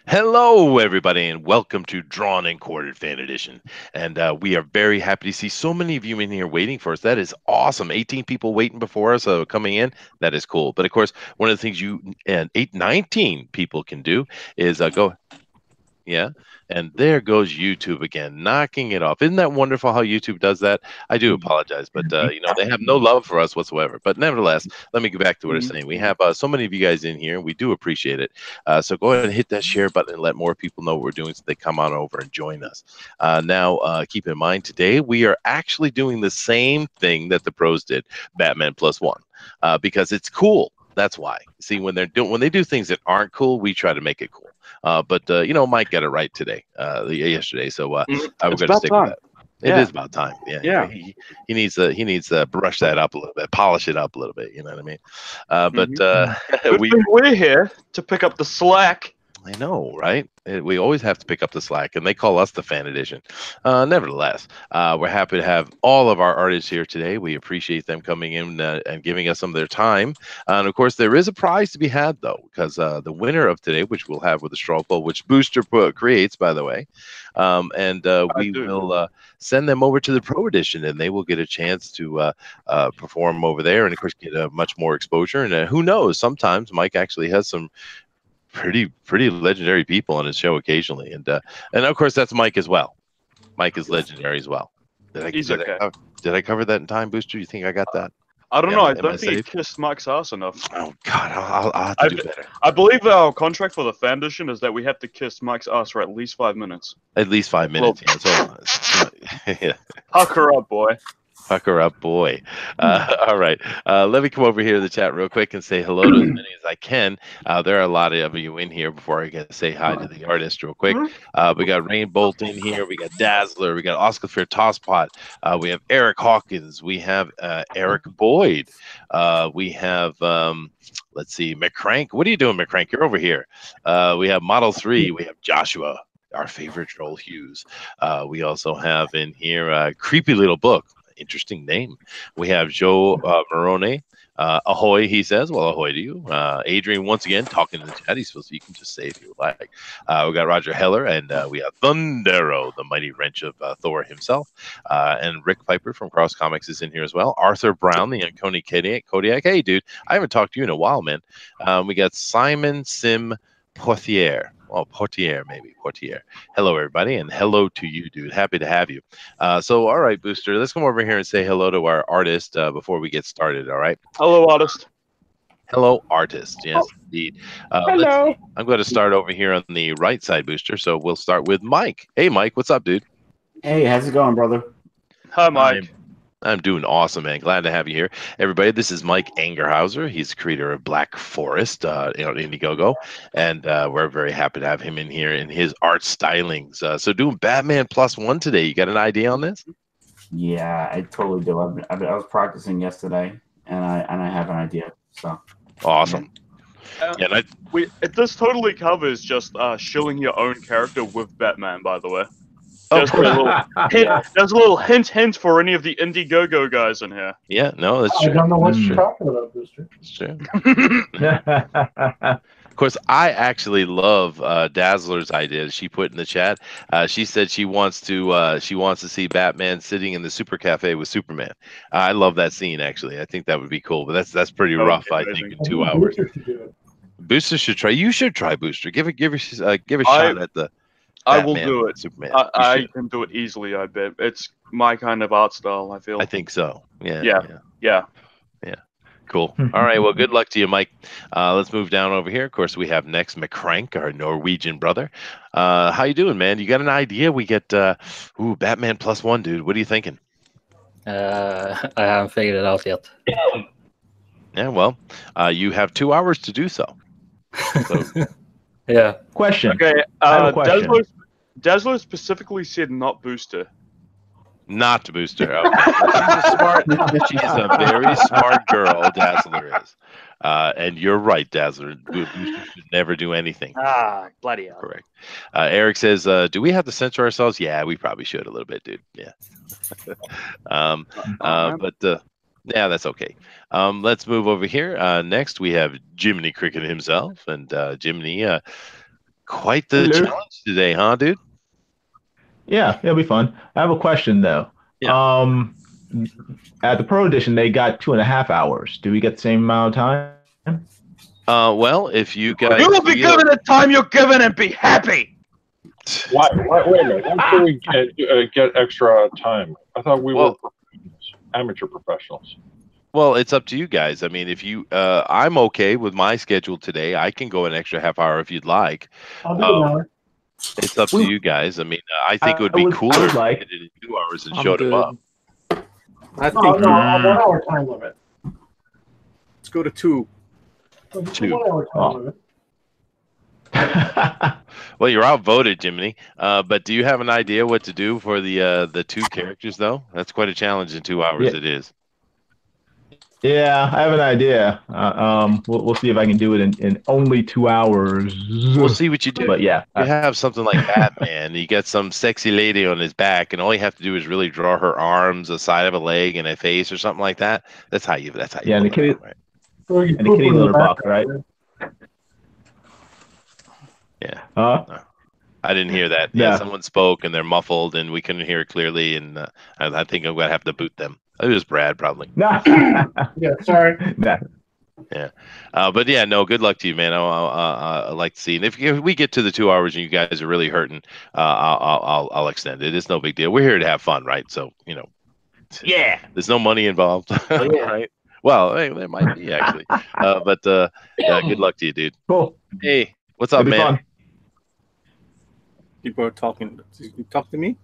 Hello, everybody, and welcome to Drawn and Quartered Fan Edition. And we are very happy to see so many of you in here waiting for us. That is awesome. 18 people waiting before us, coming in. That is cool. But of course, one of the things you and 19 people can do is go. Yeah. And there goes YouTube again, knocking it off. Isn't that wonderful how YouTube does that? I do apologize, but they have no love for us whatsoever. But nevertheless, let me get back to what I'm saying. We have so many of you guys in here, and we do appreciate it. So go ahead and hit that share button and let more people know what we're doing so they come on over and join us. Now, keep in mind, today we are actually doing the same thing that the pros did, Batman Plus One, because it's cool. That's why. See, when they do things that aren't cool, we try to make it cool. But Mike got it right today, yesterday. So we're going to stick with that. It is about time. Yeah. He needs to brush that up a little bit, polish it up a little bit. You know what I mean? But we're here to pick up the slack. I know, right? We always have to pick up the slack, and they call us the fan edition. Nevertheless, we're happy to have all of our artists here today. We appreciate them coming in and giving us some of their time. And of course, there is a prize to be had, though, because the winner of today, which we'll have with the straw poll, which Booster creates, by the way, we will send them over to the Pro Edition, and they will get a chance to perform over there, and of course, get much more exposure. And who knows? Sometimes Mike actually has some pretty legendary people on his show occasionally, and of course that's Mike as well. Mike is legendary as well. Did I cover that in time, Booster? You think I got that? I don't know. I don't think he kissed Mike's ass enough. Oh God, I'll have to do better. I believe our contract for the fan edition is that we have to kiss Mike's ass for at least 5 minutes. At least 5 minutes. Yeah, Pucker up, boy. Pucker up, boy. All right. Let me come over here to the chat real quick and say hello to as many as I can. There are a lot of you in here before I can say hi to the artist real quick. We got Rain Bolt in here. We got Dazzler. We got Oscar Fair Tosspot. We have Eric Hawkins. We have Eric Boyd. We have, let's see, McCrank. What are you doing, McCrank? You're over here. We have Model 3. We have Joshua, our favorite Troll Hughes. We also have in here Creepy Little Book. Interesting name. We have Joe Morone. Ahoy, he says. Well, ahoy to you. Adrian, once again, talking in the chat. He's supposed to, you can just say if you like. We got Roger Heller, and we have Thundero, the mighty wrench of Thor himself. And Rick Piper from Cross Comics is in here as well. Arthur Brown, the Anconi Kodiak. Hey, dude, I haven't talked to you in a while, man. We got Simon Sim Portier. Oh, Portier, maybe. Portier. Hello, everybody, and hello to you, dude. Happy to have you. So, all right, Booster, let's come over here and say hello to our artist before we get started, all right? Hello, artist. Hello, artist. Yes, indeed. Hello. I'm going to start over here on the right side, Booster, so we'll start with Mike. Hey, Mike, what's up, dude? Hey, how's it going, brother? Hi, Mike. I'm doing awesome, man. Glad to have you here. Everybody, this is Mike Angerhauser. He's the creator of Black Forest, Indiegogo, and we're very happy to have him in here in his art stylings. So doing Batman Plus One today. You got an idea on this? Yeah, I totally do. I was practicing yesterday, and I have an idea. So awesome. This totally covers just shilling your own character with Batman, by the way. There's a little hint for any of the Indiegogo guys in here. Yeah, no, that's true. I don't know what you're talking about, Booster. It's true. Of course, I actually love Dazzler's idea. She put in the chat. She said she wants to see Batman sitting in the Super Cafe with Superman. I love that scene. Actually, I think that would be cool. But that's pretty rough. I think in 2 hours. Booster should try. You should try Booster. Give a shot at the. I will do it. Superman. I can do it easily, I bet. It's my kind of art style, I feel. I think so. Yeah. Cool. All right. Well, good luck to you, Mike. Let's move down over here. Of course, we have next McCrank, our Norwegian brother. How you doing, man? You got an idea? We get Batman Plus One, dude. What are you thinking? I haven't figured it out yet. Yeah, well, you have 2 hours to do so. Yeah. Question. Okay. I have a question. Dazzler specifically said not Booster. Not Booster. Okay. She's a very smart girl, Dazzler is. And you're right, Dazzler. Booster should never do anything. Bloody hell. Correct. Eric says, do we have to censor ourselves? Yeah, we probably should a little bit, dude. Yeah. Yeah, that's okay. Let's move over here. Next, we have Jiminy Cricket himself. And Jiminy, Quite the challenge today, huh, dude? Yeah, it'll be fun. I have a question though. Yeah. At the Pro Edition, they got 2.5 hours. Do we get the same amount of time? Well, if you guys You will be given the time you're given and be happy. Wait a minute. Why do we get extra time? I thought we were amateur professionals. Well, it's up to you guys. I mean, if you, I'm okay with my schedule today. I can go an extra half hour if you'd like. I'll do an hour. It's up to you guys. I mean, I think it would be cooler if we did it in 2 hours and showed them up. I think No, 1 hour time limit. let's go to 2. 2. 1 hour time limit. Well, you're outvoted, Jiminy. But do you have an idea what to do for the 2 characters, though? That's quite a challenge in 2 hours. Yeah. It is. Yeah, I have an idea. We'll see if I can do it in only 2 hours. We'll see what you do. But yeah, You have something like Batman. You get some sexy lady on his back, and all you have to do is really draw her arms, a side of a leg, and a face, or something like that. That's how you. Yeah, and the kitty, right? and the kitty litter box, right? Yeah. Huh? I didn't hear that. Yeah, someone spoke, and they're muffled, and we couldn't hear it clearly. And I think I'm gonna have to boot them. It was Brad, probably. Yeah, sorry. Nah. Yeah, but yeah, no. Good luck to you, man. I like to see, and if we get to the 2 hours and you guys are really hurting, I'll extend it. It's no big deal. We're here to have fun, right? So Yeah. There's no money involved, right? Well, hey, there might be actually, but yeah, good luck to you, dude. Cool. Hey, what's up, man? People are talking. You talk to me?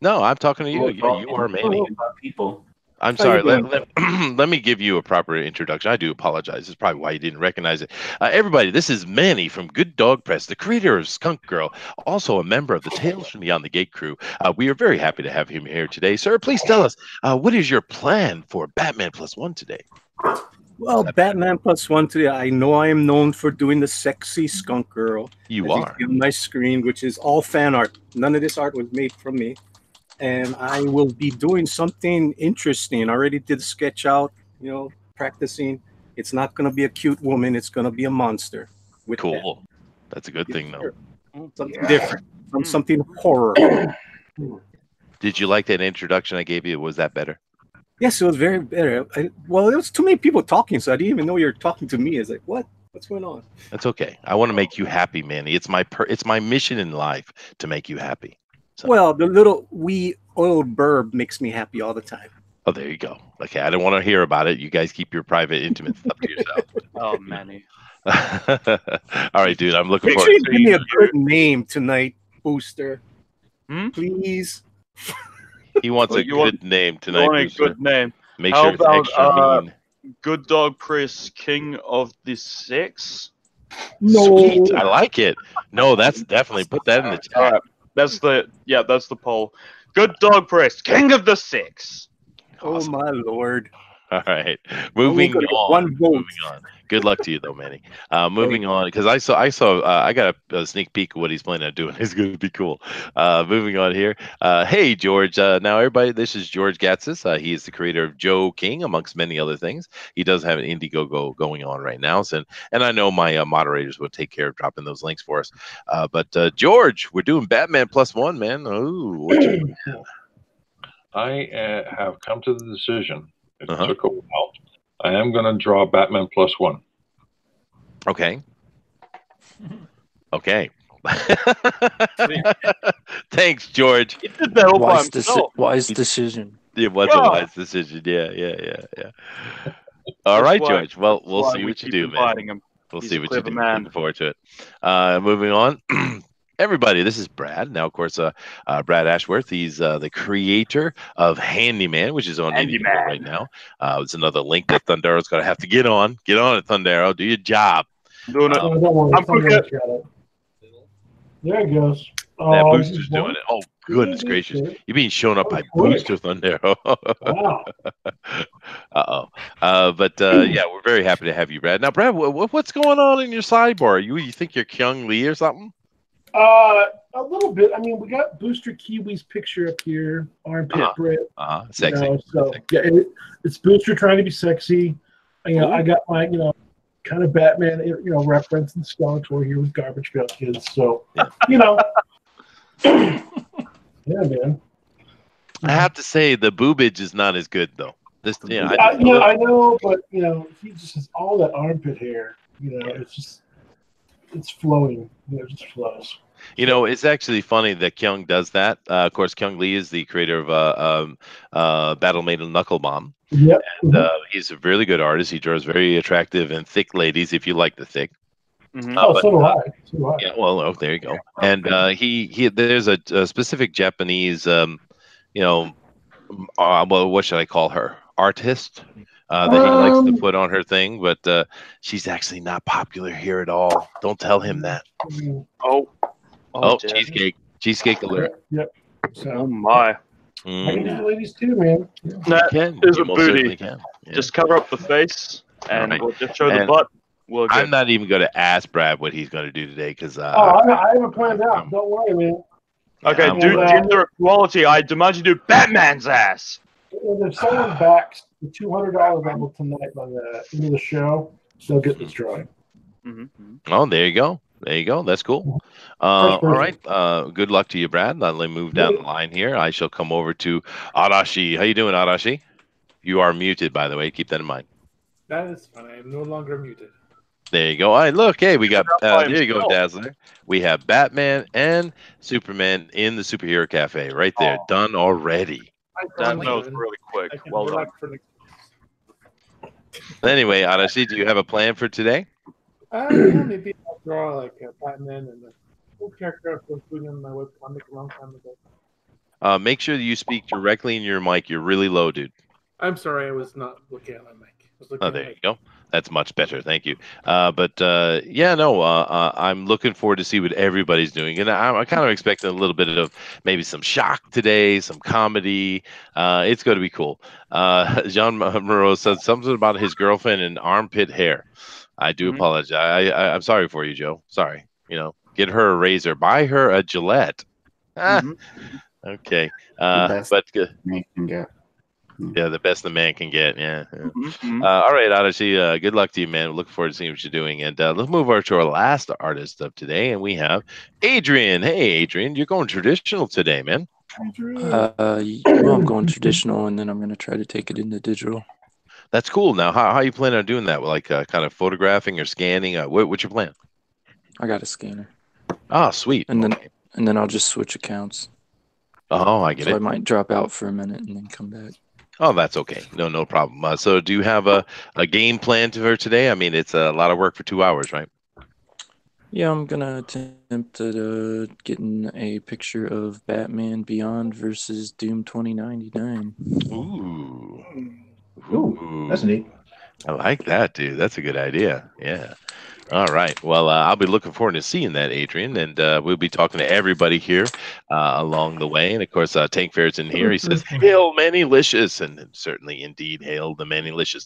No, I'm talking to you. Yeah, you are Manny. People. I'm sorry. Let me give you a proper introduction. I do apologize. That's probably why you didn't recognize it. Everybody, this is Manny from Good Dog Press, the creator of Skunk Girl, also a member of the Tales from Beyond the Gate crew. We are very happy to have him here today. Sir, please tell us, what is your plan for Batman +1 today? Well, Batman +1 today, I know I am known for doing the sexy Skunk Girl. You are. On my screen, which is all fan art. None of this art was made from me. And I will be doing something interesting. I already did a sketch out, practicing. It's not going to be a cute woman. It's going to be a monster. Cool. That's a good thing, though. Something different. Something horror. Did you like that introduction I gave you? Was that better? Yes, it was very better. Well, there was too many people talking, so I didn't even know you were talking to me. It's like, what? What's going on? That's okay. I want to make you happy, Manny. It's my mission in life to make you happy. So. Well, the little wee oiled burb makes me happy all the time. Oh, there you go. Okay, I don't want to hear about it. You guys keep your private, intimate stuff to yourself. Oh, Manny. All right, dude. I'm looking Make forward sure you to give me a good name tonight, Booster. Please. He wants a good name tonight. You want a good name. Make sure it's extra mean. Good Dog Press, King of the Six. No. Sweet. I like it. No, that's definitely put that in the chat. All right. That's the poll. Good Dog Press, King of the Six. Awesome. Oh my lord. All right. Moving on. One vote. Moving on. Good luck to you though, Manny. Moving on, because I got a sneak peek of what he's planning on doing. It's going to be cool. Moving on here. Hey, George. Now, everybody, this is George Gatsis. He is the creator of Joe King, amongst many other things. He does have an Indiegogo going on right now. So, and I know my moderators will take care of dropping those links for us. But George, we're doing Batman +1, man. Ooh, what's your plan? I have come to the decision. It took a while. I am going to draw Batman +1. Okay. Okay. Thanks, George. Wise decision. It was a wise decision. Yeah. All right, George. Well, we'll see what you do, man. We'll see what you do. Looking forward to it. Moving on. Everybody, this is Brad. Now, of course, Brad Ashworth. He's the creator of Handyman, which is on Handyman right now. It's another link that Thundero's going to have to get on. Get on it, Thundero. Do your job. Doing it. Don't worry. I'm forgetting. There it goes. That Booster's doing it. Oh, goodness gracious. You're being shown up by Booster Thundero. Wow. But yeah, we're very happy to have you, Brad. Now, Brad, what's going on in your sidebar? You think you're Kyung Lee or something? A little bit. I mean, we got Booster Kiwi's picture up here, armpit Brit. Sexy. So yeah, it's Booster trying to be sexy. I got my, kind of Batman, reference and skunks where he was Garbage Pail Kids. So, yeah, man. I have to say the boobage is not as good though. I know, but he just has all that armpit hair. It's flowing. It just flows. It's actually funny that Kyung does that. Of course, Kyung Lee is the creator of Battle Maiden Knuckle Bomb. Yep. And, he's a really good artist. He draws very attractive and thick ladies, if you like the thick. So do I. Yeah, well, there you go. And he there's a specific Japanese, well, what should I call her? Artist that he likes to put on her thing, but she's actually not popular here at all. Don't tell him that. Oh, cheesecake alert. Yep. So, oh my. I can do the ladies too, man. That is a booty. Yeah. Just cover up the face, and we'll just show the butt. I'm not even going to ask Brad what he's going to do today because I haven't planned out. Don't worry, man. Okay, do gender equality. I demand you do Batman's ass. And if someone backs the $200 level tonight by the end of the show, they'll get this drawing. Oh, there you go. There you go. That's cool. All right. Good luck to you, Brad. Let me move down the line here. I shall come over to Arashi. How you doing, Arashi? You are muted, by the way. Keep that in mind. That is fine. I am no longer muted. There you go. All right, look. Hey, we got. There you go, Dazzler. We have Batman and Superman in the Superhero Cafe right there. Done already. That was really quick. Well done. Anyway, Arashi, do you have a plan for today? Maybe I'll draw like a Batman and a cool character I was doing on my webcomic a long time ago. Make sure that you speak directly in your mic. You're really low, dude. I'm sorry, I was not looking at my mic. There you go. That's much better. Thank you. I'm looking forward to see what everybody's doing. And I'm kind of expecting a little bit of maybe some shock today, some comedy. It's going to be cool. Jean Moreau said something about his girlfriend and armpit hair. I do apologize. I'm sorry for you, Joe. Sorry. Get her a razor. Buy her a Gillette. Okay. But good. Yeah, the best the man can get. Yeah. All right, Arashi, good luck to you, man. Looking forward to seeing what you're doing. And let's move over to our last artist of today, and we have Adrian. Hey, Adrian, you're going traditional today, man. I'm going traditional, and then I'm going to try to take it into digital. That's cool. Now, how you plan on doing that? Like kind of photographing or scanning? What's your plan? I got a scanner. Ah, sweet. And then I'll just switch accounts. Oh, I get it. So I might drop out for a minute and then come back. Oh, that's okay. No problem. So do you have a game plan for today? I mean, it's a lot of work for 2 hours, right? Yeah, I'm going to attempt at getting a picture of Batman Beyond versus Doom 2099. Ooh, that's neat. I like that, dude. That's a good idea. Yeah. All right. Well, I'll be looking forward to seeing that, Adrian, and we'll be talking to everybody here along the way. And of course, Tank Fair's in here. He says, "Hail Manylicious," and certainly, indeed, hail the Manylicious.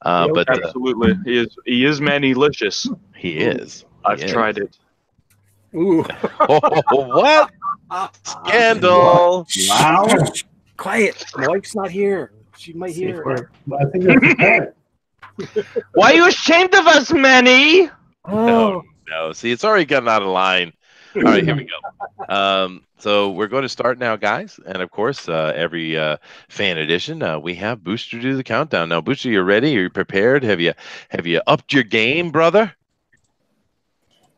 But absolutely, he is Manylicious. He is. I've tried it. Ooh. What? Scandal! Wow. Quiet. My wife's not here. She might hear. I think that's Why are you ashamed of us, Manny? No. See, it's already gotten out of line. All right, here we go. So we're going to start now, guys. And of course, every fan edition, we have Booster do the countdown. Now, Booster, you ready? Are you prepared? Have you upped your game, brother?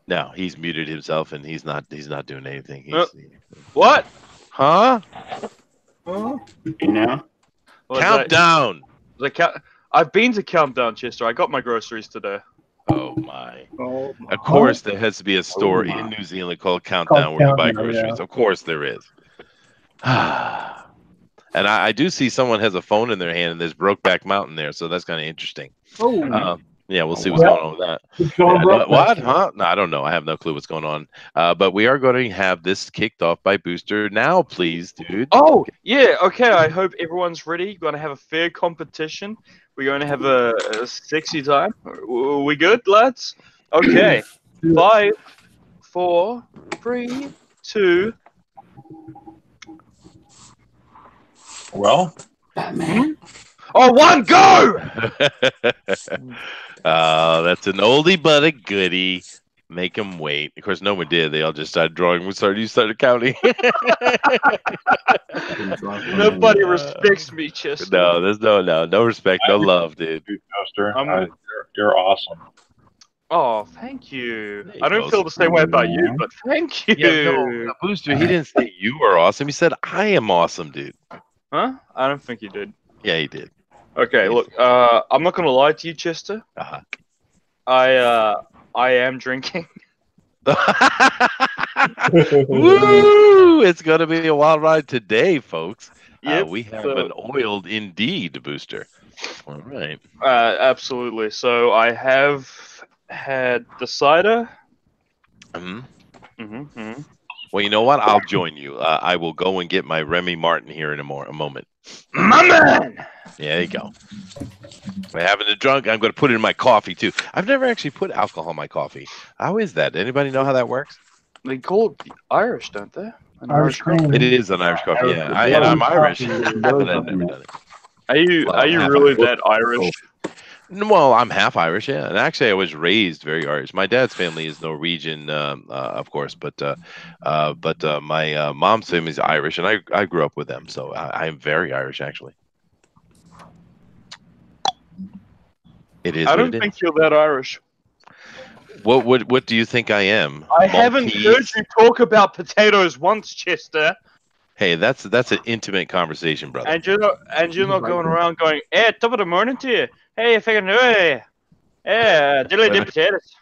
No, he's muted himself, and he's not doing anything. What? Huh? Countdown. I've been to Countdown, Chester. I got my groceries today. Oh my! Of course, there has to be a store in New Zealand called Countdown where you buy groceries. Yeah. Of course, there is. And I do see someone has a phone in their hand, and there's Brokeback Mountain there, so that's kind of interesting. Yeah, we'll see what's going on with that. What? Huh? No, I don't know. I have no clue what's going on. But we are going to have this kicked off by Booster now, please, dude. Oh, yeah. Okay. I hope everyone's ready. You're going to have a fair competition. We're going to have a sexy time. Are we good, lads? Okay. 5, 4, 3, 2. Well, Batman. Oh, one go! That's an oldie but a goodie. Make them wait. Of course, no one did. They all just started drawing. You started counting. Nobody respects me, Chester. No, there's no respect, no love, dude. Toaster, you're awesome. Oh, thank you. There you I don't go. feel the same way about you, but thank you. Yeah, no, Booster, he didn't say you are awesome. He said I am awesome, dude. Huh? I don't think you did. Yeah, he did. Okay, look, I'm not gonna lie to you, Chester. Uh-huh. I am drinking. Woo! It's gonna be a wild ride today, folks. Yep, We have an oiled indeed booster. All right. Absolutely. So I have had the cider. Well, you know what? I'll join you. I will go and get my Remy Martin here in a moment. My man! Yeah, there you go. By having a drunk, I'm going to put it in my coffee, too. I've never actually put alcohol in my coffee. How is that? Anybody know how that works? They call it the Irish, don't they? Irish cream. It is an Irish coffee, yeah. And I'm Irish, but I've never done it. Are you really that Irish? Well, I'm half Irish, yeah. And actually, I was raised very Irish. My dad's family is Norwegian, of course, but my mom's family is Irish, and I grew up with them, so I'm very Irish, actually. It is. I don't think you're that Irish. What do you think I am? I haven't heard you talk about potatoes once, Chester. Hey, that's an intimate conversation, brother. And you're not going around going, "Hey, top of the morning to you. Hey, if I can do it. Hey, diddly dip potatoes."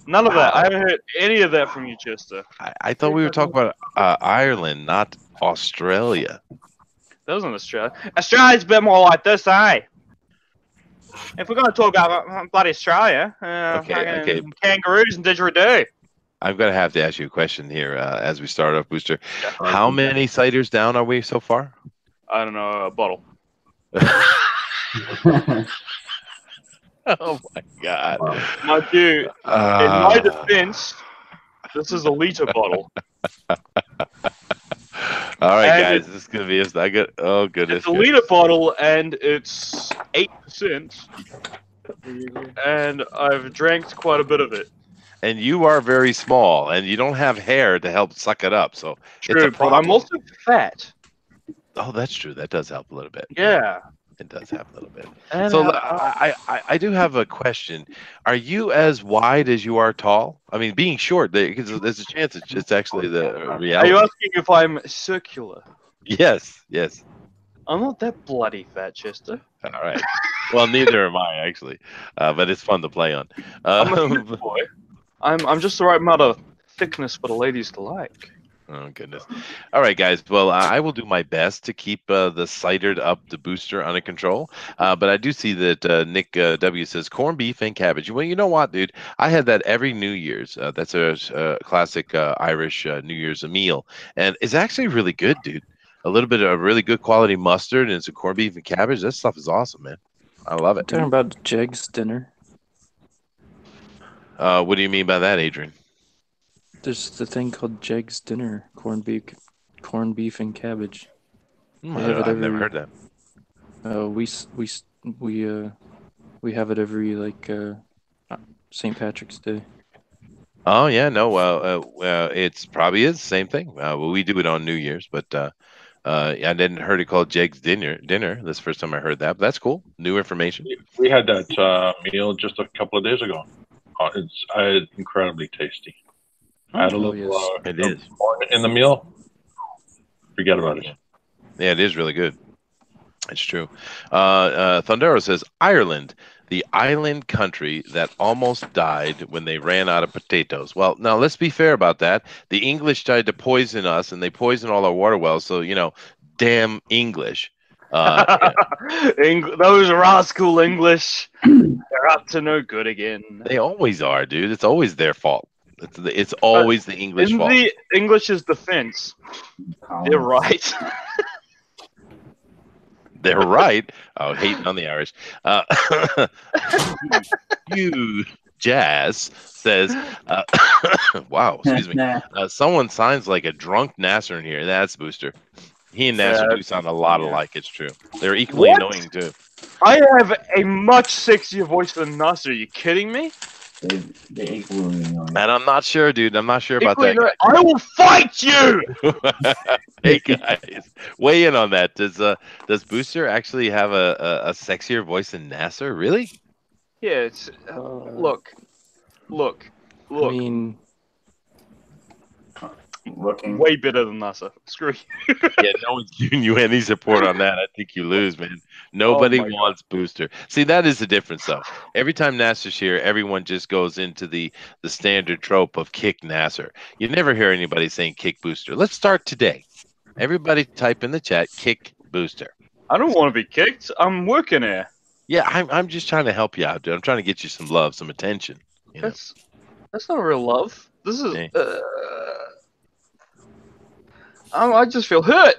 None of that. I haven't heard any of that from you, Chester. I thought we were talking about Ireland, not Australia. That wasn't Australia. Australia's a bit more like this, eh? If we're going to talk about bloody Australia, okay. Kangaroos and didgeridoo. I'm going to have to ask you a question here as we start off, Booster. How many ciders down are we so far? I don't know, a bottle. Oh, my God. My dude, in my defense, this is a liter bottle. All right, guys, this is going to be oh, goodness. It's a liter bottle, and it's 8%. And I've drank quite a bit of it. And you are very small, and you don't have hair to help suck it up, so true, it's a problem. But I'm also fat. Oh, that's true. That does help a little bit. Yeah. It does help a little bit. And so I do have a question. Are you as wide as you are tall? I mean, being short, there's a chance it's actually the reality. Are you asking if I'm circular? Yes. I'm not that bloody fat, Chester. All right. Well, neither am I, actually. But it's fun to play on. I'm a good boy. I'm just the right amount of thickness for the ladies to like. Oh, goodness. All right, guys. Well, I will do my best to keep the cidered up the booster under control. But I do see that Nick W says corned beef and cabbage. Well, you know what, dude? I had that every New Year's. That's a classic Irish New Year's meal. And it's actually really good, dude. A little bit of really good quality mustard and some corned beef and cabbage. That stuff is awesome, man. I love it. Talking about Jeg's dinner. What do you mean by that, Adrian? There's the thing called Jeg's dinner, corned beef and cabbage. I've never heard that. We have it every St. Patrick's Day. Oh yeah, no. It's probably is the same thing. We do it on New Year's, but I didn't heard it called Jeg's dinner. That's the first time I heard that. But that's cool. New information. We had that meal just a couple of days ago. It's incredibly tasty. Add a little it is corn in the meal. Forget about it. Yeah, it is really good. It's true. Thundero says Ireland, the island country that almost died when they ran out of potatoes. Well, now let's be fair about that. The English tried to poison us, and they poisoned all our water wells. So damn English. Those rascal English, they're up to no good again. They always are, dude. It's always their fault. It's always the English fault. In the English's defense, they're right. They're right. Oh, hating on the Irish. You Jazz says, wow, excuse me. Someone signs like a drunk Nasser in here. That's Booster. He and Nasser do That's- sound a lot yeah. alike. It's true. They're equally What? annoying too. I have a much sexier voice than Nasser. Are you kidding me? They equally annoying. And I'm not sure, dude. I'm not sure about Equally that. annoying. I will fight you. Hey guys, weigh in on that. Does Booster actually have a sexier voice than Nasser? Really? Yeah. It's look. I mean, Looking. Way better than Nasser. Screw you. Yeah, no one's giving you any support on that. I think you lose, man. Nobody Oh my wants Booster. See, that is the difference, though. Every time Nasser's here, everyone just goes into the standard trope of kick Nasser. You never hear anybody saying kick Booster. Let's start today. Everybody type in the chat, kick Booster. I don't want to be kicked. I'm working here. Yeah, I'm just trying to help you out, dude. I'm trying to get you some love, some attention. You know? That's not real love. This is. Hey. I just feel hurt.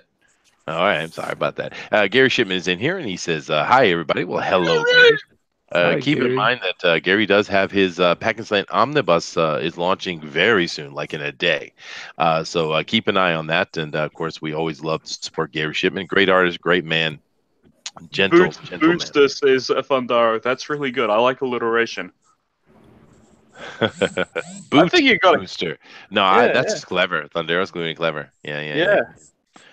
All right, I'm sorry about that. Gary Shipman is in here, and he says, "Hi, everybody." Well, hello, Gary. Hi, Keep in Gary. mind that Gary does have his Pack and Slant Omnibus is launching very soon, like in a day. So keep an eye on that. And of course, we always love to support Gary Shipman. Great artist, great man, gentle man. Booster says Fundaro. That's really good. I like alliteration. I think you got it. Booster. No, Yeah, that's clever. Thundero's going to be clever. Yeah. Yeah.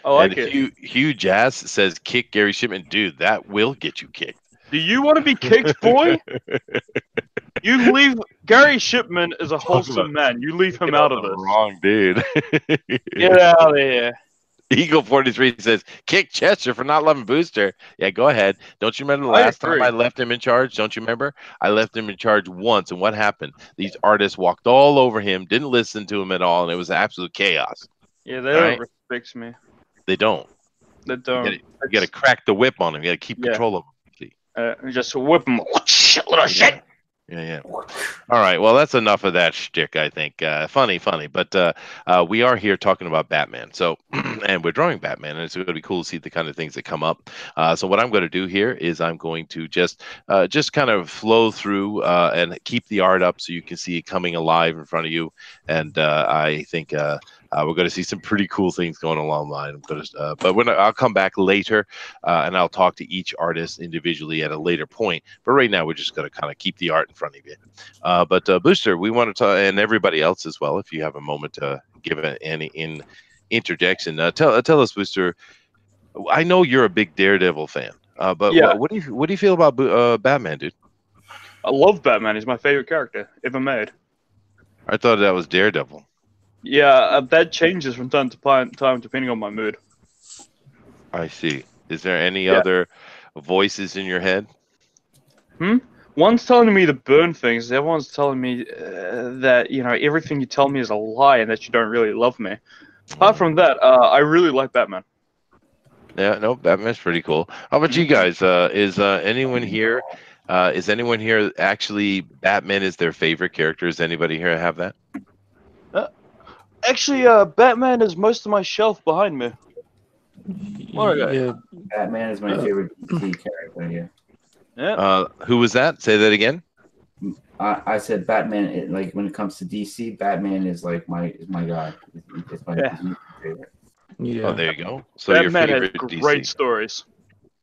I like and it. Hugh Jazz says, "Kick Gary Shipman, dude. That will get you kicked." Do you want to be kicked, boy? You leave Gary Shipman is a wholesome man. You leave him out of this. Wrong, dude. Get out of here. Eagle 43 says, "Kick Chester for not loving Booster." Yeah, go ahead. Don't you remember the I last time agree. I left him in charge? Don't you remember? I left him in charge once, and what happened? These artists walked all over him, didn't listen to him at all, and it was absolute chaos. Yeah, they All don't right? respect me. They don't. They don't. You got to crack the whip on him. You got to keep control of him. See? Just whip them. Little shit. Yeah. All right. Well, that's enough of that shtick, I think. Funny. But we are here talking about Batman. So, and we're drawing Batman, and it's going to be cool to see the kind of things that come up. So, what I'm going to do here is I'm going to just kind of flow through and keep the art up so you can see it coming alive in front of you. And I think we're going to see some pretty cool things going along the line. But I'll come back later and I'll talk to each artist individually at a later point. But right now, we're just going to kind of keep the art in front of you. But Booster, we want to talk, and everybody else as well, if you have a moment to give any interjection. Tell us, Booster. I know you're a big Daredevil fan, but Yeah. what do you feel about Batman, dude? I love Batman. He's my favorite character ever made. I thought that was Daredevil. Yeah, that changes from time to time depending on my mood. I see. Is there any other voices in your head? One's telling me to burn things. The other one's telling me that everything you tell me is a lie and that you don't really love me. Apart from that, I really like Batman. Yeah, no, Batman's pretty cool. How about you guys? Is anyone here? Is anyone here actually Batman is their favorite character? Does anybody here have that? Actually, Batman is most of my shelf behind me. Yeah, Batman is my favorite DC character. Yeah. Who was that? Say that again. I said Batman. Like when it comes to DC, Batman is like my guy. It's my favorite. yeah. Oh, there you go. So Batman your has favorite great DC. stories.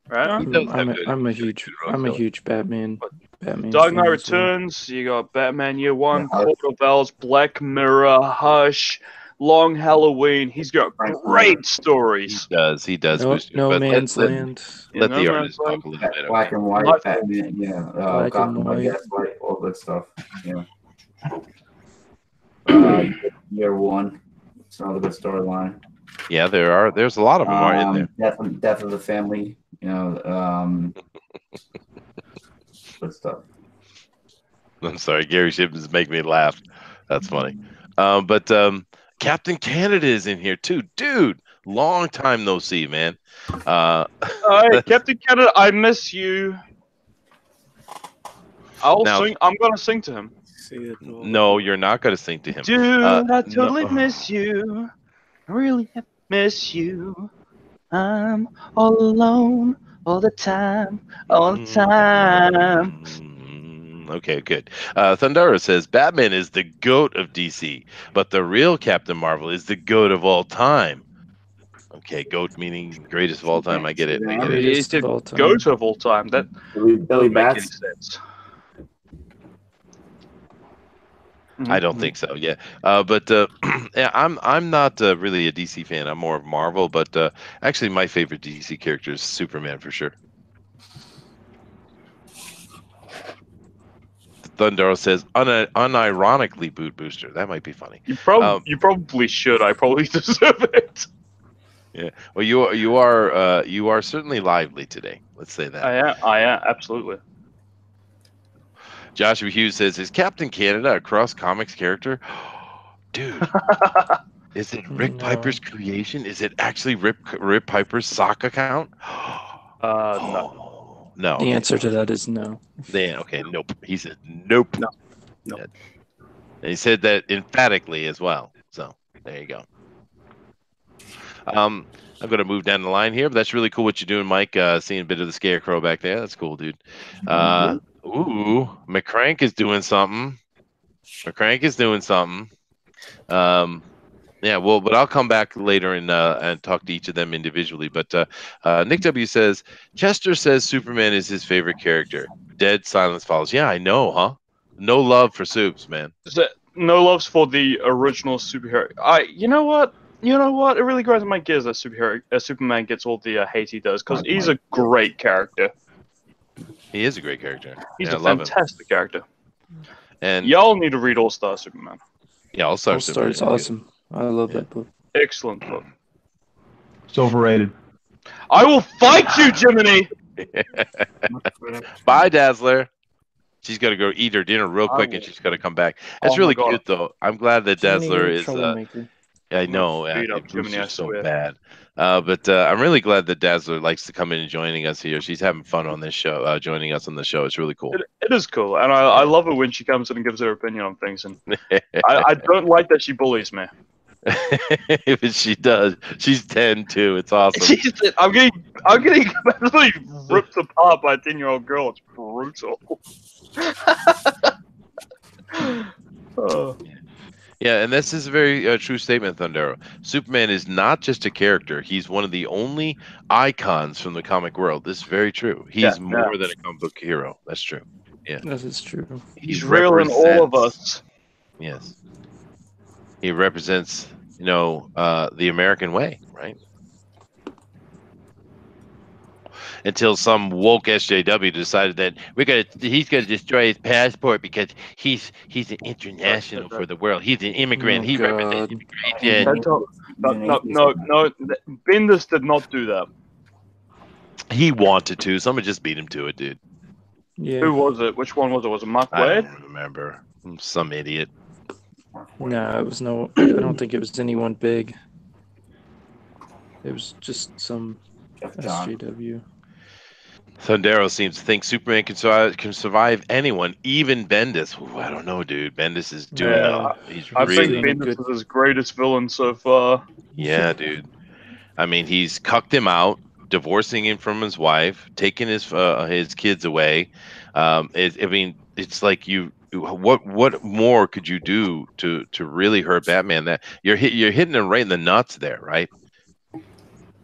Right? I'm a huge Batman Dark Knight fan as well. Returns, you got Batman Year One, Court of Owls, Black Mirror, Hush, Long Halloween. He's got great stories. He does. No, Booster, no but Man's Land. let No the Man's artist Land. talk a little bit. Black and white, Black- Batman, Black Gotham and by White. Gaslight, all that stuff. Year One, it's another good storyline. Yeah, there's a lot of them are in there. Death of the Family, good stuff. I'm sorry, Gary Shipman's making me laugh. That's funny. But Captain Canada is in here too, dude. Long time no see, man. Hey, Captain Canada, I miss you. I'm gonna sing to him. No, you're not gonna sing to him. Dude, I totally no. miss you. I really miss you. I'm all alone all the time. Okay, good. Thundara says Batman is the GOAT of DC, but the real Captain Marvel is the GOAT of all time. Okay, GOAT meaning greatest of all time. I get it. I get it. It's Greatest the of all time. go-to of all time. That Billy doesn't make any Bats. sense. I don't think so. Yeah, but yeah, I'm not really a DC fan. I'm more of Marvel. But actually, my favorite DC character is Superman for sure. Thundaro says unironically boot booster. That might be funny. You probably should. I probably deserve it. Yeah. Well, you are certainly lively today. Let's say that. I am absolutely. Joshua Hughes says, "Is Captain Canada a cross comics character?" Dude, is it Rick No. Piper's creation? Is it actually Rick Piper's sock account? No. No. The Okay. answer to that is no. Okay. Nope. He said nope. No. And he said that emphatically as well. So there you go. I'm going to move down the line here, but that's really cool what you're doing, Mike. Seeing a bit of the scarecrow back there. That's cool, dude. McCrank is doing something. Yeah, well, but I'll come back later and talk to each of them individually. But Nick W says Chester says Superman is his favorite character. Dead silence follows. Yeah, I know, huh? No love for Supes, man. No loves for the original superhero. You know what? It really grinds my gears that Superman gets all the hate he does because he's a great character. He is a great character. He's Yeah, a I love him. fantastic character. And y'all need to read All Star Superman. Yeah, All Star Superman is awesome. I love that book. Excellent book. It's overrated. I will fight you, Jiminy. Bye, Dazzler. She's got to go eat her dinner real quick, and she's got to come back. That's really cute, though. I'm glad that Dazzler is. I know. Bruce is so bad. But I'm really glad that Dazzler likes to come in and joining us here. She's having fun on this show, joining us on the show. It's really cool. It is cool, and I love it when she comes in and gives her opinion on things. And I don't like that she bullies me. But she does. She's 10 too. It's awesome. I'm getting absolutely ripped apart by a 10-year-old girl. It's brutal. Yeah, and this is a very true statement, Thundero. Superman is not just a character. He's one of the only icons from the comic world. This is very true. He's more than a comic book hero. That's true. Yeah. That is true. He's real in all of us. Yes. He represents, the American way, right? Until some woke SJW decided that he's gonna destroy his passport because he's an international for the world. He's an immigrant. He represents immigration. No. Bendis did not do that. He wanted to. Someone just beat him to it, dude. Yeah. Who was it? Which one was it? Was it Mark Waid? I don't remember. Some idiot. No, it was no. I don't think it was anyone big. It was just some SJW. Thundero seems to think Superman can survive anyone, even Bendis. Ooh, I don't know, dude. Bendis is doing I think Bendis is his greatest villain so far. Yeah, dude. I mean, he's cucked him out, divorcing him from his wife, taking his kids away. It's like what more could you do to really hurt Batman? That you're hitting him right in the nuts there, right?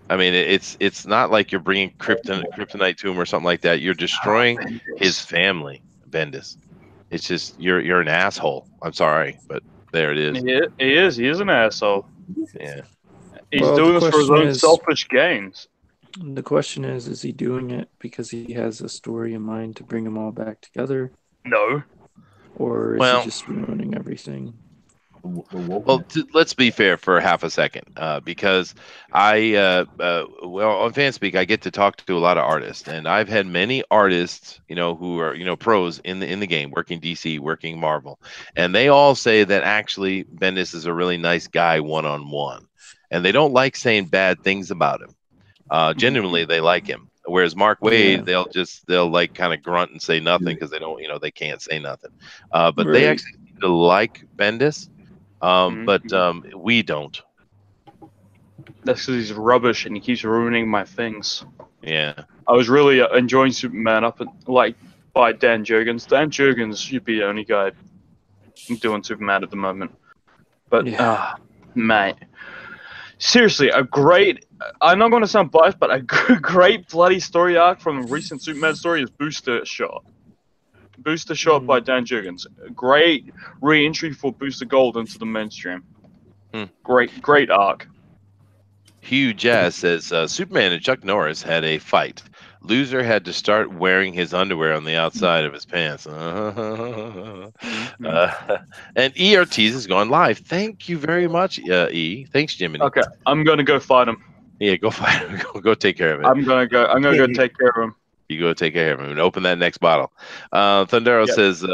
I mean, it's not like you're bringing kryptonite to him or something like that. You're destroying his family, Bendis. It's just you're an asshole. I'm sorry, but there it is. He is. He is an asshole. Yeah. He's doing this for his own selfish gains. The question is he doing it because he has a story in mind to bring them all back together? No. Or is he just ruining everything? Well, let's be fair for half a second, because on FanSpeak, I get to talk to a lot of artists, and I've had many artists, who are, pros in the game, working DC, working Marvel, and they all say that actually Bendis is a really nice guy one-on-one, and they don't like saying bad things about him. Genuinely, they like him. Whereas Mark Waid, they'll like kind of grunt and say nothing because they don't, they can't say nothing. But they actually seem to like Bendis. But we don't. That's because he's rubbish and he keeps ruining my things. Yeah. I was really enjoying Superman by Dan Jurgens. Dan Jurgens should be the only guy doing Superman at the moment. But mate, seriously, a great I'm not going to sound biased, but a great bloody story arc from a recent Superman story is Booster Shot. Booster Shot by Dan Jurgens. Great re-entry for Booster Gold into the mainstream. Great arc. Hugh Jazz says Superman and Chuck Norris had a fight. Loser had to start wearing his underwear on the outside of his pants. And E Ortiz has gone live. Thank you very much, E. Thanks, Jiminy. Okay, I'm gonna go fight him. Yeah, go fight him. Go take care of it. I'm gonna go take care of him. You go take care of him and open that next bottle. Thundero says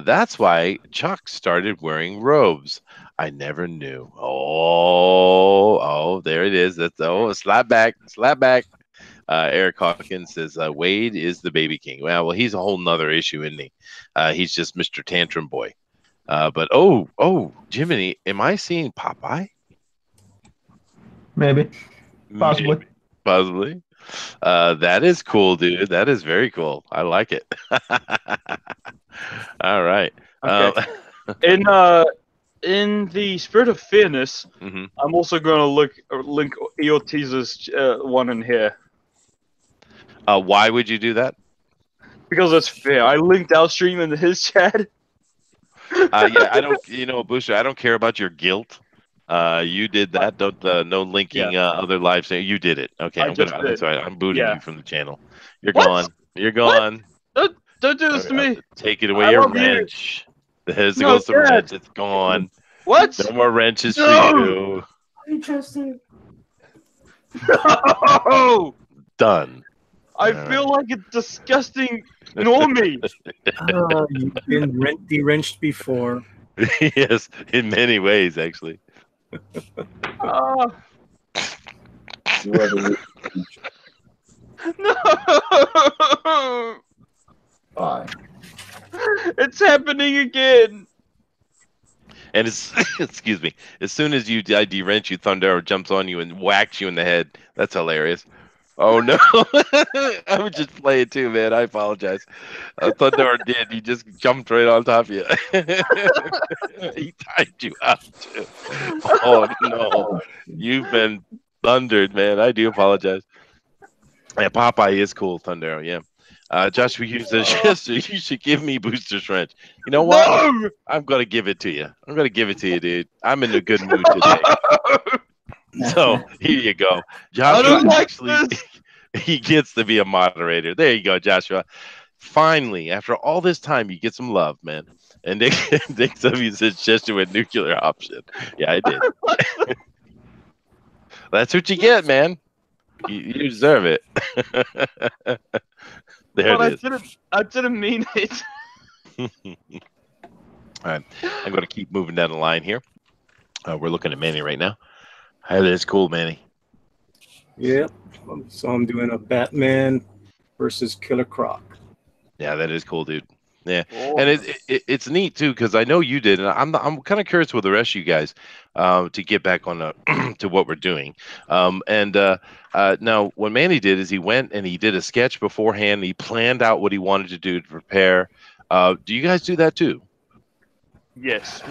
that's why Chuck started wearing robes. I never knew. Oh, there it is. That's slap back. Eric Hawkins says Wade is the baby king. Well, he's a whole nother issue, isn't he? He's just Mr. Tantrum Boy. But Jiminy, am I seeing Popeye? Maybe. Possibly. Possibly. That is cool, dude. That is very cool. I like it. All right. Okay. In the spirit of fairness, I'm also going to link E Ortiz's one in here. Why would you do that? Because it's fair. I linked our stream in his chat. I don't. Booster, I don't care about your guilt. You did that. Don't no linking other live stream. You did it. Okay, that's right. I'm booting you from the channel. You're gone. You're gone. Don't do this to me. Take it away. Your wrench. There's goes the wrench. It's gone. What? No more wrenches for you. Interesting. No. Done. I feel like a disgusting normie. You've been wrenched before. Yes, in many ways, actually. No. Bye. It's happening again. And it's excuse me. As soon as I de-wrench you, Thundero jumps on you and whacks you in the head. That's hilarious. Oh no! I was just playing too, man. I apologize. Thundero did. He just jumped right on top of you. He tied you up too. Oh no! You've been thundered, man. I do apologize. Yeah, Popeye is cool, Thundero. Yeah. Joshua Hughes says, yes, you should give me Booster's wrench. You know what? No! I'm going to give it to you. I'm going to give it to you, dude. I'm in a good mood today. So, here you go. Joshua he gets to be a moderator. There you go, Joshua. Finally, after all this time, you get some love, man. And Nick W says, Joshua, nuclear option. Yeah, I did. That's what you get, man. You deserve it. There it is. I didn't mean it. All right. I'm going to keep moving down the line here. We're looking at Manny right now. That is cool, Manny. Yep. So I'm doing a Batman versus Killer Croc. Yeah, that is cool, dude. Yeah, and it's neat too because I know you did, and I'm kind of curious with the rest of you guys to get back on to what we're doing. Now what Manny did is he went and he did a sketch beforehand. He planned out what he wanted to do to prepare. Do you guys do that too? Yes.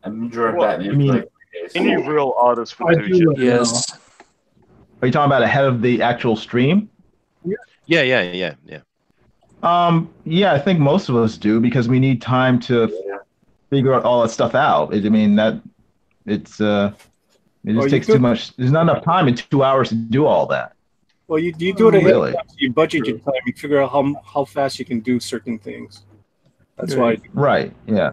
I'm drawing Batman. Any real artist would do it. Yes. Are you talking about ahead of the actual stream? Yeah. Yeah, I think most of us do because we need time to figure out all that stuff out. It just takes too much. There's not enough time in 2 hours to do all that. Well, you do it ahead of time. You budget your time. You figure out how fast you can do certain things. That's why. Right. Yeah.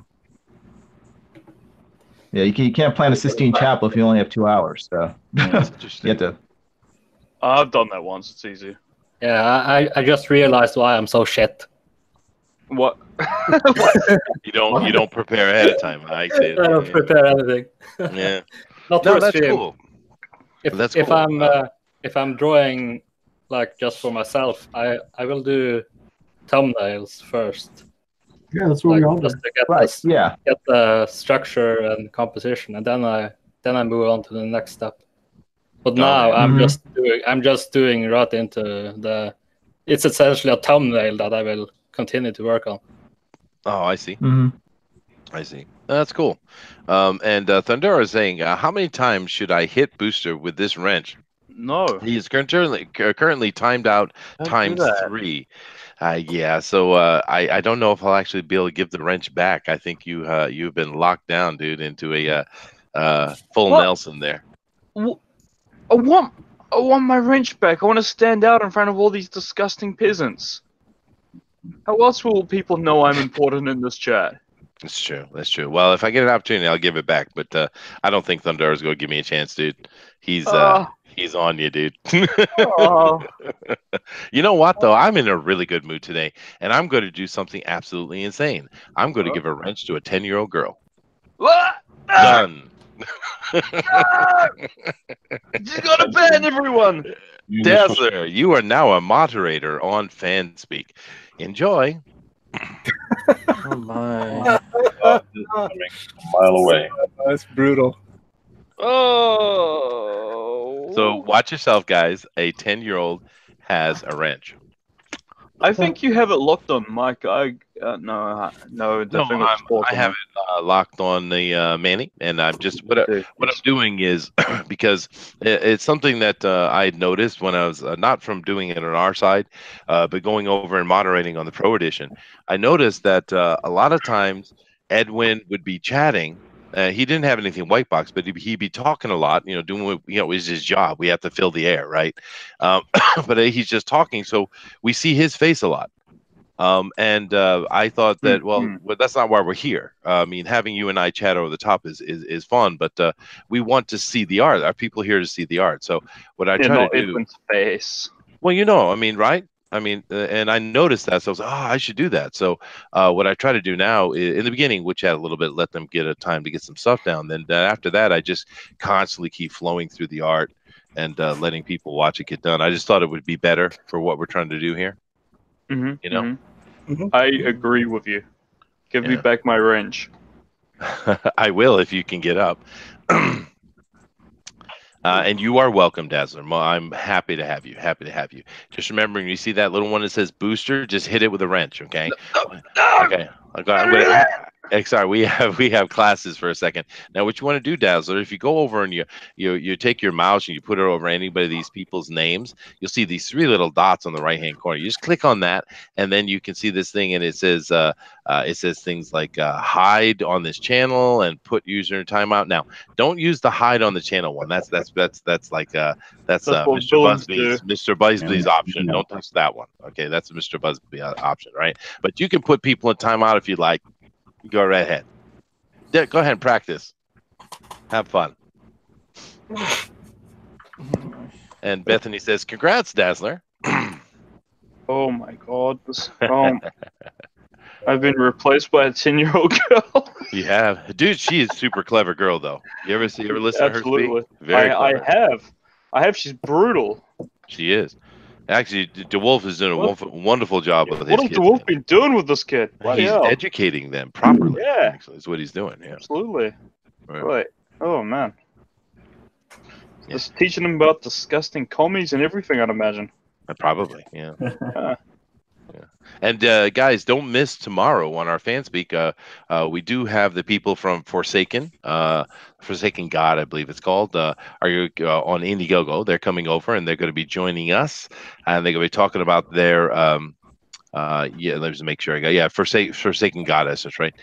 Yeah, you can't plan a Sistine Chapel if you only have 2 hours. So you have to. I've done that once. It's easy. Yeah, I just realized why I'm so shit. What? You don't prepare ahead of time. I don't prepare anything. Yeah. That's cool. If I'm drawing like just for myself, I will do thumbnails first. Yeah, that's what we all do. Just to get the structure and composition, and then I move on to the next step. But now I'm just doing right into the. It's essentially a thumbnail that I will continue to work on. Oh, I see. Mm-hmm. I see. That's cool. And Thundera is saying, how many times should I hit Booster with this wrench? No. He is currently timed out Don't do times that. 3. Yeah, so I don't know if I'll actually be able to give the wrench back. I think you've been locked down, dude, into a full What? Nelson there. I want my wrench back. I want to stand out in front of all these disgusting peasants. How else will people know I'm important in this chat? That's true. That's true. Well, if I get an opportunity, I'll give it back. But I don't think Thundar's going to give me a chance, dude. He's on you, dude. Oh. You know what, though? I'm in a really good mood today, and I'm going to do something absolutely insane. I'm going to give a wrench to a 10-year-old girl. Done. You gotta ban everyone. Dazzler, you are now a moderator on FanSpeak. Enjoy. Oh my. A mile away. That's brutal. Oh. So watch yourself, guys. A 10-year-old has a wrench. I think you have it locked on Mike. No, definitely not sport I on have it. it locked on the Manny, and I'm just what I'm doing is because it's something that I noticed when I was not from doing it on our side, but going over and moderating on the Pro Edition. I noticed that a lot of times Edwin would be chatting. He didn't have anything white box, but he'd be talking a lot, doing what, is his job. We have to fill the air, right? But he's just talking, so we see his face a lot. And I thought that, well, that's not why we're here. I mean, having you and I chat over the top is fun, but we want to see the art. Are people here to see the art? So what I try to do, Edwin's face. well, I mean, right? I mean, and I noticed that, so I was like, I should do that. So what I try to do now, in the beginning, we'll chat a little bit, let them get a time to get some stuff down. Then after that, I just constantly keep flowing through the art and letting people watch it get done. I just thought it would be better for what we're trying to do here. I agree with you. Give me back my wrench. I will if you can get up. And you are welcome, Dazzler. I'm happy to have you. Happy to have you. Just remembering, you see that little one that says booster, just hit it with a wrench, okay? Okay. I'm gonna. Sorry, we have classes for a second. Now, what you want to do, Dazzler, if you go over and you take your mouse and you put it over anybody of these people's names, you'll see these 3 little dots on the right hand corner. You just click on that, and then you can see this thing, and it says things like hide on this channel and put user in timeout. Now, don't use the hide on the channel one. That's like Mr. Busby's option. Don't touch that one. Okay, that's a Mr. Busby option, right? But you can put people in timeout if you like. Go right ahead. Yeah, go ahead and practice. Have fun. And Bethany says, "Congrats, Dazzler." Oh my God! I've been replaced by a 10-year-old girl. You have, dude. She is super clever girl, though. You ever listen to her speak? Very clever. I have. She's brutal. She is. Actually, DeWolf is doing a wonderful job with his kids. What has DeWolf been doing with this kid? He's educating them properly. Yeah, actually, is what he's doing. Yeah, absolutely. Right. Oh man, just teaching them about disgusting commies and everything. I'd imagine. Probably. Yeah. And guys, don't miss tomorrow on our FanSpeak. We do have the people from Forsaken God, I believe it's called, are on Indiegogo. They're coming over and they're going to be joining us, and they're going to be talking about their let's make sure I got Forsaken Goddess. That's right.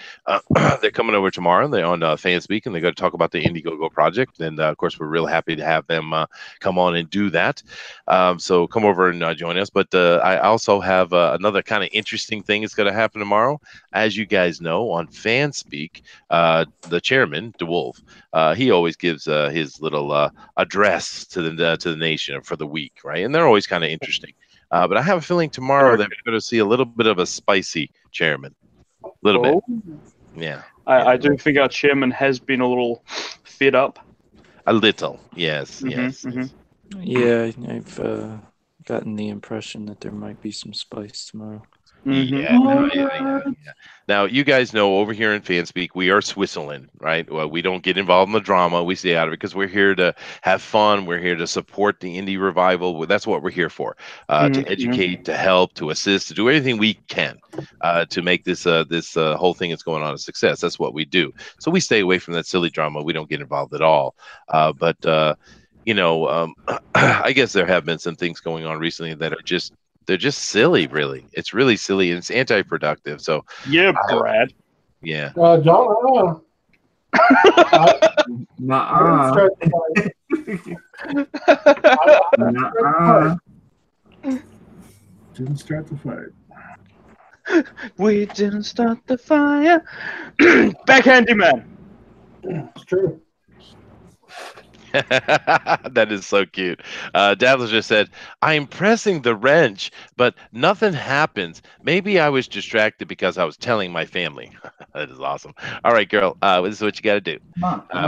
They're coming over tomorrow. They're on FanSpeak, and they're going to talk about the Indiegogo project. And of course, we're real happy to have them come on and do that. So come over and join us. But I also have another kind of interesting thing that's going to happen tomorrow. As you guys know, on FanSpeak, the chairman, DeWolf, he always gives his little address to the nation for the week, right? And they're always kind of interesting. But I have a feeling tomorrow that we're going to see a little bit of a spicy chairman. A little bit. Yeah. I do think our chairman has been a little fed up. A little. Yes. Yes. Yeah, I've gotten the impression that there might be some spice tomorrow. Yeah. Now, you guys know over here in FanSpeak, we are Switzerland, right? Well, we don't get involved in the drama. We stay out of it because we're here to have fun. We're here to support the indie revival. That's what we're here for, to educate, to help, to assist, to do anything we can to make this whole thing that's going on a success. That's what we do. So we stay away from that silly drama. We don't get involved at all. But I guess there have been some things going on recently that are they're just silly. Really, it's really silly and it's anti-productive. So yeah, Brad. Yeah. John. Nuh-uh. Nuh-uh. Didn't start the fight. We didn't start the fire. Backhandy man. It's true. That is so cute. Dazzler just said, I'm pressing the wrench, but nothing happens. Maybe I was distracted because I was telling my family. That is awesome. All right, girl. This is what you got to do.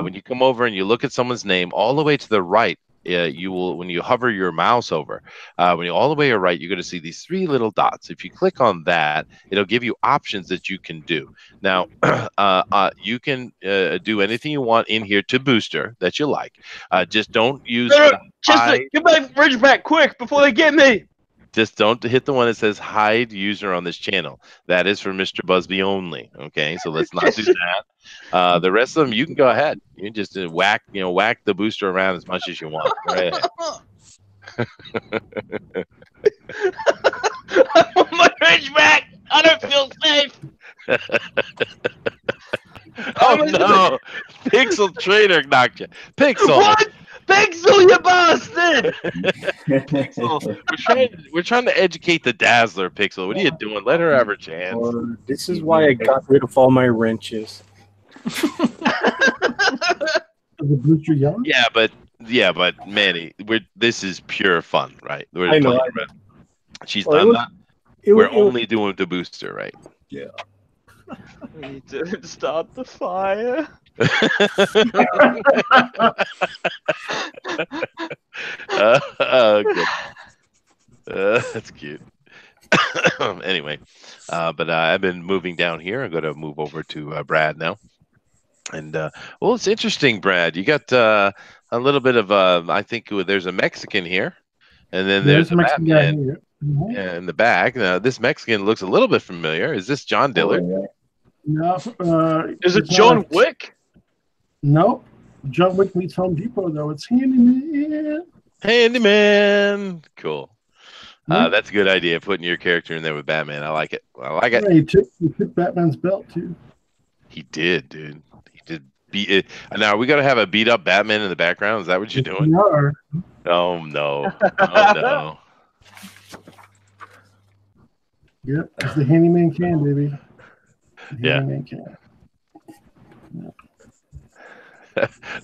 When you come over and you look at someone's name all the way to the right, you will, when you hover your mouse over, when you all the way to right, you're going to see these three little dots. If you click on that, it'll give you options that you can do. Now, you can do anything you want in here to booster that you like. Just don't use. Chester, get my fridge back quick before they get me. Just don't hit the one that says hide user on this channel. That is for Mr. Busby only. Okay, so let's not do that. The rest of them, you can go ahead. You can just whack the booster around as much as you want. Right. I want my fridge back. I don't feel safe. Oh no! Pixel Trainer knocked you. Pixel. What? Pixel, you bastard! Pixel, we're trying to educate the Dazzler, Pixel. What are you doing? Let her have her chance. This is why I got rid of all my wrenches. The booster young? Yeah, but Manny, this is pure fun, right? I know. She's done that. We're only doing the booster, right? Yeah. We didn't start the fire. That's cute. Anyway, but I've been moving down here. I'm going to move over to Brad now. And well, it's interesting, Brad. You got a little bit of I think there's a Mexican here, and then there's a Mexican guy here. In the back. Now, this Mexican looks a little bit familiar. Is this John Dillard? No. Is it John Wick? Nope. John Wick meets Home Depot, though. It's Handyman. Handyman. Cool. That's a good idea, putting your character in there with Batman. I like it. Yeah, he took Batman's belt, too. He did, dude. He did beat it. Now, are we going to have a beat-up Batman in the background? Is that what you're doing? No. Oh, no. Oh, no. Yep, as the Handyman can, baby. Handyman can.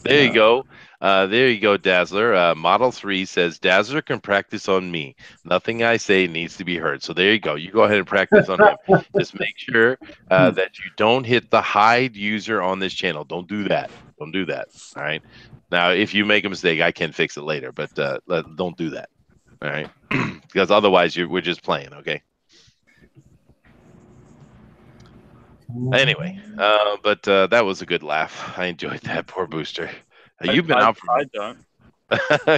There you go. There you go, Dazzler. Model 3 says, Dazzler can practice on me. Nothing I say needs to be heard. So there you go. You go ahead and practice on him. Just make sure that you don't hit the hide user on this channel. Don't do that. Don't do that. All right. Now, if you make a mistake, I can fix it later, but don't do that. All right. Because otherwise, we're just playing. Okay. Anyway, but that was a good laugh. I enjoyed that. Poor booster. You've been out for. I don't.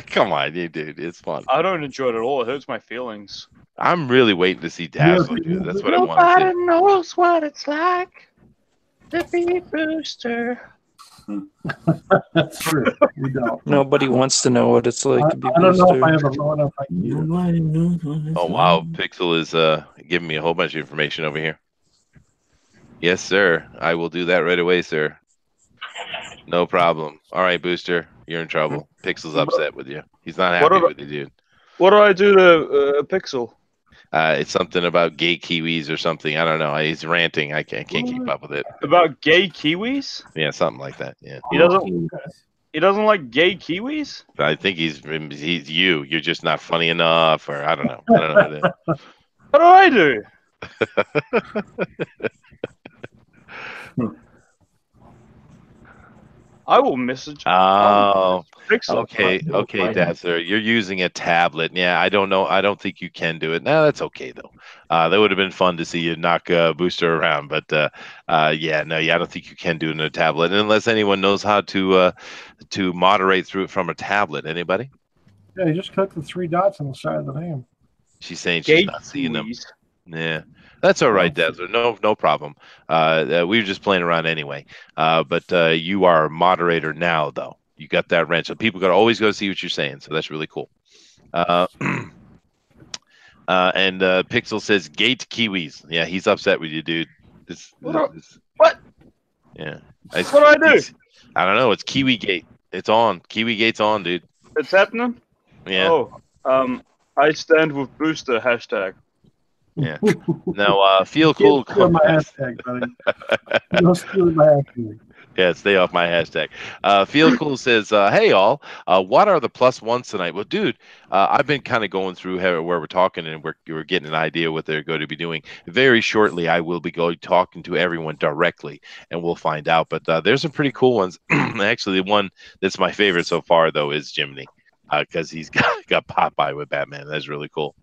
Come on, you dude. It's fun. I don't enjoy it at all. It hurts my feelings. I'm really waiting to see Dazzler. Dude. That's what I want to see. Nobody knows what it's like to be booster. That's true. We don't. Nobody wants to know what it's like to be I don't know if booster. I have a low enough idea. Nobody knows what it's Oh wow, Pixel is giving me a whole bunch of information over here. Yes, sir. I will do that right away, sir. No problem. All right, Booster, you're in trouble. Pixel's upset with you. He's not happy with you, dude. What do I do to Pixel? It's something about gay Kiwis or something. I don't know. He's ranting. I can't keep up with it. About gay Kiwis? Yeah, something like that. Yeah. He doesn't like gay Kiwis? I think he's you. You're just not funny enough, or I don't know. I don't know What do I do? I will message. Oh, Pixel. okay, Dazzler. You're using a tablet. Yeah, I don't know. I don't think you can do it. No, that's okay though. That would have been fun to see you knock Booster around, but I don't think you can do it on a tablet unless anyone knows how to moderate through it from a tablet. Anybody? Yeah, you just click the three dots on the side of the name. She's saying she's not seeing them. Yeah, that's all right, Dazzler. No problem. We were just playing around anyway. But you are a moderator now, though. You got that wrench. So people got always go to see what you're saying. So that's really cool. And Pixel says gate kiwis. Yeah, he's upset with you, dude. What? Yeah. What do I do? I don't know. It's Kiwi Gate. It's on. Kiwi Gate's on, dude. It's happening? Yeah. Oh, I stand with Booster hashtag. Yeah. Now, feel cool. Steal my hashtag, buddy. Don't steal my hashtag. Yeah, stay off my hashtag. Feel cool says, "Hey all, what are the plus ones tonight?" Well, dude, I've been kind of going through where we're talking, and we're getting an idea what they're going to be doing. Very shortly, I will be going talking to everyone directly, and we'll find out. But there's some pretty cool ones. Actually, the one that's my favorite so far, though, is Jiminy, because he's got Popeye with Batman. That's really cool.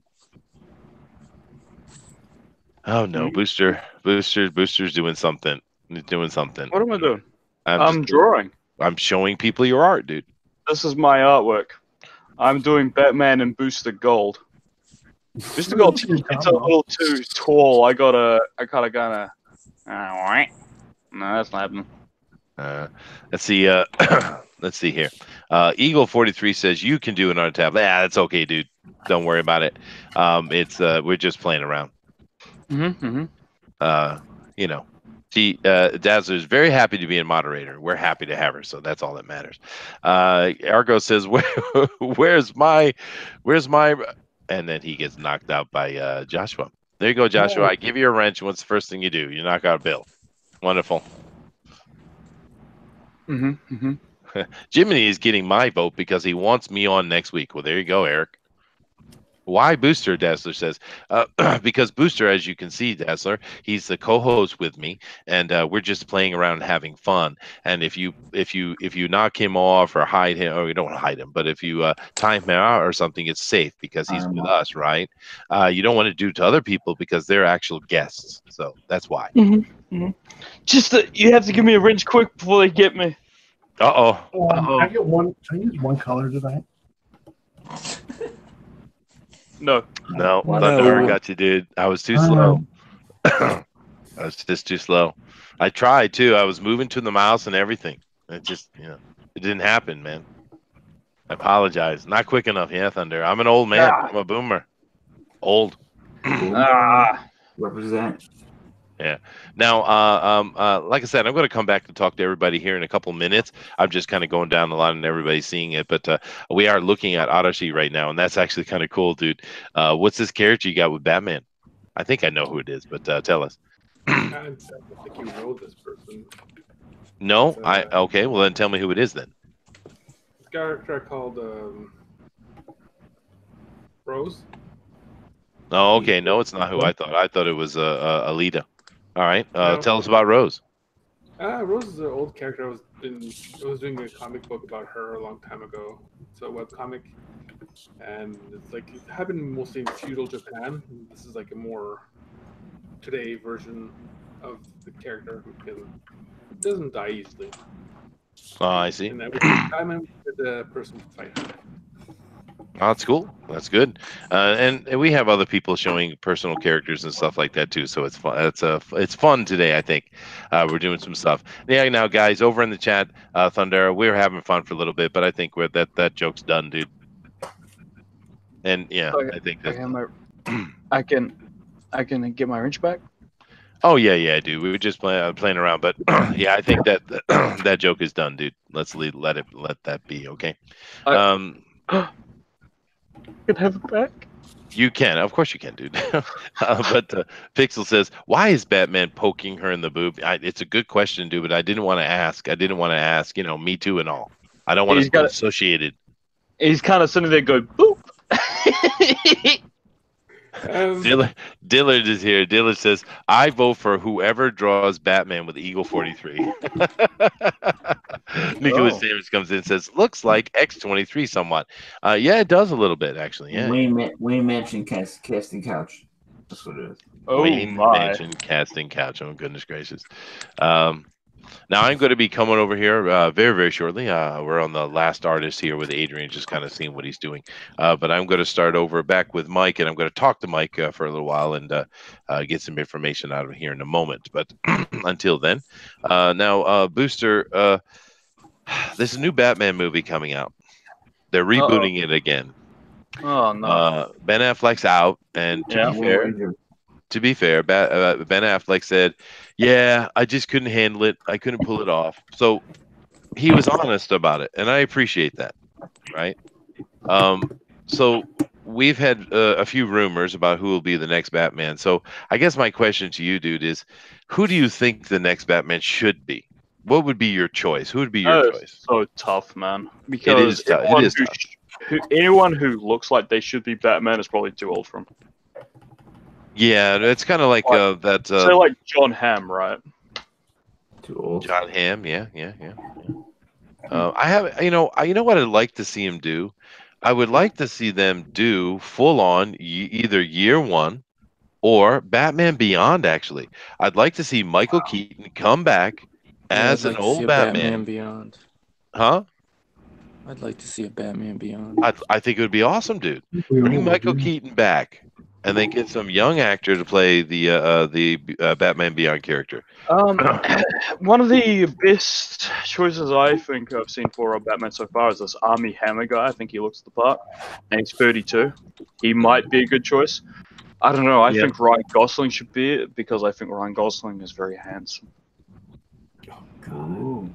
Oh no, Booster's doing something. He's doing something. What am I doing? I'm drawing. I'm showing people your art, dude. This is my artwork. I'm doing Batman and Booster Gold. Booster Gold, it's a little too tall. I kind of gonna. No, that's not happening. Let's see. Let's see here. Eagle 43 says you can do an art tab. Yeah, that's okay, dude. Don't worry about it. It's we're just playing around. You know. Dazzler's very happy to be a moderator. We're happy to have her, so that's all that matters. Argo says, "Where's my?" And then he gets knocked out by Joshua. There you go, Joshua. I give you a wrench. What's the first thing you do? You knock out Bill. Wonderful. Jiminy is getting my vote because he wants me on next week. Well, there you go, Eric. Why Booster? Dazzler says, because Booster, as you can see, Dazzler, he's the co-host with me, and we're just playing around and having fun. And if you knock him off or hide him, or you don't hide him, but if you time him out or something, it's safe because he's with us, right? You don't want to do it to other people because they're actual guests, so that's why. Just you have to give me a wrench quick before they get me. I get one. Can I use one color tonight? No, Thunder got you, dude. I was too slow. I was just too slow. I tried too. I was moving to the mouse and everything. It just, it didn't happen, man. I apologize. Not quick enough, Thunder. I'm an old man. I'm a boomer. Old. Represent. Yeah. Now, like I said, I'm going to come back to talk to everybody here in a couple minutes. I'm just kind of going down the line and everybody's seeing it, but we are looking at Odyssey right now, and that's actually kind of cool, dude. What's this character you got with Batman? I think I know who it is, but tell us. I think you know this person. No, okay. Well, then tell me who it is then. This character called Rose. Oh, okay. No, it's not who I thought. I thought it was Alita. All right. Tell us about Rose. Rose is an old character. I was doing a comic book about her a long time ago. It's a web comic, and it's like it happened mostly in feudal Japan. This is like a more today version of the character who doesn't die easily. Oh, I see. And every time I'm with the person to fight her. Oh, that's cool. That's good. And we have other people showing personal characters and stuff like that too. So it's fun. It's fun today. I think we're doing some stuff. Yeah. Now, guys, over in the chat, Thunder, we're having fun for a little bit, but I think that joke's done, dude. And yeah, I think that I can get my wrench back. Oh yeah, dude. We were just playing around, but yeah, I think that that joke is done, dude. Let that be, okay? Can have it back? You can, of course you can, dude. But Pixel says, "Why is Batman poking her in the boob?" It's a good question, dude, but I didn't want to ask. Me too and all. I don't want to be associated. He's kind of sitting there going, "Boop." Dillard is here. Dillard says, "I vote for whoever draws Batman with Eagle 43." Nicholas Sanders comes in and says, "Looks like X23 somewhat." Yeah, it does a little bit actually. Yeah. Wayne mentioned casting couch. That's what it is. Wayne mentioned casting couch. Oh goodness gracious. Now I'm going to be coming over here very, very shortly. We're on the last artist here with Adrian, just kind of seeing what he's doing. But I'm going to start over back with Mike, and I'm going to talk to Mike for a little while and get some information out of here in a moment. But until then, now Booster, There's a new Batman movie coming out. They're rebooting it again. Oh no. Ben Affleck's out, and to be fair, Ben Affleck said, "Yeah, I just couldn't handle it. I couldn't pull it off." So he was honest about it, and I appreciate that. Right? So we've had a few rumors about who will be the next Batman. So I guess my question to you, dude, is who do you think the next Batman should be? What would be your choice? Who would be your choice? So tough, man. Because it is tough. Anyone who looks like they should be Batman is probably too old for him. Yeah, it's kind of like that. Say like John Hamm, right? Too old. John Hamm, yeah. I have, you know what I'd like to see him do. I would like to see them do full on either year one or Batman Beyond. Actually, I'd like to see Michael Keaton come back as an old Batman. Beyond. Huh? I'd like to see a Batman Beyond. I think it would be awesome, dude. Bring Michael Keaton back, and then get some young actor to play the Batman Beyond character. One of the best choices I think I've seen for a Batman so far is this Armie Hammer guy. I think he looks the part, and he's 32. He might be a good choice. I don't know. I think Ryan Gosling should be it because I think Ryan Gosling is very handsome. Ooh.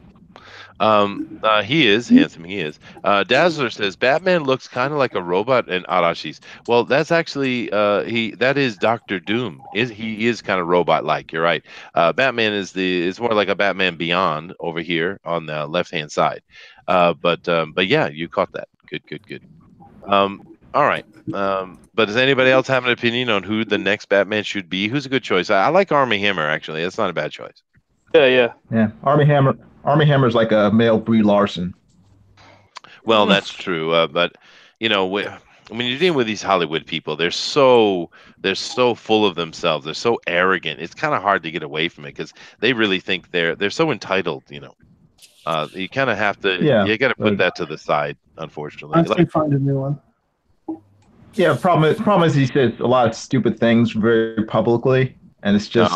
He is handsome. He is. Dazzler says Batman looks kind of like a robot in Arashis. Well, that's actually that is Doctor Doom. He is kind of robot like. You're right. Batman is more like a Batman Beyond over here on the left hand side. But yeah, you caught that. Good. All right. But does anybody else have an opinion on who the next Batman should be? Who's a good choice? I like Armie Hammer actually. That's not a bad choice. Yeah. Armie Hammer's like a male Brie Larson. Well, that's true. But you know, when you're dealing with these Hollywood people, they're so full of themselves. They're so arrogant. It's kind of hard to get away from it because they really think they're so entitled. You know, you kind of have to. Yeah, you got to put that to the side. Unfortunately, Unless they find a new one. Yeah, problem is he says a lot of stupid things very publicly, and it's just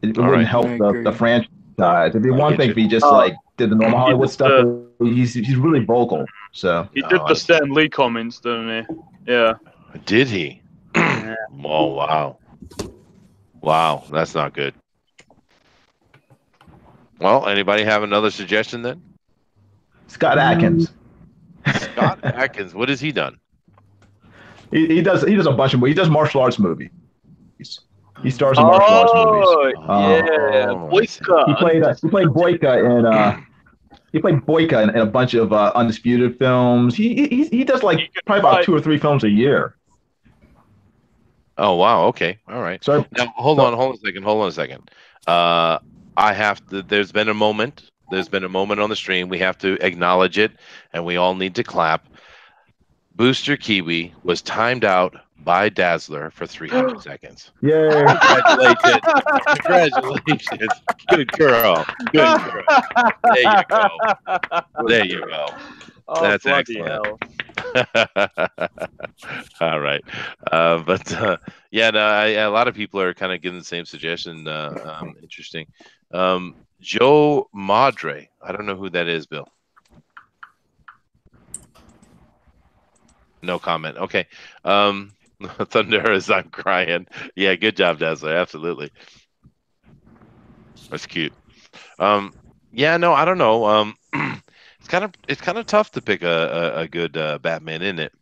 it wouldn't help the franchise. It'd be one thing if he just like did the normal Hollywood stuff. But he's really vocal. So he did the Stan Lee comments, didn't he? Yeah. Did he? Oh wow, that's not good. Well, anybody have another suggestion then? Scott Adkins. Scott Adkins. What has he done? He does a bunch of movies. He does martial arts movies. He stars in martial arts movies. Yeah, Boyka. He played Boyka in a bunch of Undisputed films. He does like probably about 2 or 3 films a year. Oh wow, okay, all right. So now hold on a second. I have to. There's been a moment on the stream. We have to acknowledge it, and we all need to clap. Booster Kiwi was timed out by Dazzler for 300 seconds. Yeah. Congratulations. Good girl. There you go. Oh, that's excellent. All right. Yeah, no, a lot of people are kind of giving the same suggestion. Interesting. Joe Madre. I don't know who that is, Bill. No comment. Okay. Thunder as I'm crying. Yeah, good job, Dazzler. Absolutely. That's cute. Yeah, no, I don't know. It's kind of tough to pick a good Batman, isn't it?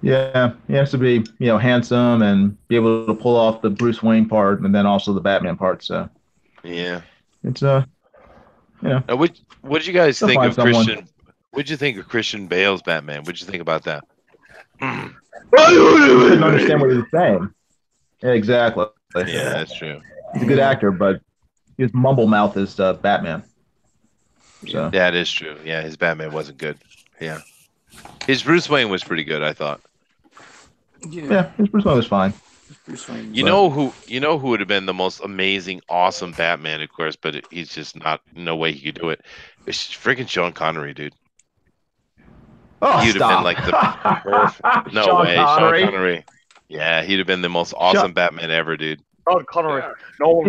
Yeah, he has to be, handsome and be able to pull off the Bruce Wayne part and then also the Batman part. So yeah, it's Now, what did you guys think of Christian? What did you think of Christian Bale's Batman? What did you think about that? I didn't understand what he was saying. Yeah, exactly. Yeah, that's true. He's a good actor, but his mumble mouth is Batman. So that is true. Yeah, his Batman wasn't good. Yeah, his Bruce Wayne was pretty good, I thought. Yeah, his Bruce Wayne was fine. You know who would have been the most amazing, awesome Batman, of course, but he's just not. No way he could do it. It's freaking Sean Connery, dude. Oh, he'd have been like the perfect. No Sean way, Connery. Sean Connery. Yeah, he'd have been the most awesome Batman ever, dude. Sean Connery. No one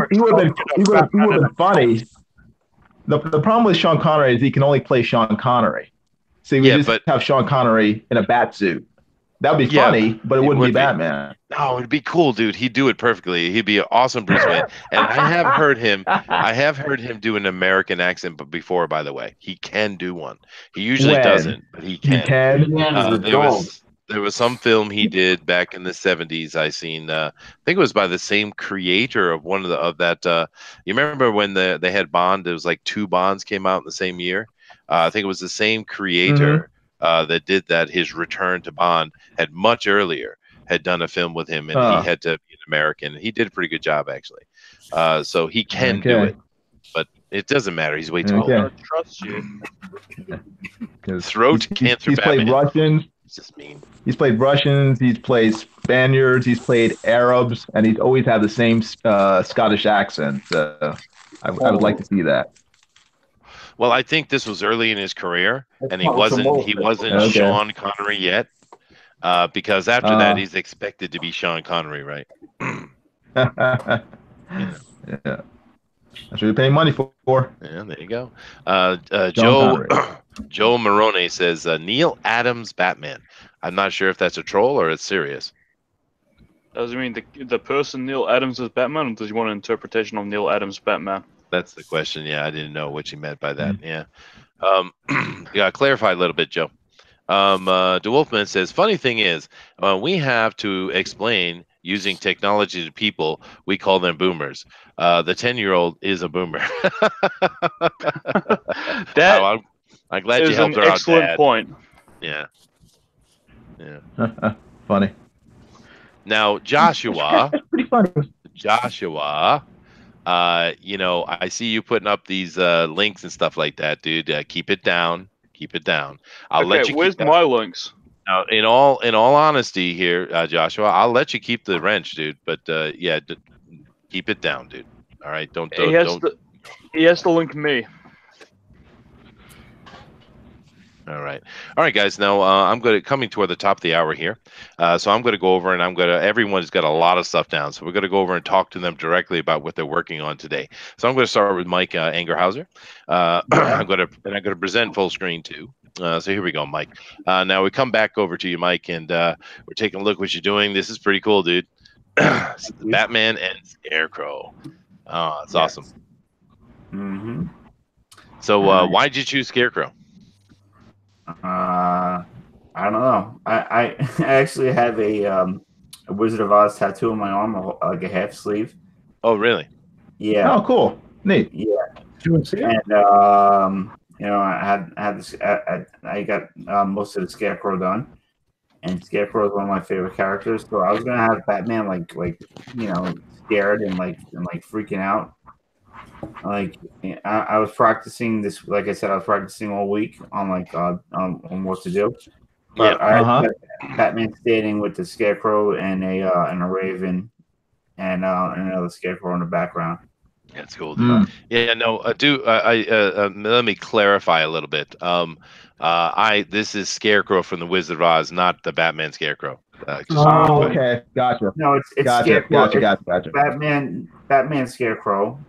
he would have been funny. the problem with Sean Connery is he can only play Sean Connery. See, we just have Sean Connery in a bat suit. That would be funny, but it wouldn't be Batman. No, it'd be cool, dude. He'd do it perfectly. He'd be an awesome Bruce Wayne. And I have heard him do an American accent, but before, by the way, he can do one. He usually doesn't, but he can. There was some film he did back in the 70s. I seen. I think it was by the same creator of one of that. You remember when they had Bond? There was like 2 Bonds came out in the same year. I think it was the same creator that did that. His return to Bond had much earlier had done a film with him, and he had to be an American. He did a pretty good job, actually. So he can do it, but it doesn't matter. He's way too old. I trust you. Throat cancer. He's played Russians. It's just mean. He's played Russians. He's played Spaniards. He's played Arabs, and he's always had the same Scottish accent. I would like to see that. Well, I think this was early in his career, and he wasn't Sean Connery yet. Because after that, he's expected to be Sean Connery, right? Yeah. That's what you're paying money for. Yeah, there you go. Joe Marone says Neil Adams Batman. I'm not sure if that's a troll or it's serious. Does it mean the person Neil Adams is Batman, or does he want an interpretation of Neil Adams Batman? That's the question. Yeah, I didn't know what you meant by that. Yeah. Yeah, clarify a little bit, Joe. DeWolfman says, funny thing is, we have to explain using technology to people. We call them boomers. The 10-year-old is a boomer. I'm glad you helped her out, excellent Dad. point. Yeah. Yeah. Funny. Now, Joshua. Pretty funny. Joshua. I see you putting up these links and stuff like that, dude. Keep it down. Keep it down. I'll let you. Where's my links? Now, in all honesty, here, Joshua, I'll let you keep the wrench, dude. But yeah, keep it down, dude. All right, don't. He has to link me. All right, guys. Now I'm coming toward the top of the hour here, so I'm going to go over and everyone's got a lot of stuff down, so we're going to go over and talk to them directly about what they're working on today. So I'm going to start with Mike Angerhauser. I'm going to present full screen too. So here we go, Mike. Now we come back over to you, Mike, and we're taking a look at what you're doing. This is pretty cool, dude. Batman and Scarecrow. Oh, it's awesome. Mm-hmm. So why did you choose Scarecrow? I don't know. I actually have a Wizard of Oz tattoo on my arm, like a half sleeve. Oh, really? Yeah. Oh, cool. Neat. Yeah. And I had this. I got most of the Scarecrow done, and Scarecrow is one of my favorite characters. So I was gonna have Batman like scared and freaking out. Like I was practicing this. Like I said, I was practicing all week on on what to do. But I had Batman standing with the Scarecrow and a Raven and another Scarecrow in the background. That's cool, dude. Yeah, no, let me clarify a little bit. This is Scarecrow from the Wizard of Oz, not the Batman Scarecrow. Okay, gotcha. No, it's gotcha, Scarecrow. Gotcha. Batman Scarecrow.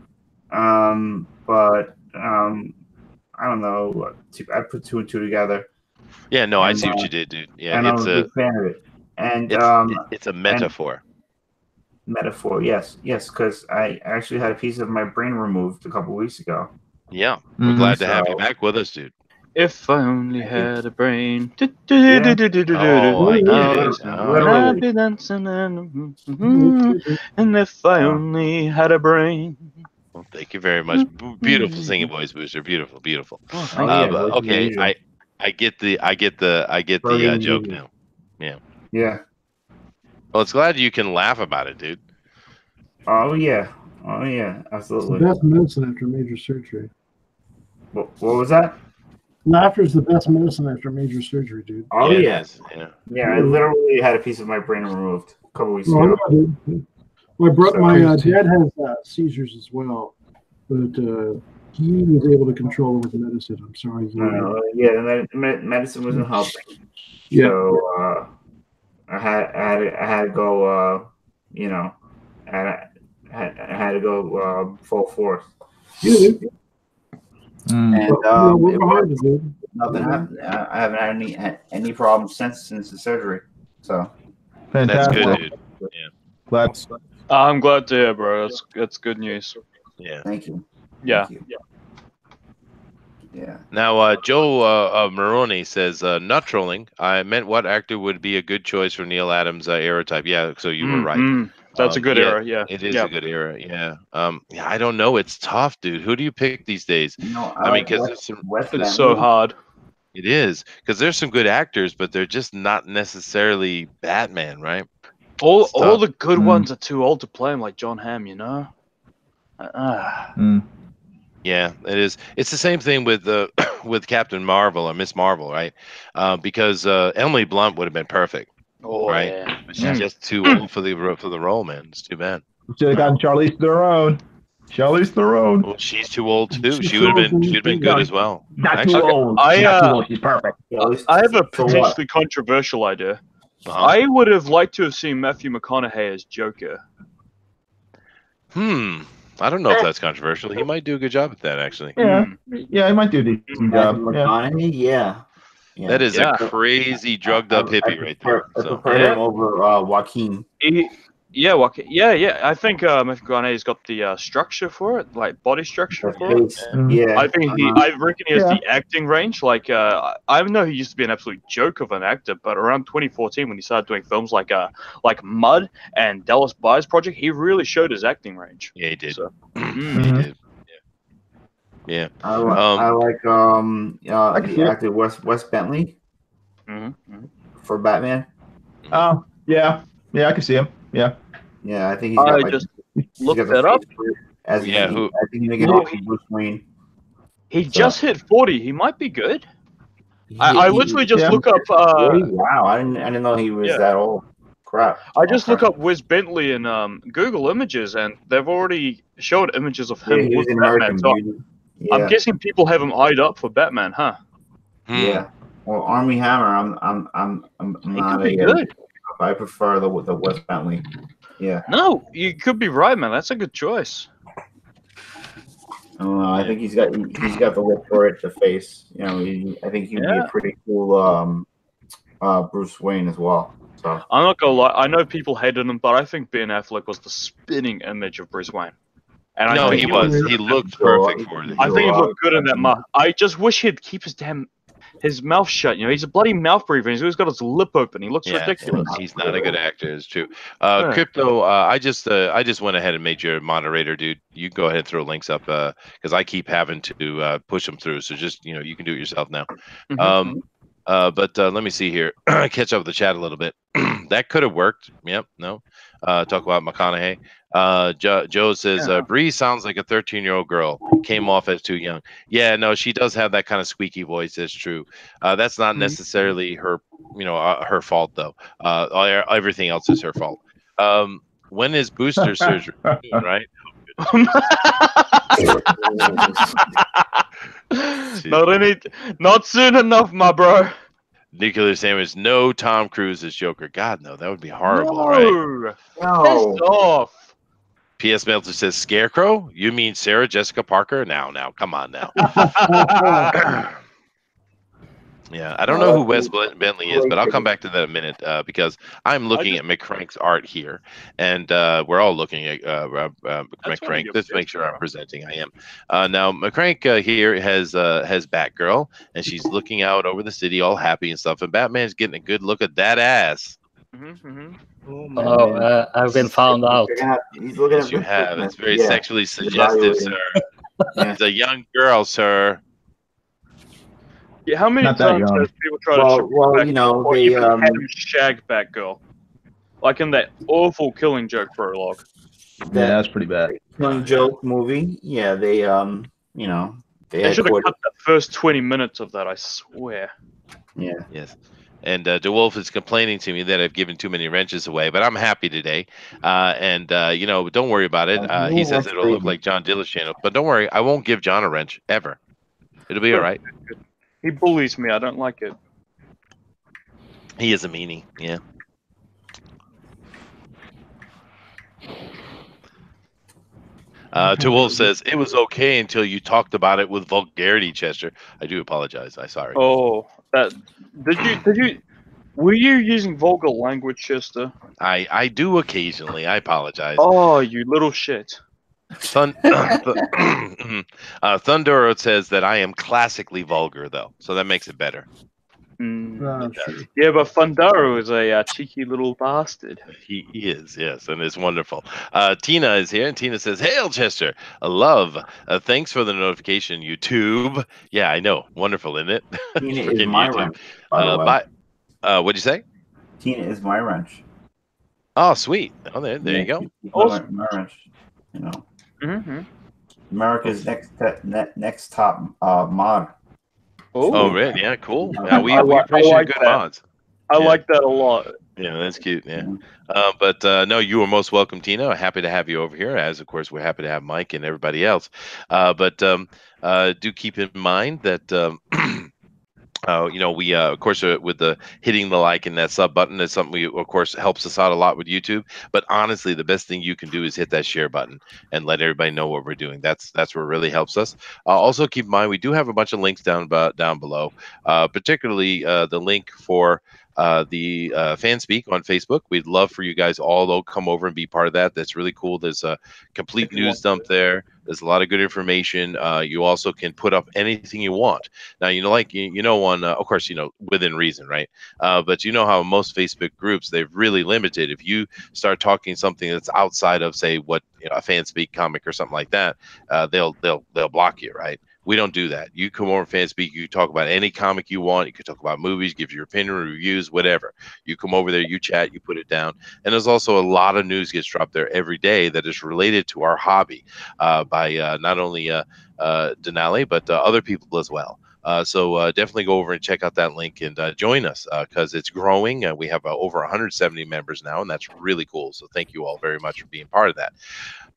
But I don't know. I put 2 and 2 together. Yeah, no, I see what you did, dude. Yeah, and it's a big fan of it. And it's a metaphor. Metaphor, yes, because I actually had a piece of my brain removed a couple weeks ago. Yeah, we're glad to have you back with us, dude. If I only had a brain. Oh, I get it. I'd be dancing and if I only had a brain. Well, thank you very much. Beautiful singing voice, Booster. Beautiful, beautiful. Okay, I get the joke now. Yeah. Yeah. Well, it's glad you can laugh about it, dude. Oh yeah, absolutely. It's the best medicine after major surgery. What was that? Laughter is the best medicine after major surgery, dude. Oh yeah. Yeah. I literally had a piece of my brain removed a couple weeks ago. My dad has seizures as well, but he was able to control it with medicine. I'm sorry. The medicine wasn't helping. Yeah. So I had to go. I had to go full force. Yeah. And we're it behind worked. you, dude. Nothing happened. I haven't had any problems since the surgery. So That's Fantastic. good, dude. Yeah. Glad. I'm glad to hear, bro. That's good news. Yeah. Thank you. Yeah. Thank you. Yeah. Now, Joe Maroney says, not trolling. I meant what actor would be a good choice for Neil Adams' era type. Yeah, so you were right. That's a good yeah, era. Yeah. It is Yeah. a good era. Yeah. Yeah, I don't know. It's tough, dude. Who do you pick these days? No, I mean, because there's some. It's so hard. It is because there's some good actors, but they're just not necessarily Batman, right? All the good ones are too old to play him, like John Hamm. You know. Yeah, it is. It's the same thing with with Captain Marvel or Miss Marvel, right? Because Emily Blunt would have been perfect, right? Yeah. But she's just too old for the role, man. It's too bad. Should have gotten Charlize Theron. Charlize Theron. Well, she's too old too. She'd have been good as well. Not too old. Not too old. She's perfect. I have a potentially controversial idea. I would have liked to have seen Matthew McConaughey as Joker. I don't know if that's controversial. He might do a good job at that, actually. Yeah, yeah, he might do a decent job. Yeah. That is a crazy drugged up hippie right there. I prefer him over Joaquin. Yeah. I think Matthew McConaughey's got the structure for it, like body structure for it. Yeah. I think I reckon he has the acting range. Like I know he used to be an absolute joke of an actor, but around 2014 when he started doing films like Mud and Dallas Buyers Project, he really showed his acting range. Yeah, he did. So, He did. Yeah. I like the actor Wes Bentley for Batman. Oh, yeah, I can see him. Yeah, I think he's got just looked that up. I think he's making Bruce Wayne. He just hit 40. He might be good. I literally just look up. Wow, I didn't know he was that old. Crap. I just look up Wes Bentley in Google Images, and they've already showed images of him with Batman. So I'm guessing people have him eyed up for Batman, huh? Yeah. Well, Army Hammer, I'm not a good. I prefer the Wes Bentley. Yeah. No, you could be right, man. That's a good choice. I think he's got the look for it, the face. You know, I think he'd be a pretty cool Bruce Wayne as well. So I'm not gonna lie. I know people hated him, but I think Ben Affleck was the spinning image of Bruce Wayne. And no, he was. He looked perfect for it. I think he looked good in that mask. I just wish he'd keep his mouth shut. You know, he's a bloody mouth breather. He's always got his lip open. He looks ridiculous. He's not a good actor. It's true. Crypto. I just went ahead and made you a moderator, dude. You go ahead and throw links up because I keep having to push them through. So just you can do it yourself now. But let me see here. Catch up with the chat a little bit. That could have worked. Yep. No. Talk about McConaughey. Joe says Bree sounds like a 13-year-old girl. Came off as too young. Yeah, no, she does have that kind of squeaky voice. That's true. That's not necessarily her, her fault though. Everything else is her fault. When is booster surgery? Right? Not soon enough, my bro. Nuclear sandwich. No Tom Cruise as Joker. God, no, that would be horrible, right? No. Pissed off. P.S. Meltzer says Scarecrow. You mean Sarah Jessica Parker? Now, come on now. Yeah, I don't know who Wes Bentley is, but I'll come back to that in a minute because I'm looking at McCrank's art here, and we're all looking at McCrank. Let's make sure I'm presenting. I am. Now, McCrank here has Batgirl, and she's looking out over the city all happy and stuff, and Batman's getting a good look at that ass. I've been found out. Yes, you have. It's very sexually suggestive, sir. It's a young girl, sir. Yeah, how many times have people tried to had him shag Batgirl? Like in that awful Killing Joke prologue. That's pretty bad. Killing Joke movie. Yeah, they should have cut the first 20 minutes of that, I swear. Yeah. Yes. And DeWolf is complaining to me that I've given too many wrenches away, but I'm happy today. Don't worry about it. He says it'll look like John Dilla's channel, but don't worry, I won't give John a wrench ever. It'll be all right. He bullies me. I don't like it. He is a meanie. Yeah. To Wolf says it was okay until you talked about it with vulgarity, Chester. I do apologize. I'm sorry. Oh, that did you were you using vulgar language, Chester? I do occasionally. I apologize. Oh, you little shit. Thundero says that I am classically vulgar, though, so that makes it better. Yeah, but Fundaro is a cheeky little bastard. He is, yes, and it's wonderful. Tina is here, and Tina says, "Hail, Chester! Love. Thanks for the notification, YouTube. Yeah, I know. Wonderful, isn't it? Tina is Freaking my YouTube. wrench, by the way. What'd you say? Tina is my wrench. Oh, sweet. Oh, there you go. Awesome. My wrench. You know. Mm-hmm. America's next top mod. Oh, really? Yeah, cool. Yeah, we appreciate good mods. I like that a lot. Yeah, that's cute. Yeah. But no, you are most welcome, Tina. Happy to have you over here, as of course we're happy to have Mike and everybody else. But do keep in mind that we of course with the hitting the like and that sub button is something we of course helps us out a lot with YouTube. But honestly, the best thing you can do is hit that share button and let everybody know what we're doing. That's what really helps us. Also keep in mind we do have a bunch of links down below, particularly the link for the fan speak on Facebook. We'd love for you guys all to come over and be part of that. That's really cool. There's a complete news dump there. There's a lot of good information. You also can put up anything you want. Now, on, of course, within reason, right? But you know how most Facebook groups, they've really limited. If you start talking something that's outside of, say, what a fan speak comic or something like that, they'll block you, right? We don't do that. You come over and Fanspeak, you talk about any comic you want. You can talk about movies, give your opinion, reviews, whatever. You come over there, you chat, you put it down. And there's also a lot of news gets dropped there every day that is related to our hobby by not only Denali, but other people as well. So definitely go over and check out that link and join us because it's growing. We have over 170 members now, and that's really cool. So thank you all very much for being part of that.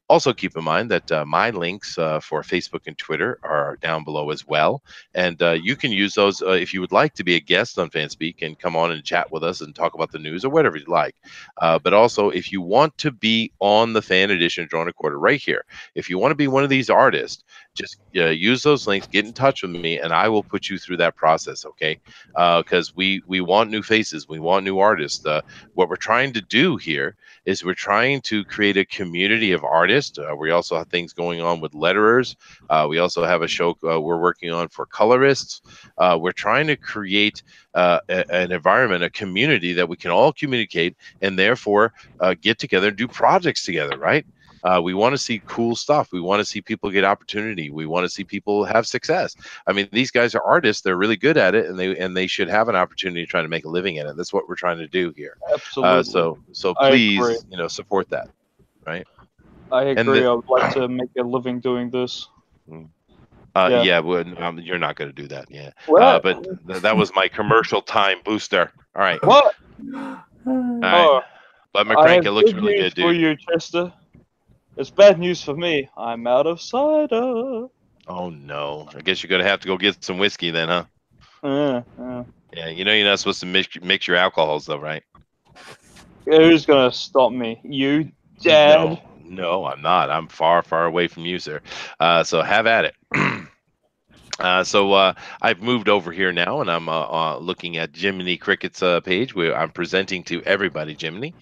Also, keep in mind that my links for Facebook and Twitter are down below as well. And you can use those if you would like to be a guest on Fanspeak and come on and chat with us and talk about the news or whatever you like. But also, if you want to be on the Fan Edition Drawn a Quarter right here, if you want to be one of these artists, just use those links, get in touch with me, and I will put you through that process, okay? Because we want new faces. We want new artists. What we're trying to do here is we're trying to create a community of artists. We also have things going on with letterers. We also have a show we're working on for colorists. We're trying to create an environment, a community that we can all communicate and therefore get together and do projects together, right? We want to see cool stuff. We want to see people get opportunity. We want to see people have success. I mean, these guys are artists. They're really good at it, and they should have an opportunity to try to make a living in it. That's what we're trying to do here. Absolutely. So please, support that, right? I agree. I would like to make a living doing this. Yeah, well, you're not going to do that. Yeah. But that was my commercial time booster. All right. What? All right. But my crank, it looks really good, dude. For you, Chester. It's bad news for me. I'm out of cider. Oh no! I guess you're gonna have to go get some whiskey then, huh? Yeah, you're not supposed to mix your alcohols though, right? Who's gonna stop me? You, Dad? No, I'm not. I'm far, far away from you, sir. So have at it. So I've moved over here now, and I'm looking at Jiminy Cricket's page where I'm presenting to everybody, Jiminy.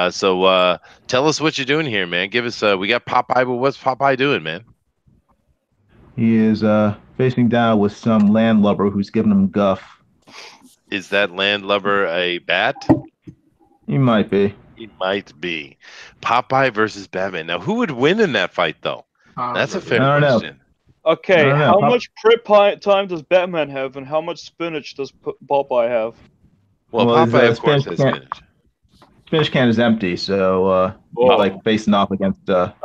So tell us what you're doing here, man. Give us. We got Popeye, but what's Popeye doing, man? He is facing down with some landlubber who's giving him guff. Is that landlubber a bat? He might be. He might be. Popeye versus Batman. Now, who would win in that fight, though? That's a fair question. Okay, how much prep time does Batman have, and how much spinach does Popeye have? Well, Popeye, of course, has spinach. Spinach can is empty, so he's like facing off against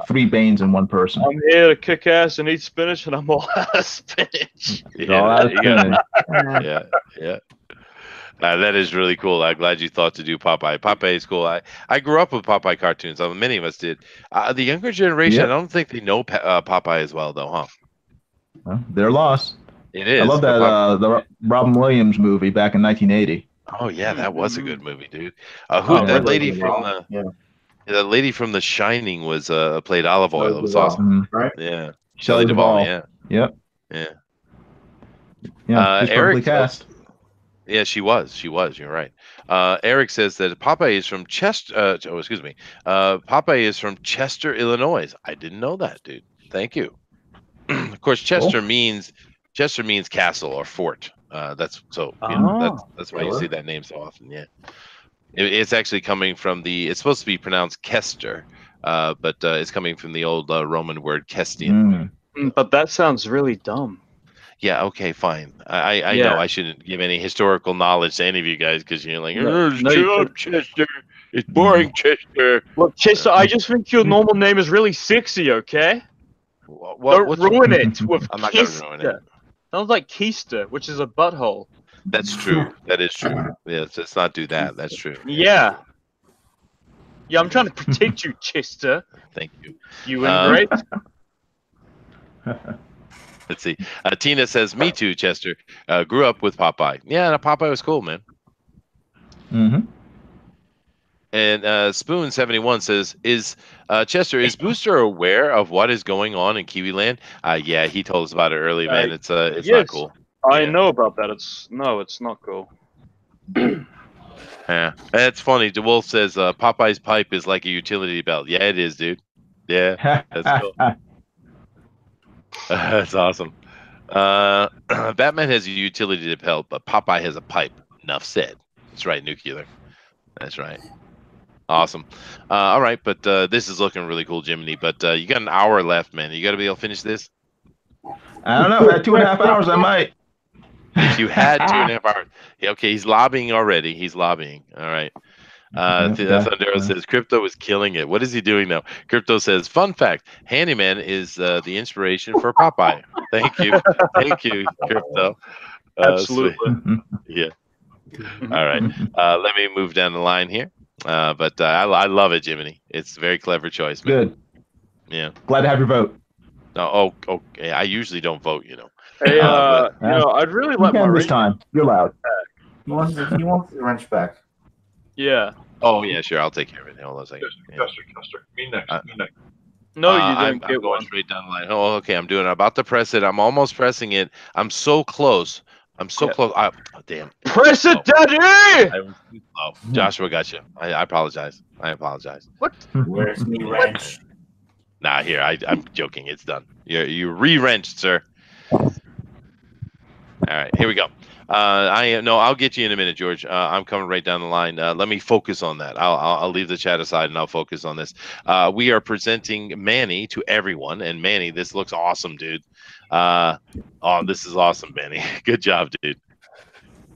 3 Banes in one person. I'm here to kick ass and eat spinach, and I'm all out of spinach. Yeah. That is really cool. I'm glad you thought to do Popeye. Popeye is cool. I grew up with Popeye cartoons. Many of us did. The younger generation, I don't think they know Popeye as well, though, huh? Well, their loss. It is. I love that the Robin Williams movie back in 1980. Oh yeah, that was a good movie, dude. Who that lady from The lady from The Shining was played Olive Oil. It was awesome. Right? Yeah. Shelley Duvall. Yeah. Yep. Yeah. Yeah. She's perfectly Eric cast. Yeah, she was. She was. You're right. Eric says that Popeye is from Chester. Oh, excuse me. Popeye is from Chester, Illinois. I didn't know that, dude. Thank you. Of course, Chester means castle or fort. That's so. You know, that's why you see that name so often. Yeah. It's actually coming from the. It's supposed to be pronounced Kester, but it's coming from the old Roman word Kestian. But that sounds really dumb. Yeah, okay, fine. I know I shouldn't give any historical knowledge to any of you guys because you're like, Chester. It's boring, Chester. Look, Chester, I just think your normal name is really sexy, okay? Don't ruin it with I'm not going to ruin it. Sounds like keister, which is a butthole. That's true. That is true. Yes, let's not do that. That's true. Yeah. Yeah, I'm trying to protect you, Chester. Thank you. You ingrate. Let's see. Tina says, "Me too, Chester. Grew up with Popeye. Yeah, Popeye was cool, man." Mm-hmm. And Spoon71 says, "Is Chester, is Booster aware of what is going on in Kiwiland?" Yeah, he told us about it early, man. It's not cool. I know about that. It's not cool. Yeah, that's funny. DeWolf says Popeye's pipe is like a utility belt. Yeah, it is, dude. Yeah, that's cool. That's awesome. Batman has a utility belt, but Popeye has a pipe. Enough said. That's right, Nuclear. That's right. Awesome. All right, but this is looking really cool, Jiminy. But you got an hour left, man. You got to be able to finish this. I don't know. At 2.5 hours, I might. If you had 2.5 hours, yeah, okay. He's lobbying already. He's lobbying. All right. Thundero says Crypto is killing it. What is he doing now? Crypto says, fun fact: Handyman is the inspiration for Popeye. Thank you, Crypto. Absolutely. Yeah. All right. Let me move down the line here. But I love it, Jiminy. It's a very clever choice, man. Good. Yeah. Glad to have your vote. No, okay. I usually don't vote, you know. Hey, I'd really like my this time. You're loud. He wants the wrench back. Yeah. Oh yeah, sure. I'll take care of it. Hold on a second. Chester. Me next. No, you don't I'm get going one. straight down the line. Oh, okay. I'm about to press it. I'm almost pressing it. I'm so close. Close. Oh, damn. Press it, Daddy! Joshua got you. I apologize. What? Where's me wrench? Nah, here. I'm joking. It's done. You re-wrenched, sir. All right, here we go. I'll get you in a minute, George. I'm coming right down the line. Let me focus on that. I'll leave the chat aside and I'll focus on this. We are presenting Manny to everyone, and Manny, this looks awesome, dude. This is awesome, Manny. Good job, dude.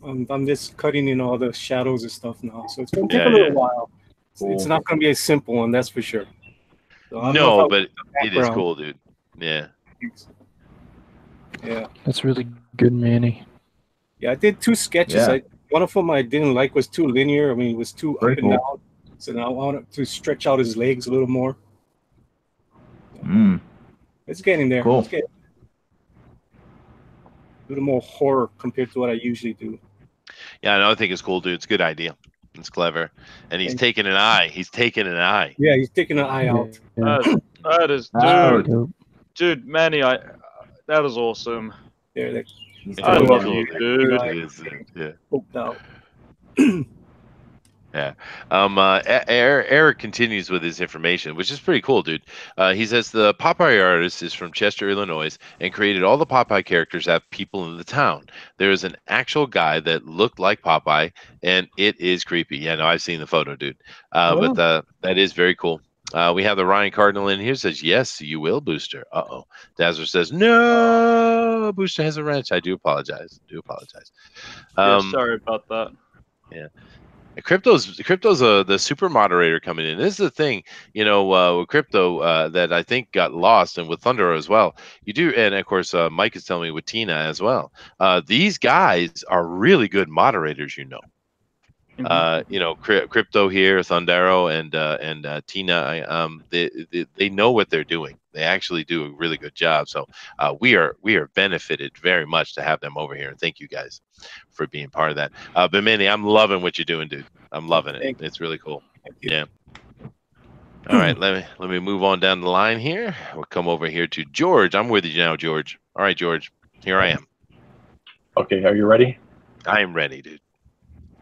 I'm just cutting in all the shadows and stuff now, so it's gonna take a little while. It's not gonna be a simple one, that's for sure. So no, but it is cool, dude. Yeah. Yeah. That's really good, Manny. Yeah, I did 2 sketches. Yeah. One of them I didn't like was too linear. I mean, it was too Very up and down. So now I wanted to stretch out his legs a little more. It's getting there. Cool. It's getting a little more horror compared to what I usually do. Yeah, no, I think it's cool, dude. It's a good idea. It's clever. And he's taking an eye. Yeah, he's taking an eye out. That is, dude, Manny, that is awesome. There, I love you, dude. Yeah. Yeah. Eric continues with his information, which is pretty cool, dude. He says the Popeye artist is from Chester, Illinois, and created all the Popeye characters after people in the town. There is an actual guy that looked like Popeye, and it is creepy. Yeah, no, I've seen the photo, dude. But that is very cool. We have the Ryan Cardinal in here, says, yes, you will, Booster. Uh-oh. Dazzler says, no, Booster has a wrench. I do apologize. Yeah, sorry about that. Yeah. Crypto's the super moderator coming in. This is the thing, with Crypto that I think got lost, and with Thunder as well. You do, and of course, Mike is telling me with Tina as well. These guys are really good moderators, Crypto here, Thundero, and Tina. They know what they're doing. They actually do a really good job. So we are benefited very much to have them over here, and thank you guys for being part of that. But Manny, I'm loving what you're doing, dude. I'm loving it. It's really cool. Yeah. All right, let me move on down the line here. We'll come over here to George. I'm with you now, George. All right, George. Here I am. Okay, are you ready? I am ready, dude.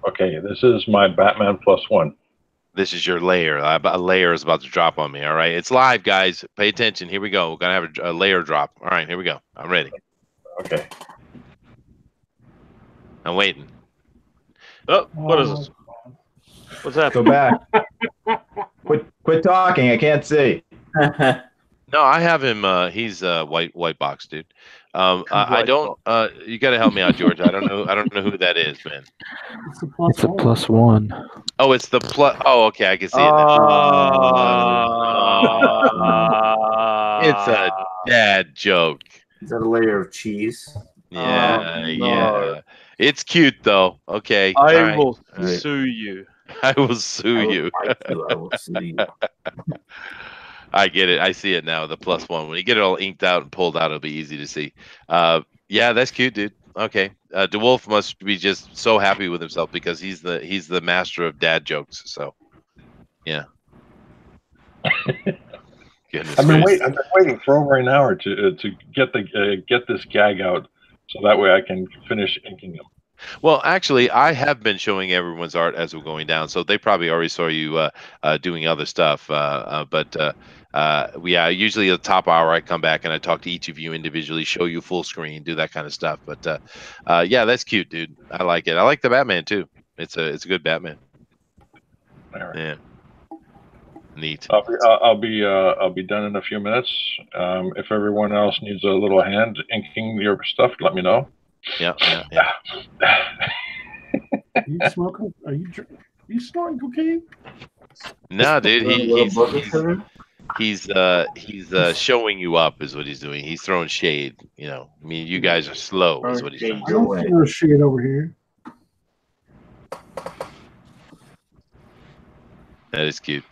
Okay, this is my Batman +1. This is your layer. A layer is about to drop on me. All right, it's live, guys. Pay attention. Here we go. We're gonna have a layer drop. All right, here we go. I'm ready. Okay. I'm waiting. Oh, what is this? What's happening? Go back. Quit talking. I can't see. No, I have him. He's white box, dude. I don't. You got to help me out, George. I don't know who that is, man. It's a +1. Oh, it's the plus. Oh, okay, I can see it now. It's a dad joke. Is that a layer of cheese? Yeah, no. yeah. It's cute though. Okay. I will sue you. I will sue you. I will sue you. I get it. I see it now. The +1. When you get it all inked out and pulled out, it'll be easy to see. Yeah, that's cute, dude. Okay. DeWolf must be just so happy with himself because he's the master of dad jokes. So, yeah. I've been waiting for over an hour to get this gag out, so that way I can finish inking them. Well, actually, I have been showing everyone's art as we're going down, so they probably already saw you doing other stuff. Usually the top hour I come back and I talk to each of you individually, show you full screen, do that kind of stuff. But yeah, that's cute, dude. I like it. I like the Batman too. It's a good Batman. All right. Yeah. Neat. I'll be done in a few minutes. If everyone else needs a little hand inking your stuff, let me know. Yeah. Are you smoking? Are you snorting cocaine? No, dude. He's showing you up is what he's doing. He's throwing shade. You know, I mean, you guys are slow is what he's doing. I don't see no shade over here. That is cute.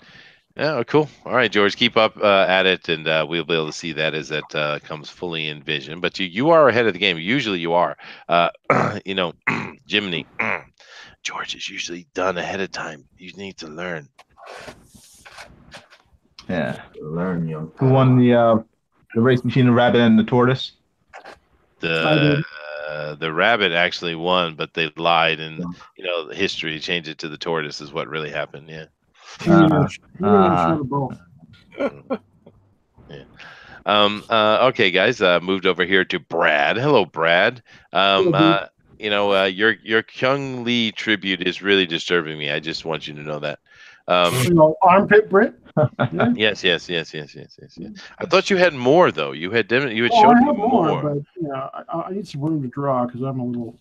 Yeah, cool. All right, George, keep up at it, and we'll be able to see that as that comes fully in vision. But you are ahead of the game. Usually you are. You know, Jiminy, George is usually done ahead of time. You need to learn. Yeah. Learn, young. Who won the race between the rabbit and the tortoise? The rabbit actually won, but they lied, and you know, the history changed it to the tortoise is what really happened. Yeah. Yeah. Okay, guys. Moved over here to Brad. Hello, Brad. You know, your Kyung Lee tribute is really disturbing me. I just want you to know that. Armpit Brit. Yes. I thought you had more though. You had showed me more. But yeah, I need some room to draw because I'm a little.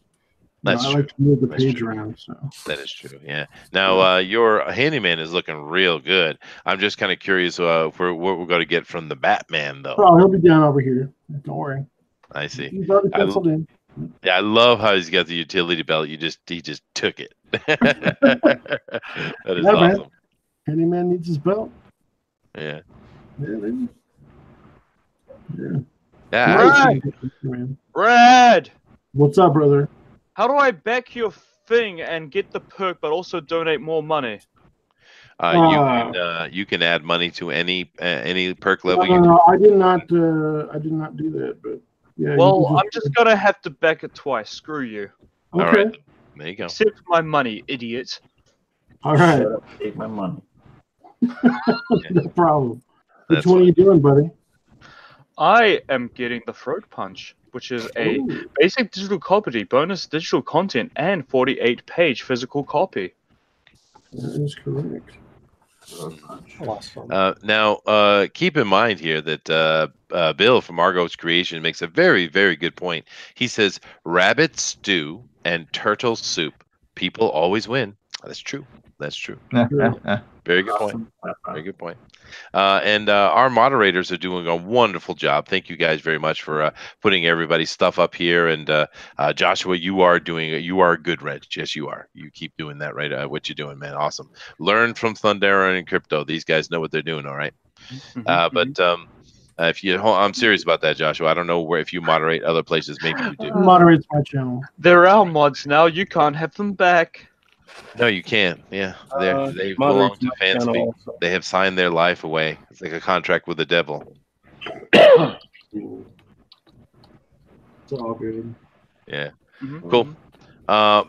That's I true. like to move the page around. So that is true. Yeah. Now your handyman is looking real good. I'm just kind of curious for what we're going to get from the Batman though. Oh, he'll be down over here. Don't worry. I see. He's already penciled in. Yeah, I love how he's got the utility belt. He just took it. That is awesome. Man. Handyman needs his belt. Yeah. Yeah. Brad. What's up, brother? How do I back your thing and get the perk, but also donate more money? You can add money to any perk level. No, I did not do that, but yeah. Well, I'm just gonna have to back it twice. Screw you. Okay. All right. There you go. Accept my money, idiot. All right. Take my money. No problem. Which one are you doing, buddy? I am getting the Throat Punch, which is a basic digital copy, bonus digital content, and 48-page physical copy. That is correct. Awesome. Now, keep in mind here that Bill from Argo's Creation makes a very, very good point. He says, rabbit stew and turtle soup. People always win. That's true. That's true. Very good point. Very good point. And our moderators are doing a wonderful job. Thank you guys very much for putting everybody's stuff up here. And Joshua, you are a good Reg. Yes, you are. You keep doing that, right? What you're doing, man. Awesome. Learn from Thundera and Crypto. These guys know what they're doing. All right. If you, I'm serious about that, Joshua. I don't know if you moderate other places. Maybe you do. Moderates my channel. They're our mods now. You can't have them back. No, you can't. Yeah, they belong to Fanspeak. They have signed their life away. It's like a contract with the devil. It's all good. Yeah, Mhm. cool.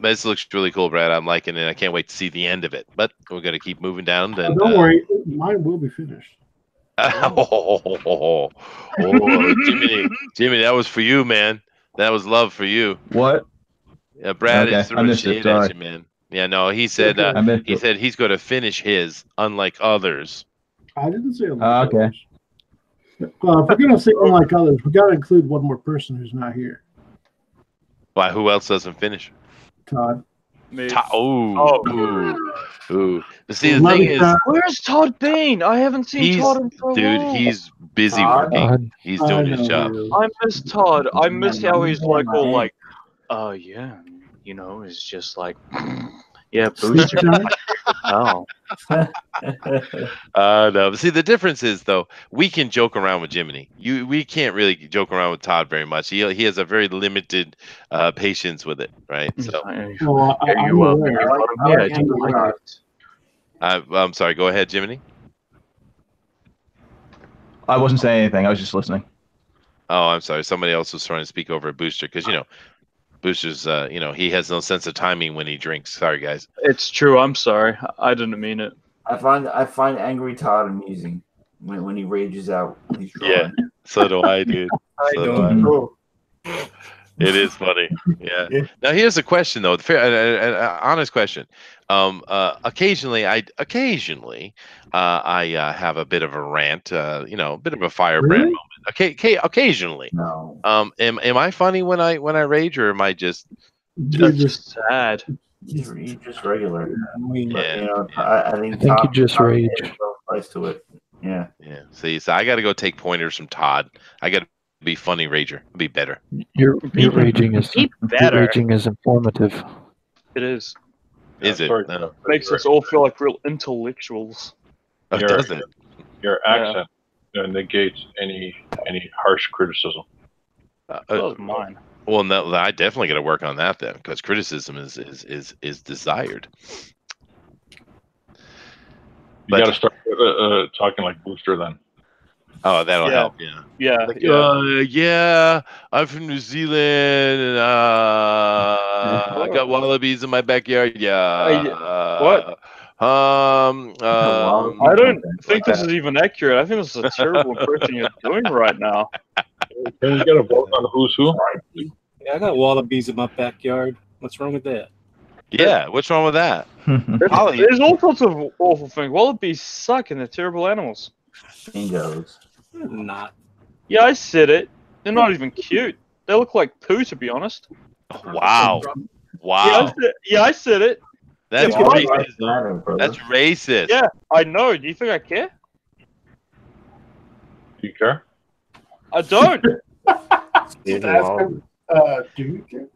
This looks really cool, Brad. I'm liking it. I can't wait to see the end of it. But we're gonna keep moving down. And Don't worry, mine will be finished. oh, Jimmy, that was for you, man. That was love for you. What? Brad Okay, is I throwing missed it. shade at Sorry. you, man. Yeah, no, he said I missed he it. said he's going to finish his, unlike others. I didn't say unlike Okay. others. If we're gonna say unlike others, we gotta include one more person who's not here. Why? Who else doesn't finish? Todd. Me. Ooh. But see, the Love thing you, is, Todd. Where's Todd Bean? I haven't seen he's Todd in so dude. long. He's busy Todd? working. He's I doing his know job. you. I miss Todd. I miss Yeah, how he's like all man. like, oh yeah, you know, it's just like, yeah, booster. Oh, No, but see, the difference is though, we can joke around with Jiminy. We can't really joke around with Todd very much. He has a very limited patience with it, right? So, Well, Here I'm you are, aware. Mr. Bottom. I Yeah, like do you Angry like Todd. it? I'm sorry. Go ahead, Jiminy. I wasn't saying anything. I was just listening. Oh, I'm sorry. Somebody else was trying to speak over a Booster because Booster's he has no sense of timing when he drinks. Sorry, guys. It's true. I'm sorry. I didn't mean it. I find Angry Todd amusing when he rages out. When he's Yeah, drawing. so do I, dude. So do I. Mhm. It is funny. Yeah. Now here's a question though, an honest question. Occasionally I have a bit of a rant, a bit of a firebrand Really? moment. Occasionally. No. Am I funny when I rage, or am I just You're Just sad. He's just regular. yeah, I think you Todd just rage. Place to it. Yeah. yeah. See, so I got to go take pointers from Todd. I got to be funny rager. Be better. Your raging is better. informative. It is. Is it? Sorry. No. Makes us all feel like real intellectuals. Oh, Your- does it? Your accent negates any harsh criticism. That was mine. Well, no, I definitely got to work on that then, because criticism is desired. You got to start talking like Booster then. Oh, that'll Yeah. help. Yeah. Yeah. Like, yeah. yeah, I'm from New Zealand, and I got wallabies in my backyard. Yeah. What? I don't think this that. is even accurate. I think this is a terrible impression you're doing right now. Can we get a vote on who's who? Yeah, I got wallabies in my backyard. What's wrong with that? Yeah. What's wrong with that? There's all sorts of awful things. Wallabies suck and they're terrible animals. Bingoes. Not. Yeah, I said it. They're not even cute. They look like poo, to be honest. Wow. Wow. Yeah, I said it. That's Yeah, racist. That's racist. Yeah, I know. Do you think I care? Do you care? I don't. Just ask him, do you care?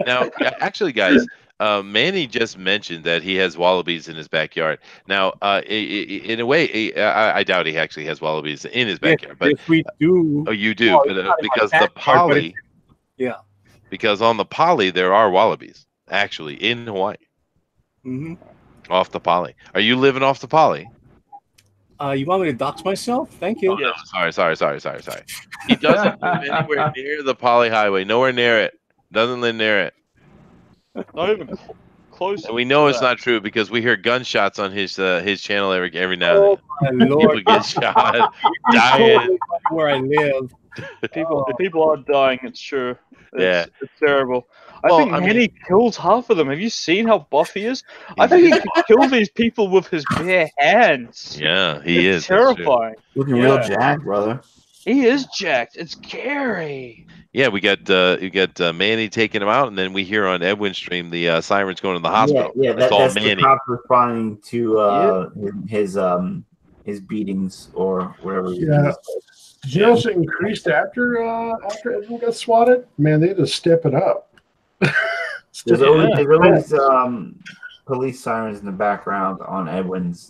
Now, actually, guys, Manny just mentioned that he has wallabies in his backyard. Now, in a way, I doubt he actually has wallabies in his backyard. But if we do, oh, you do, but because the poly, yeah, because on the poly there are wallabies actually in Hawaii. Mm-hmm. Off the poly. Are you living off the poly? You want me to dox myself? Thank you. Oh, no, sorry. He doesn't live anywhere near the poly highway. Nowhere near it. Doesn't live near it. Not even close. And we know it's not true because we hear gunshots on his channel every now and then. My Lord. People get shot, dying. Where I live. People are dying. It's true. It's terrible. I Well, think I mean- Manny kills half of them. Have you seen how buff he is? I think he can kill these people with his bare hands. Yeah, he It's is. That's true. terrifying. Looking real jacked, brother. He is jacked. It's scary. Yeah, we got Manny taking him out, and then we hear on Edwin's stream the sirens going to the hospital. Yeah, That's all that's Manny. the cops responding to his beatings or whatever. Yeah. Did you notice it increased after everyone got swatted? Man, they just step it up. There's always police sirens in the background on Edwin's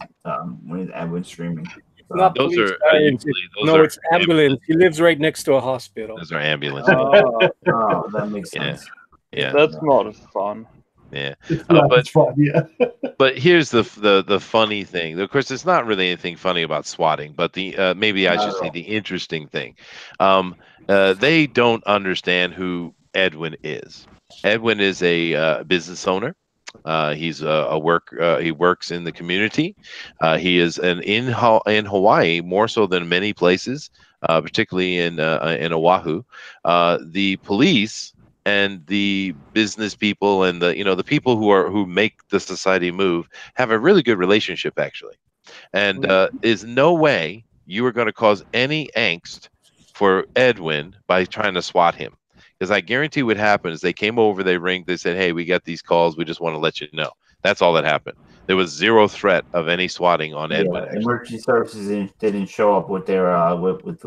when Edwin's streaming. Not Those police are sirens. It's ambulance. He lives right next to a hospital. Those are ambulance. Oh, that makes sense. Yeah. That's not fun. Yeah. It's fun. Yeah. But here's the funny thing. Of course, it's not really anything funny about swatting, but the maybe I should say the interesting thing. They don't understand who Edwin is. Edwin is a business owner. He's he works in the community. He is in Hawaii more so than many places, particularly in Oahu. The police and the business people and the people who make the society move have a really good relationship actually, and is no way you are going to cause any angst for Edwin by trying to swat him, because I guarantee what happened is they came over, they ringed, they said, hey, we got these calls, we just want to let you know. That's all that happened. There was zero threat of any swatting on Edwin. Emergency services didn't show up with their with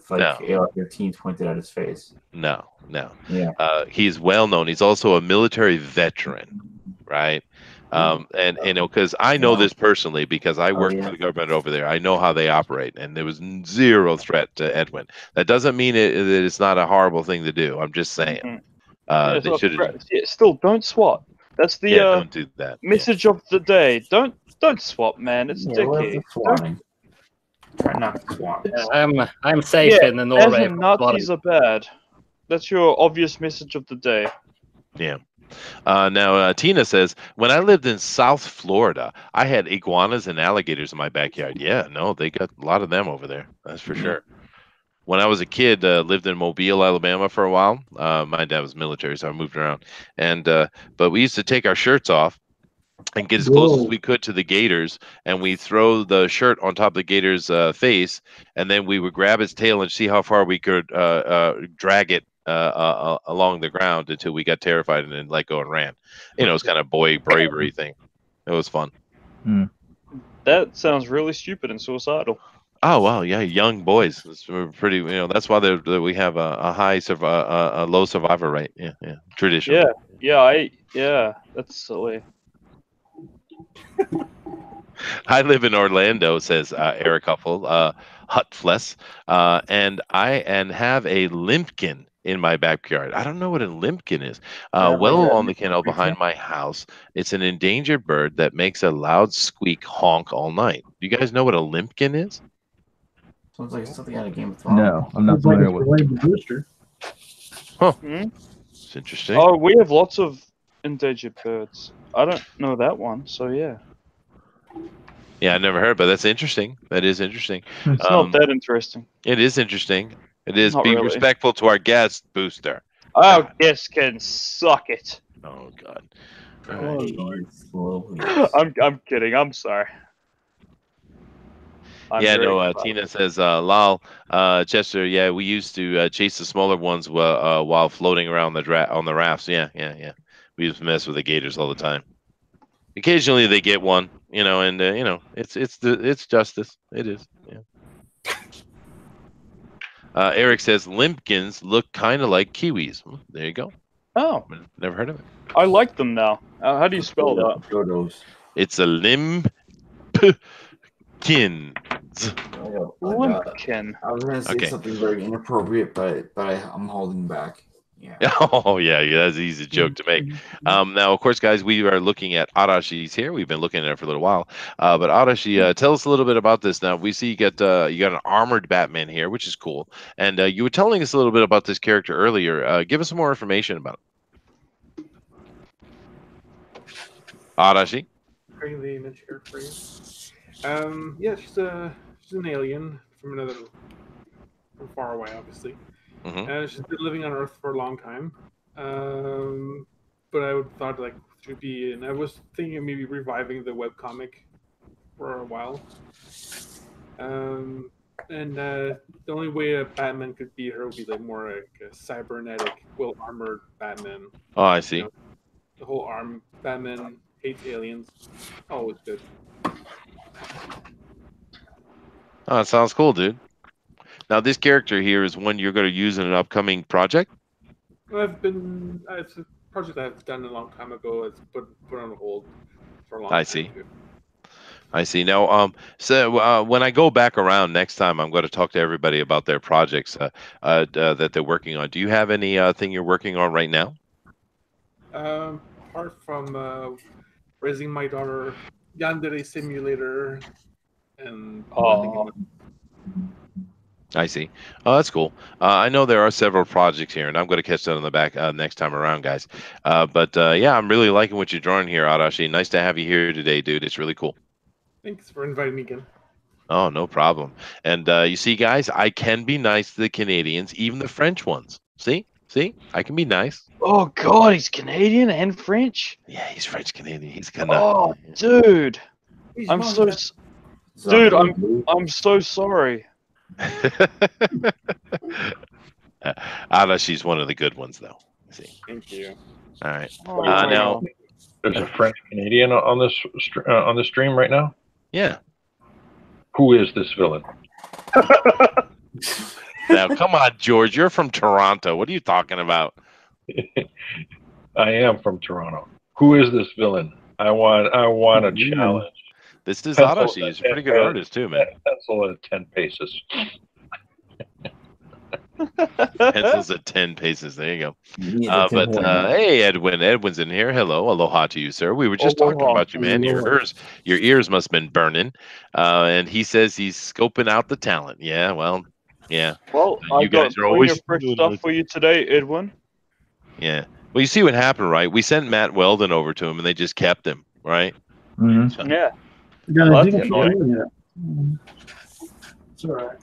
like AR-15s pointed at his face. No. Yeah. He's well known. He's also a military veteran, right? And because I know this personally because I worked for the government over there. I know how they operate, and there was zero threat to Edwin. That doesn't mean that it's not a horrible thing to do. I'm just saying. They should have. Still, don't swat. That's the don't do that. message of the day. Don't swat, man. It's dicky. Try not to swat. I'm safe in the Norway. Nazis are bad. That's your obvious message of the day. Yeah. Now, Tina says, when I lived in South Florida, I had iguanas and alligators in my backyard. Yeah, no, they got a lot of them over there. That's for sure. When I was a kid, lived in Mobile, Alabama for a while. My dad was military, so I moved around. And but we used to take our shirts off and get as close as we could to the gators, and we throw the shirt on top of the gator's face, and then we would grab its tail and see how far we could drag it along the ground until we got terrified and then let go and ran. It's kind of boy bravery thing. It was fun. That sounds really stupid and suicidal. Oh wow, yeah, young boys. It's pretty. That's why we have a low survivor rate. Yeah, traditional. Yeah, that's silly. I live in Orlando, says Eric Huffle, Hutfless, and I have a limpkin in my backyard. I don't know what a limpkin is. Well along the canal behind my house, it's an endangered bird that makes a loud squeak honk all night. Do you guys know what a limpkin is? Sounds like something out of Game of Thrones. No, I'm not familiar with it. Huh. It's interesting. Oh, we have lots of endangered birds. I don't know that one, so yeah. Yeah, I never heard, but that's interesting. That is interesting. It's not that interesting. It is interesting. It is. Not Be really. respectful to our guest, Booster. Oh, guests can suck it. Oh God. I'm kidding. I'm sorry. Tina says, lol, Chester, yeah, we used to chase the smaller ones while floating around on the rafts. Yeah. We used to mess with the gators all the time. Occasionally they get one, and it's justice. It is. Yeah. Eric says limpkins look kind of like kiwis. There you go. Oh, never heard of it. I like them now. How do you spell that? It's a limpkin. Limpkin. I was gonna say something very inappropriate, but I'm holding back. Yeah. Oh yeah, that's an easy joke to make. Now, of course, guys, we are looking at Arashi's here. We've been looking at it for a little while. But Arashi, tell us a little bit about this. Now, we see you got an armored Batman here, which is cool. And you were telling us a little bit about this character earlier. Give us some more information about it. Arashi. Bring the image here for you. Yeah, she's an alien from far away, obviously. She's been living on Earth for a long time. But I would thought she'd be, and I was thinking of maybe reviving the webcomic for a while. And the only way a Batman could beat her would be more like a cybernetic, well-armored Batman. Oh, I see. The whole arm Batman hates aliens. Always good. Oh, that sounds cool, dude. Now, this character here is one you're going to use in an upcoming project? It's a project I've done a long time ago. It's put on hold for a long time. I see. Now, so when I go back around next time, I'm going to talk to everybody about their projects that they're working on. Do you have any thing you're working on right now? apart from raising my daughter, Yandere Simulator, and I see. Oh, that's cool. I know there are several projects here, and I'm going to catch that on the back next time around, guys. But yeah, I'm really liking what you're drawing here, Arashi. Nice to have you here today, dude. It's really cool. Thanks for inviting me again. Oh, no problem. And you see, guys, I can be nice to the Canadians, even the French ones. See? I can be nice. Oh, God, he's Canadian and French? Yeah, he's French-Canadian. He's Oh, dude. I'm so... Dude, I'm so sorry. She's one of the good ones, though. See? Thank you. All right. Oh, Now... There's a French-Canadian on this stream right now? Yeah. Who is this villain? Now, come on, George. You're from Toronto. What are you talking about? I am from Toronto. Who is this villain? I want a challenge. This is Arashi. He's a pretty good artist, too, man. Pencil at 10 paces. Pencils at 10 paces. There you go. But hey, Edwin. Edwin's in here. Hello. Aloha to you, sir. We were just talking about you, man. Your ears must have been burning. And he says he's scoping out the talent. Yeah, well, yeah. Well, you guys are always fresh stuff for you today, Edwin. Yeah. Well, you see what happened, right? We sent Matt Weldon over to him, and they just kept him, right? Mm-hmm. So, yeah. It's all right.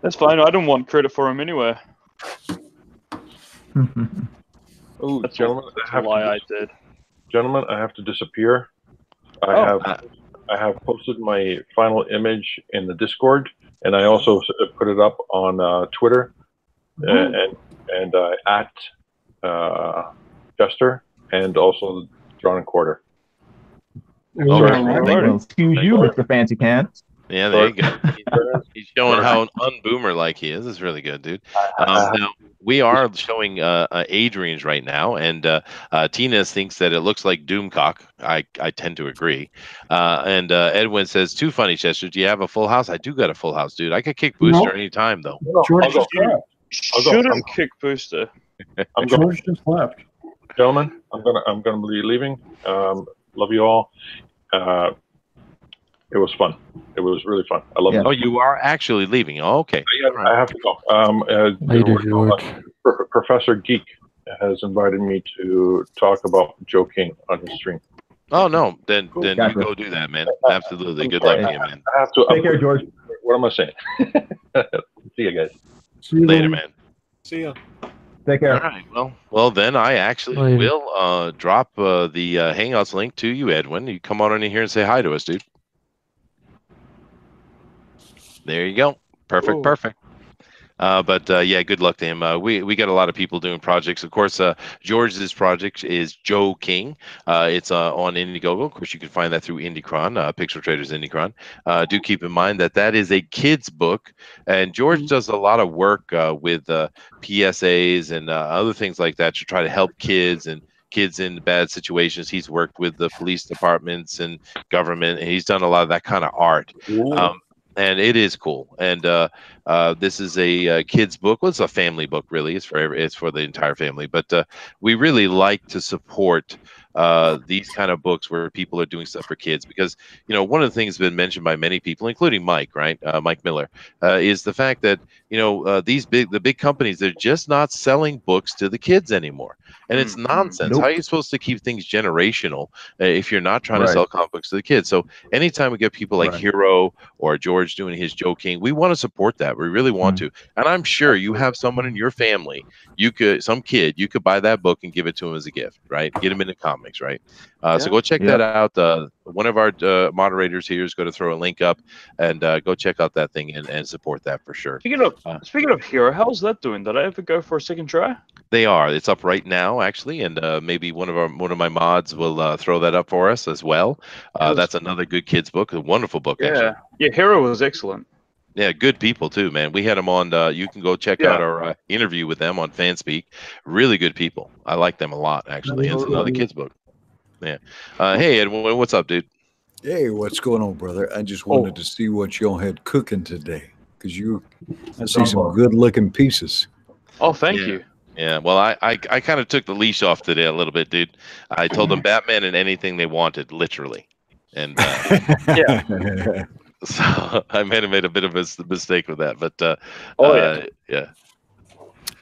That's fine. I don't want credit for him anyway. Oh, that's gentlemen, I did. Gentlemen, I have to disappear. I have posted my final image in the Discord, and I also put it up on Twitter and at Jester, and also Drawn and Quarter. Well, excuse you, Mr. Fancy Pants. Yeah, there you go. He's showing how unboomer-like he is. It's really good, dude. Now, we are showing age range right now, and Tina thinks that it looks like Doomcock. I tend to agree. And Edwin says, too funny, Chester. Do you have a full house? I do got a full house, dude. I could kick Booster anytime, though. Shouldn't kick Booster. George just left. Gentlemen, I'm gonna be leaving. Love you all. It was fun. It was really fun. I love it. Oh, you are actually leaving. Oh, okay. I have to go. Later, George. Professor Geek has invited me to talk about Joe King on his stream. Oh, no. Then you go do that, man. Absolutely. Good luck to you, man. I have to. Take care, George. What am I saying? See you guys. See you later, man. See ya. Take care. All right. Well, then I actually will drop the Hangouts link to you, Edwin. You come on in here and say hi to us, dude. There you go. Perfect. But yeah, good luck to him. We got a lot of people doing projects. Of course, George's project is Joe King. It's on Indiegogo. Of course, you can find that through Indicron, Pixel Traders Indicron. Do keep in mind that is a kid's book, and George does a lot of work with PSAs and other things like that to try to help kids and kids in bad situations. He's worked with the police departments and government, and he's done a lot of that kind of art. And it is cool. And this is a kid's book. Well, it's a family book, really. It's for the entire family. But we really like to support these kind of books where people are doing stuff for kids, because one of the things that's been mentioned by many people, including Mike, right? Mike Miller, is the fact that the big companies, they're just not selling books to the kids anymore, and it's nonsense. Nope. How are you supposed to keep things generational if you're not trying to sell comic books to the kids? So anytime we get people like Hero or George doing his Joe King, we want to support that. We really want to, and I'm sure you have someone in your family, some kid, you could buy that book and give it to him as a gift, right? Get him into comics, right? So go check that out. One of our moderators here is going to throw a link up, and go check out that thing and support that for sure. Speaking of Hero, how's that doing? Did I ever go for a second try? They are. It's up right now, actually, and maybe one of my mods will throw that up for us as well. That's another good kids book, a wonderful book. Actually. Yeah. Hero was excellent. Yeah, good people too, man. We had them on. You can go check out our interview with them on Fanspeak. Really good people. I like them a lot, actually. It's another kids book. Yeah. Hey, Edwin, what's up, dude? Hey, what's going on, brother? I just wanted to see what y'all had cooking today, because I see some good-looking pieces. Oh, thank you. Yeah, well, I kind of took the leash off today a little bit, dude. I told them Batman and anything they wanted, literally, and Yeah. so I made a bit of a mistake with that, but yeah.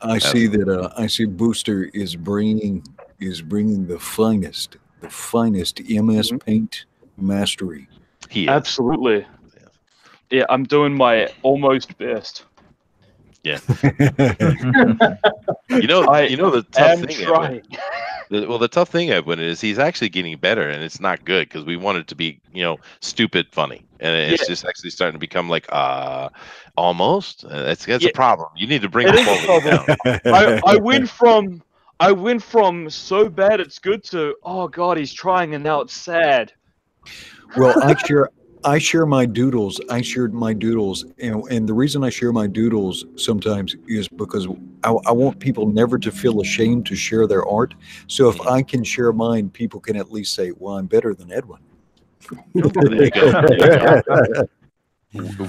I see that. I see Booster is bringing the finest MS Paint mastery. He is. Absolutely. Yeah, I'm doing my almost best. Yeah. you know the tough thing, trying. Edwin. Well, the tough thing, Edwin, is he's actually getting better, and it's not good because we want it to be, stupid funny, and it's just actually starting to become like almost. That's a problem. You need to bring the quality down. I went from so bad it's good to, oh god, he's trying and now it's sad. Well, I share my doodles. I shared my doodles, and the reason I share my doodles sometimes is because I want people never to feel ashamed to share their art. So if I can share mine, people can at least say, "Well, I'm better than Edwin." There you go.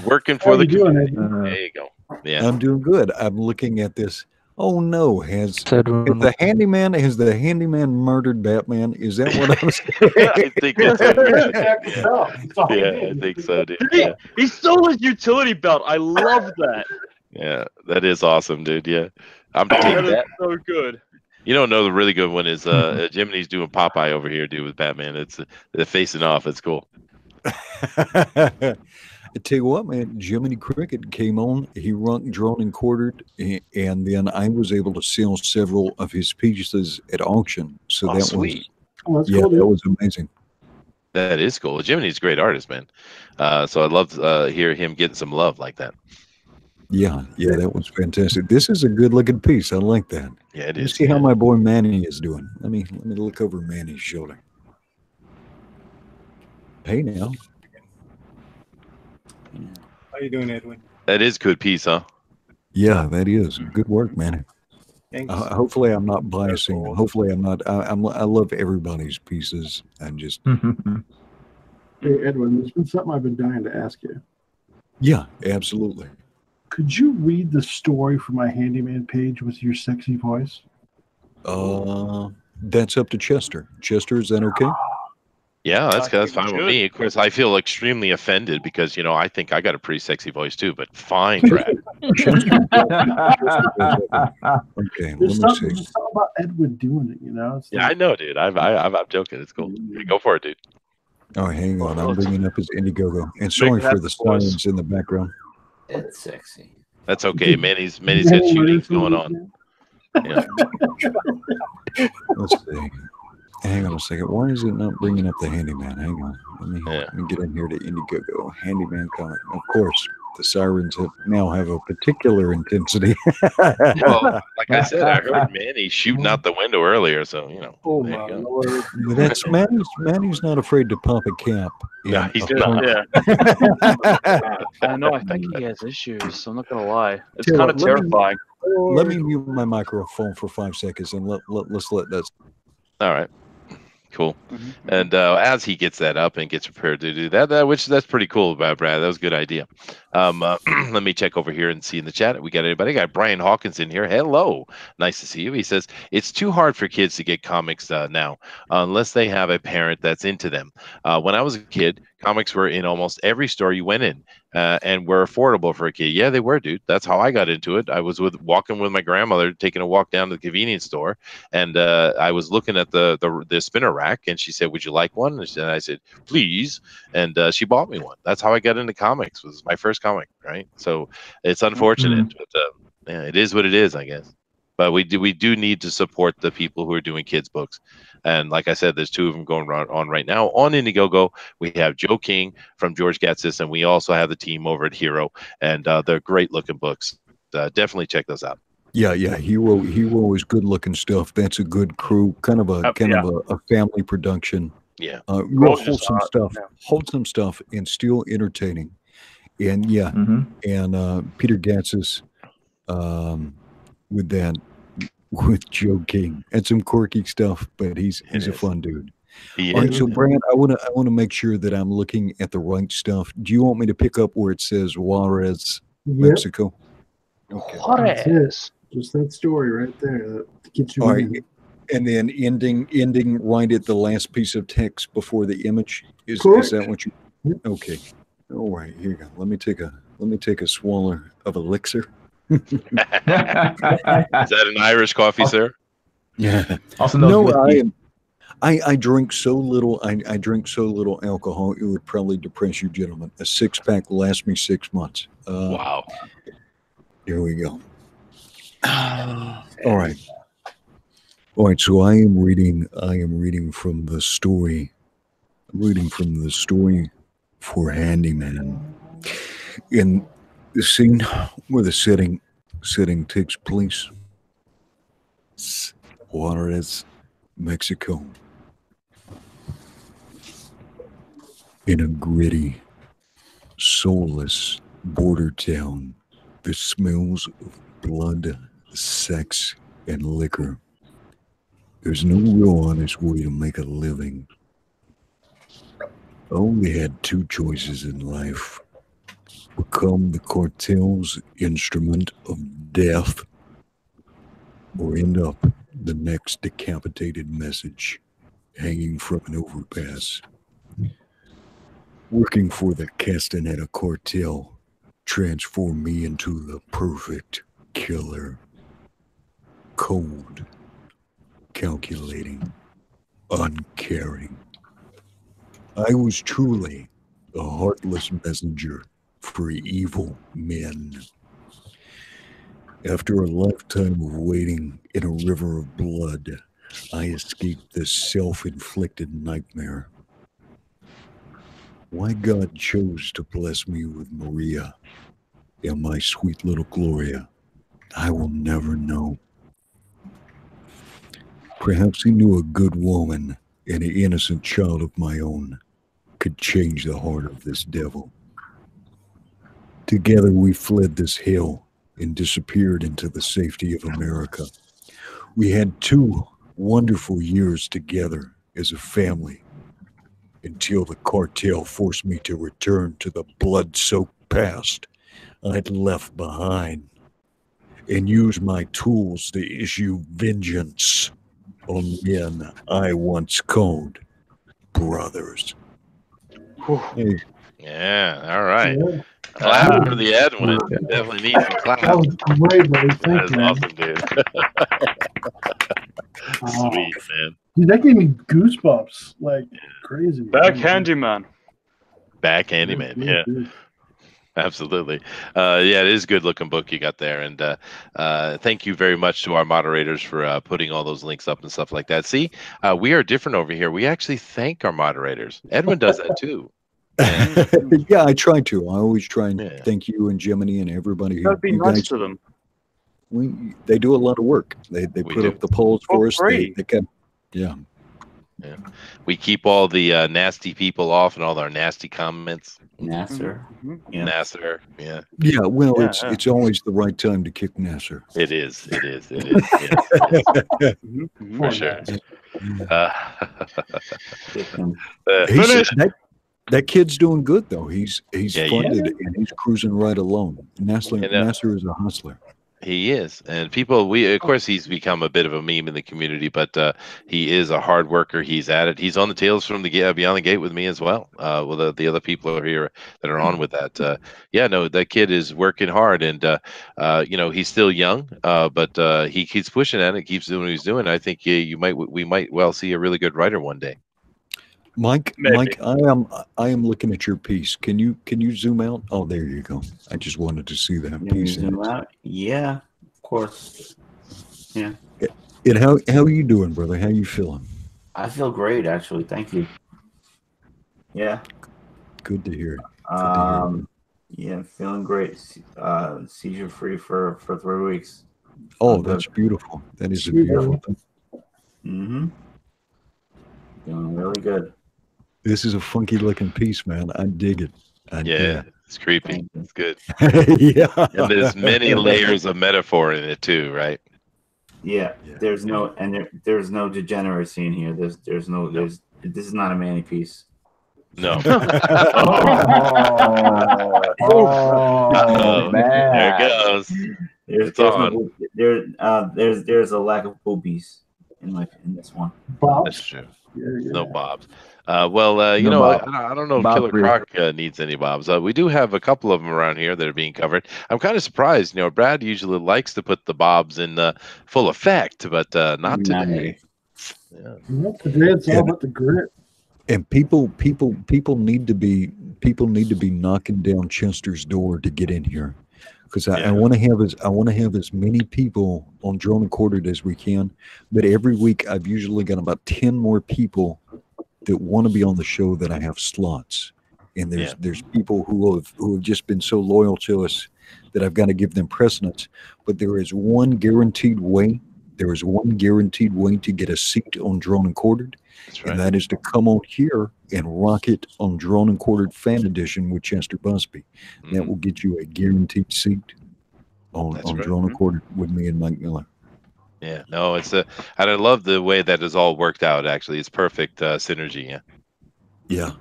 Working for the community. There you go. Yeah, I'm doing good. I'm looking at this. Oh no! Has the handyman murdered Batman? Is that what I'm saying? I think that's what yeah, I think so, dude. Yeah. He stole his utility belt. I love that. Yeah, that is awesome, dude. Yeah, I'm taking that. So good. You don't know the really good one is Jiminy's doing Popeye over here, dude, with Batman. It's they're facing off. It's cool. I tell you what, man, Jiminy Cricket came on. He rung, drawn, and quartered, and then I was able to sell several of his pieces at auction. So that sweet. Was, yeah, that was amazing. That is cool. Jiminy's a great artist, man. So I'd love to hear him getting some love like that. Yeah, that was fantastic. This is a good-looking piece. I like that. Yeah, it is. Let's see how my boy Manny is doing. Let me look over Manny's shoulder. Hey now. How you doing, Edwin? That is good piece, huh? Yeah, that is good work, man. Thanks. Hopefully, I'm not biasing. Hopefully, I'm not. I love everybody's pieces. I'm just. Hey, Edwin, there's been something I've been dying to ask you. Yeah, absolutely. Could you read the story from my handyman page with your sexy voice? That's up to Chester. Chester, is that okay? Yeah, that's fine with me. Of course, I feel extremely offended because I think I got a pretty sexy voice too. But fine, Brad. Okay, there's something about Edwin doing it. It's yeah, I know, dude. I'm joking. It's cool. Go for it, dude. Oh, hang on. I'm bringing up his Indiegogo. And sorry for the sirens in the background. It's sexy. That's okay. Manny's got shootings going on. Yeah. Let's see. Hang on a second. Why is it not bringing up the handyman? Hang on. Let me get in here to Indiegogo. Handyman comic. Of course, the sirens now have a particular intensity. Well, like I said, I heard Manny shooting out the window earlier, so Oh my Lord! But that's Manny's not afraid to pop a cap. Yeah, he's not. Yeah. I know. I think he has issues. I'm not gonna lie. It's kind of terrifying. Let me mute my microphone for 5 seconds and let's let that. All right. Cool. And as he gets that up and gets prepared to do that, that's pretty cool, Brad. That was a good idea. Let me check over here and see in the chat. We got anybody? Got Brian Hawkins in here. Hello. Nice to see you. He says, it's too hard for kids to get comics now unless they have a parent that's into them. When I was a kid, comics were in almost every store you went in and were affordable for a kid. Yeah, they were, dude. That's how I got into it. I was walking with my grandmother, taking a walk down to the convenience store, and I was looking at the spinner rack, and she said, "Would you like one?" And I said, "Please." And she bought me one. That's how I got into comics. Was my first comic, right? So it's unfortunate, but yeah, it is what it is, I guess. But we do need to support the people who are doing kids books. And like I said, there's 2 of them going on right now on Indiegogo. We have Joe King from George Gatsis, and we also have the team over at Hero, and they're great looking books. Definitely check those out. Yeah, Hero is good looking stuff. That's a good crew, kind of a family production. Yeah, real wholesome stuff, wholesome stuff, and still entertaining. And and Peter Gatsis, with Joe King and some quirky stuff, but he's a fun dude. All right, so Brad, I want to make sure that I'm looking at the right stuff. Do you want me to pick up where it says Juarez, Mexico? Okay. Juarez. Just that story right there that gets you All right. in. And then ending right at the last piece of text before the image. Is that what you? Okay. All right. Here you go. Let me take a swallow of elixir. Is that an Irish coffee, sir? Yeah. Also, no, I drink so little. I drink so little alcohol. It would probably depress you, gentlemen. A 6-pack lasts me 6 months. Wow. Here we go. All right. All right. So I am reading from the story. I'm reading from the story for Handyman. In the scene where the setting takes place, Juarez, Mexico. In a gritty, soulless border town, the smells of blood, sex, and liquor. There's no real honest way to make a living. I only had 2 choices in life. Become the cartel's instrument of death, or end up the next decapitated message hanging from an overpass. Working for the Castaneda cartel transformed me into the perfect killer. Cold, calculating, uncaring. I was truly a heartless messenger for evil men. After a lifetime of waiting in a river of blood, I escaped this self-inflicted nightmare. Why God chose to bless me with Maria and my sweet little Gloria, I will never know. Perhaps he knew a good woman and an innocent child of my own could change the heart of this devil. Together we fled this hell and disappeared into the safety of America. We had 2 wonderful years together as a family until the cartel forced me to return to the blood-soaked past I'd left behind and use my tools to issue vengeance on men I once called brothers. Hey. Yeah, all right. Clap for the Edwin. Definitely need some claps. That was great, buddy. Thank you. That's awesome, dude. Sweet, man. Dude, that gave me goosebumps like crazy. Back Handyman. Back Handyman, yeah. Absolutely. Yeah, it is a good looking book you got there. And thank you very much to our moderators for putting all those links up and stuff like that. See, we are different over here. We actually thank our moderators. Edwin does that too. Yeah, I try to. I always try and thank you and Jiminy and everybody. Gotta be nice to them. They do a lot of work. They put up the polls for us. They can, yeah. Yeah, we keep all the nasty people off and all our nasty comments. Nasser, Nasser, yeah. Yeah, well, it's always the right time to kick Nasser. It is. Yes, for sure. That kid's doing good though. He's funded and he's cruising right along. Nasser is a hustler. He is, and people. Of course, he's become a bit of a meme in the community, but he is a hard worker. He's at it. He's on the Tales from the Beyond the Gate with me as well. Well, the other people are here that are on with that. Yeah, no, that kid is working hard, and he's still young, but he keeps pushing at it, keeps doing what he's doing. I think we might well see a really good writer one day. Mike, I am looking at your piece. Can you zoom out? Oh, there you go. I just wanted to see that piece. Zoom out? Yeah, of course. Yeah. And how are you doing, brother? How you feeling? I feel great, actually. Thank you. Yeah. Good to hear. Yeah, feeling great. Seizure free for 3 weeks. Oh, that's beautiful. That is a beautiful thing. Mm-hmm. Doing really good. This is a funky looking piece, man. I dig it. It's creepy. It's good. Yeah. And there's many layers of metaphor in it too, right? Yeah. There's no degeneracy in here. This is not a Manny piece. No. Oh, man. There it goes. It's on. There's a lack of boobies in this one. That's true. Yeah. No bobs. You No know, Bob. I don't know if Bob Killer free. Croc needs any bobs. We do have a couple of them around here that are being covered. I'm kind of surprised. You know, Brad usually likes to put the bobs in full effect, but not today. Yeah. Today it's all about the grit. And people need to be knocking down Chester's door to get in here, because I want to have as many people on Drone and Quartered as we can. But every week I've usually got about 10 more people that want to be on the show that I have slots. And there's people who have just been so loyal to us that I've got to give them precedence. But there is one guaranteed way. There is one guaranteed way to get a seat on Drone and Quartered. That's right. And that is to come on here and rock it on Drone and Quartered Fan Edition with Chester Busby. That will get you a guaranteed seat on Drone and Quartered with me and Mike Miller. Yeah, no, and I love the way that is all worked out. Actually, it's perfect synergy. Yeah.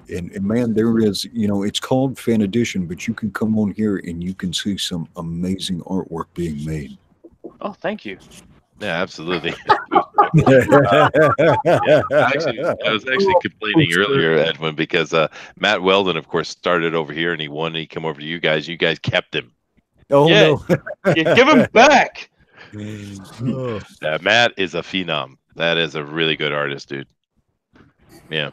And man, there is, it's called Fan Edition, but you can come on here and you can see some amazing artwork being made. Oh, thank you. Yeah, absolutely. I was actually complaining earlier, Edwin, because Matt Weldon, of course, started over here and he won. And he came over to you guys. You guys kept him. Oh no! You give him back. Matt is a phenom. That is a really good artist, dude. Yeah.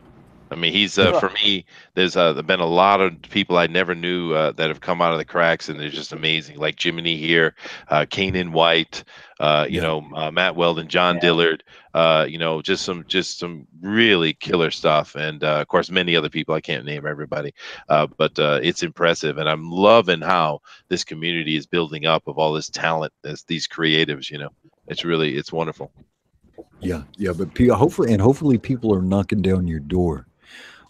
I mean, he's for me. There's been a lot of people I never knew that have come out of the cracks, and they're just amazing. Like Jiminy here, Kanan White, Matt Weldon, John Dillard. Just some really killer stuff, and of course many other people. I can't name everybody, but it's impressive, and I'm loving how this community is building up of all this talent, these creatives. It's wonderful. Yeah, but hopefully people are knocking down your door.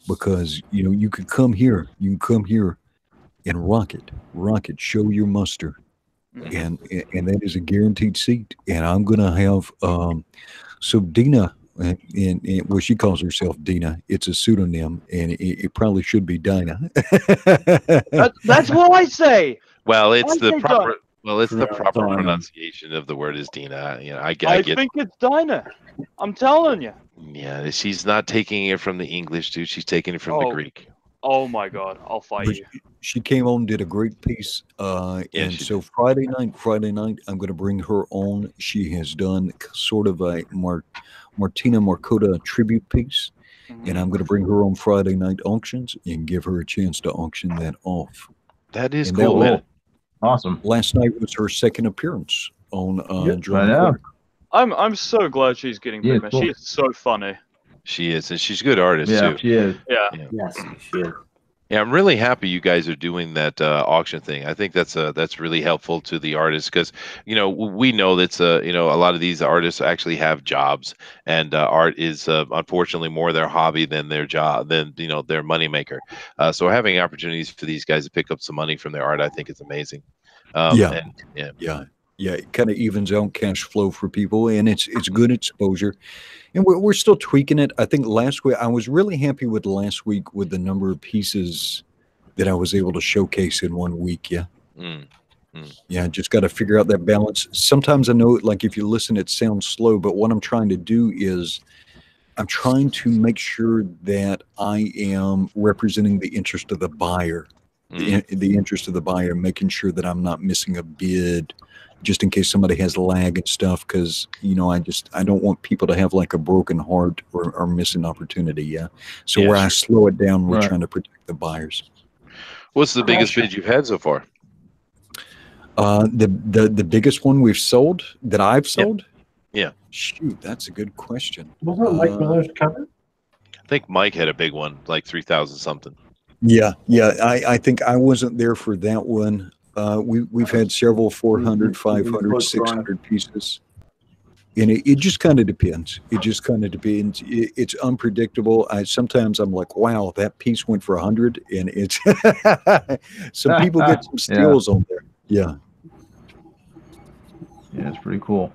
Because you can come here and rock it, show your muster, and that is a guaranteed seat. And I'm gonna have so Dina, and well, she calls herself Dina. It's a pseudonym, and it probably should be Dinah. That's what I say. Well, it's the proper. Well, it's the proper pronunciation of the word is Dina. I think it's Dinah. I'm telling you. Yeah, she's not taking it from the English, dude. She's taking it from the Greek. Oh my God, I'll fight you. She came on, did a great piece, and so Friday night, I'm going to bring her on. She has done sort of a Martina Marcota tribute piece, and I'm going to bring her on Friday night auctions and give her a chance to auction that off. That is cool, man. Awesome. Last night was her second appearance on I'm so glad she's getting big, man. She is so funny. She is, and she's a good artist too. She is. Yeah. Yes, she is. Yeah, I'm really happy you guys are doing that auction thing. I think that's really helpful to the artists because we know that's a lot of these artists actually have jobs, and art is unfortunately more their hobby than their job, than their moneymaker. So having opportunities for these guys to pick up some money from their art, I think is amazing. It kind of evens out cash flow for people, and it's good exposure. And we're still tweaking it. I think last week I was really happy with last week with the number of pieces that I was able to showcase in 1 week. Yeah. Yeah, just got to figure out that balance. Sometimes I know, like if you listen, it sounds slow, but what I'm trying to do is I'm trying to make sure that I am representing the interest of the buyer, the interest of the buyer, making sure that I'm not missing a bid just in case somebody has lag and stuff, because I don't want people to have like a broken heart or miss an opportunity. Yeah. So where I slow it down, we're trying to protect the buyers. What's the biggest bid you've had so far? The biggest one we've sold that I've sold? Yeah. Shoot, that's a good question. Wasn't it Mike Miller's cover? I think Mike had a big one, like 3,000 something. Yeah. I think I wasn't there for that one. We've had several 400, 500, 600 pieces. And it just kind of depends. It's unpredictable. Sometimes I'm like, wow, that piece went for 100, and it's some people get some steals on there. Yeah. Yeah, it's pretty cool.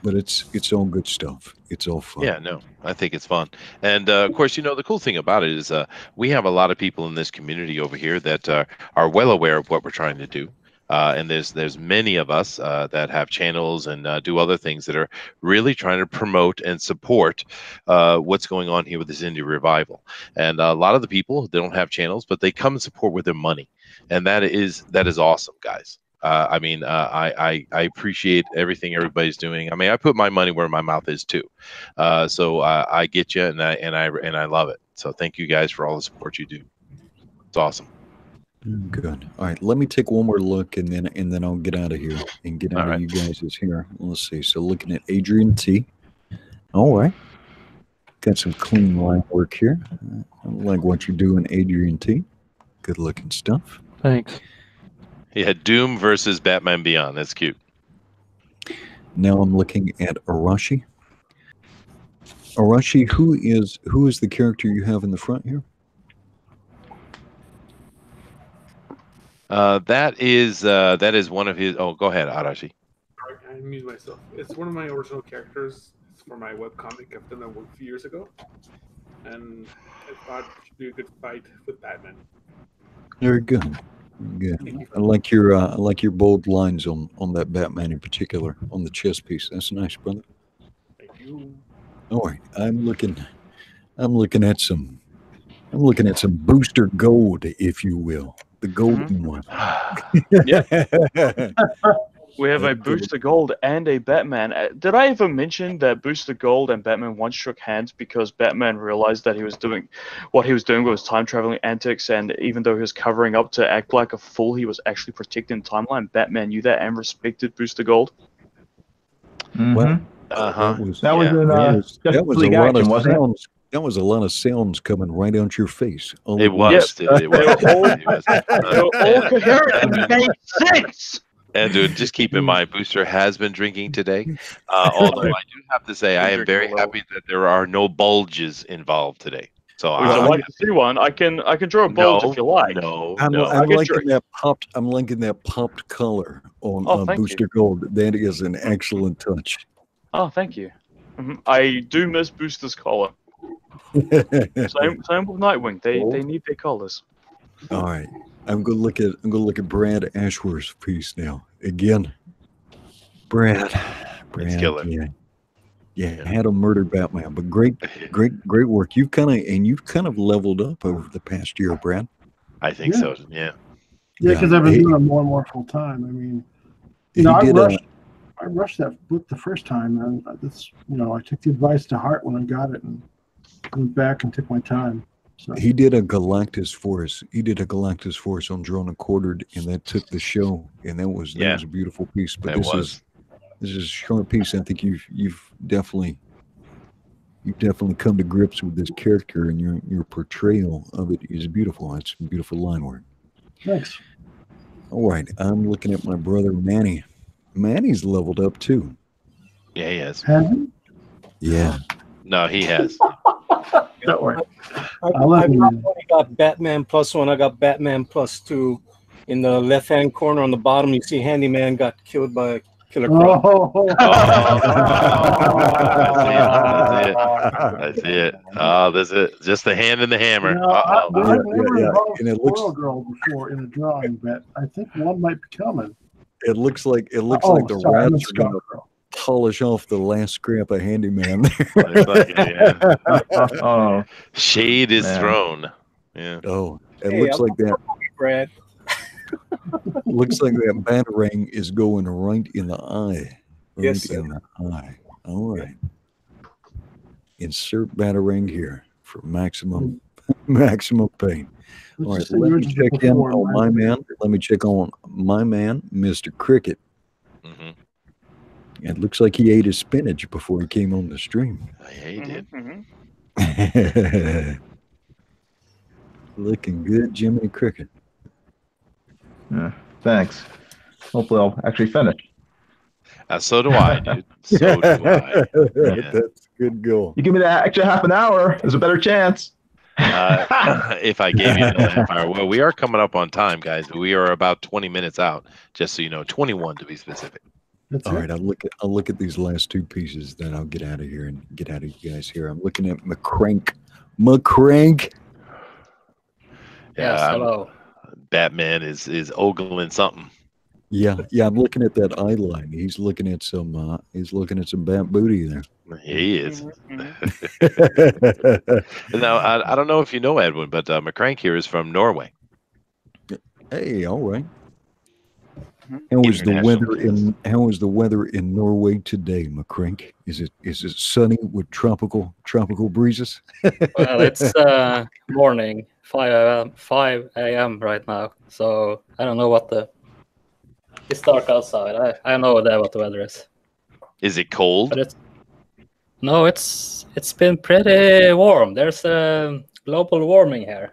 But it's all good stuff. It's all fun. Yeah, no, I think it's fun. And of course, the cool thing about it is we have a lot of people in this community over here that are well aware of what we're trying to do. and there's many of us that have channels and do other things that are really trying to promote and support what's going on here with this indie revival. And a lot of the people, they don't have channels, but they come and support with their money, and that is awesome, guys. I appreciate everything everybody's doing. I mean, I put my money where my mouth is too. So I get you, and I love it. So thank you guys for all the support you do. It's awesome. Good. All right, let me take one more look, and then I'll get out of here and get out of you guys' here. Let's see. So looking at Adrian T. All right, got some clean line work here. I like what you're doing, Adrian T. Good looking stuff. Thanks. Yeah, Doom versus Batman Beyond. That's cute. Now I'm looking at Arashi. Arashi, who is the character you have in the front here? That is one of his. Oh, go ahead, Arashi. I mute myself. It's one of my original characters. It's for my webcomic. I've done that a few years ago, and I thought it should be a good fight with Batman. Very good. Good. I like your bold lines on that Batman in particular on the chest piece. That's nice, brother. Thank you. All right, I'm looking at some booster gold, if you will, the golden one. Yeah. We have a Booster Gold and a Batman. Did I ever mention that Booster Gold and Batman once shook hands because Batman realized that what he was doing was time traveling antics, and even though he was covering up to act like a fool, he was actually protecting the timeline. Batman knew that and respected Booster Gold. Well, that was a lot of sounds. That was a lot of sounds coming right out your face. It was. They were all coherent and made sense. And dude, just keep in mind, Booster has been drinking today. Although I do have to say, I am very happy that there are no bulges involved today. So I'd like to see one. I can draw a bulge if you like. I'm liking that popped color on Booster Gold. That is an excellent touch. Oh, thank you. I do miss Booster's collar. Same with Nightwing. They need their collars. All right. I'm gonna look at Brad Ashworth's piece now. Again. Brad. Killer. Yeah, had a murder Batman, but great work. You've kind of leveled up over the past year, Brad. I think so. Yeah. Yeah, because I've been doing it more and more full time. I mean, I rushed that book the first time, and I took the advice to heart when I got it, and went back and took my time. So. He did a Galactus Force. He did a Galactus Force on Drawn and Quartered, and that took the show. And that was a beautiful piece. But this is a short piece. I think you've definitely come to grips with this character, and your portrayal of it is beautiful. It's beautiful line work. Thanks. All right, I'm looking at my brother Manny. Manny's leveled up too. Yeah, he has. Have you? Yeah. No, he has. Don't worry. I got Batman +1. I got Batman +2. In the left-hand corner on the bottom, you see Handyman got killed by a killer croc. I see it. Oh, that's it. Just the hand and the hammer. I've never involved Squirrel Girl before in a drawing, but I think one might be coming. It looks like the rats are going to polish off the last scrap of Handyman there. Shade is thrown. Yeah. Oh, it looks like that. Brad. Looks like that batarang is going right in the eye. Yes, in the eye. All right. Insert batarang here for maximum pain. All right, let me check in on my man. Let me check on my man, Mr. Cricket. It looks like he ate his spinach before he came on the stream. Yeah, he did. Looking good, Jiminy Cricket. Yeah, thanks. Hopefully I'll actually finish. So do I, dude. So do I. Yeah. That's a good goal. You give me that extra half an hour, there's a better chance. If I gave you another half hour. Well, we are coming up on time, guys. We are about 20 minutes out, just so you know, 21 to be specific. All right, I'll look at these last two pieces, then I'll get out of here and get out of you guys here. I'm looking at McCrank. Yes, hello. Batman is ogling something. Yeah, yeah. I'm looking at that eye line. He's looking at some. He's looking at some bad booty there. He is. Now, I don't know if you know Edwin, but McCrank here is from Norway. Hey, all right. How is the weather in Norway today, McCrank? Is it sunny with tropical breezes? Well, it's morning, 5 a.m. right now. So I don't know it's dark outside. I have no idea what the weather is. Is it cold? But it's been pretty warm. There's global warming here.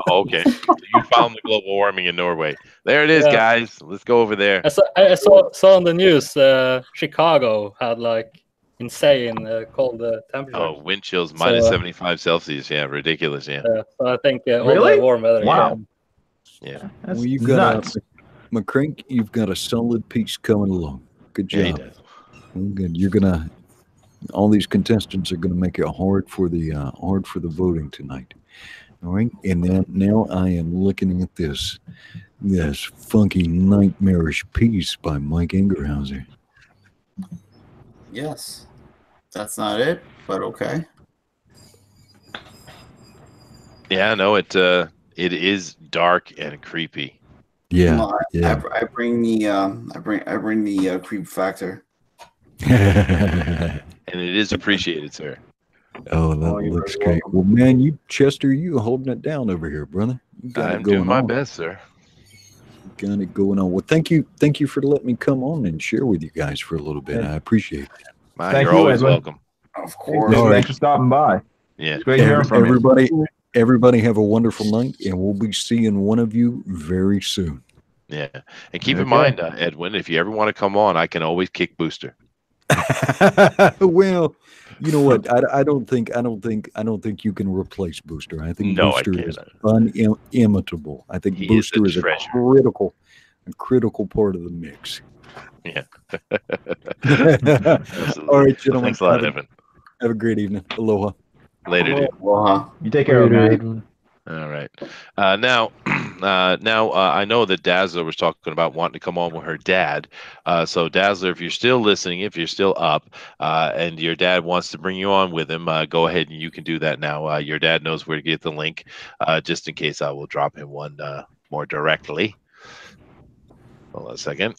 Oh, okay. So you found the global warming in Norway. There it is, guys. Let's go over there. I saw on the news Chicago had like insane cold temperature. Oh, wind chills minus 75 Celsius. Yeah, ridiculous. Yeah. So I think all Really? the warm weather. Wow. Yeah. Well, you've got McCrank. You've got a solid piece coming along. Good job. Yeah, he does. Well, good. You're gonna. All these contestants are going to make it hard for the voting tonight. All right, and then now I am looking at this funky nightmarish piece by Mike Ingerhauser. Yes, that's not it, but okay. Yeah, no, it is dark and creepy. Yeah, Well, yeah. I bring the creep factor. And it is appreciated, sir. Oh, that looks great. Well, man, Chester, you holding it down over here, brother. You got I'm it going doing my on. best, sir. Got it going on. Well, thank you for letting me come on and share with you guys for a little bit. I appreciate it. You're always Edwin. welcome. Of course. Thanks for stopping by. Yeah. It's great hearing from you. Everybody have a wonderful night, and we'll be seeing one of you very soon. Yeah. And keep in mind, Edwin, if you ever want to come on, I can always kick Booster. Well, you know what? I don't think you can replace Booster. I think Booster is unimitable. I think Booster is a critical part of the mix. Yeah. All right, gentlemen. Thanks a lot, Evan. Have a great evening. Aloha. Later, dude. Aloha. You take care of it. All right. Now I know that Dazzler was talking about wanting to come on with her dad. So Dazzler, if you're still listening, if you're still up, and your dad wants to bring you on with him, go ahead and you can do that now. Your dad knows where to get the link, just in case I will drop him one more directly. Hold on a second.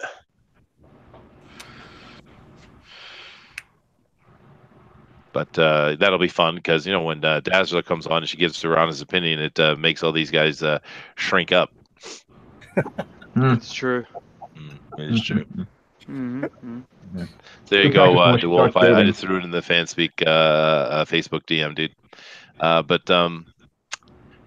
But that'll be fun because, you know, when Dazzler comes on and she gives her honest opinion, it makes all these guys shrink up. It's true. It is true. Mm-hmm. There you go, DeWolf. I just threw it in the Fanspeak Facebook DM, dude.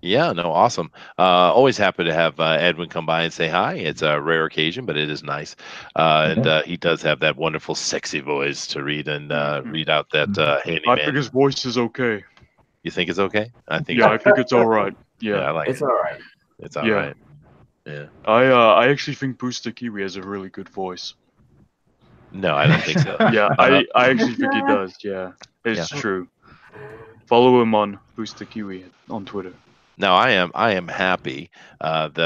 Yeah, no, awesome. Always happy to have Edwin come by and say hi. It's a rare occasion, but it is nice. And he does have that wonderful, sexy voice to read and read out that handyman. I think his voice is okay. You think it's okay? I think it's all right. Yeah, I like it. It's all right. It's all right. Yeah. I actually think Booster Kiwi has a really good voice. No, I don't think so. Yeah, I actually think he does. Yeah, it's true. Follow him on Booster Kiwi on Twitter. Now I am happy and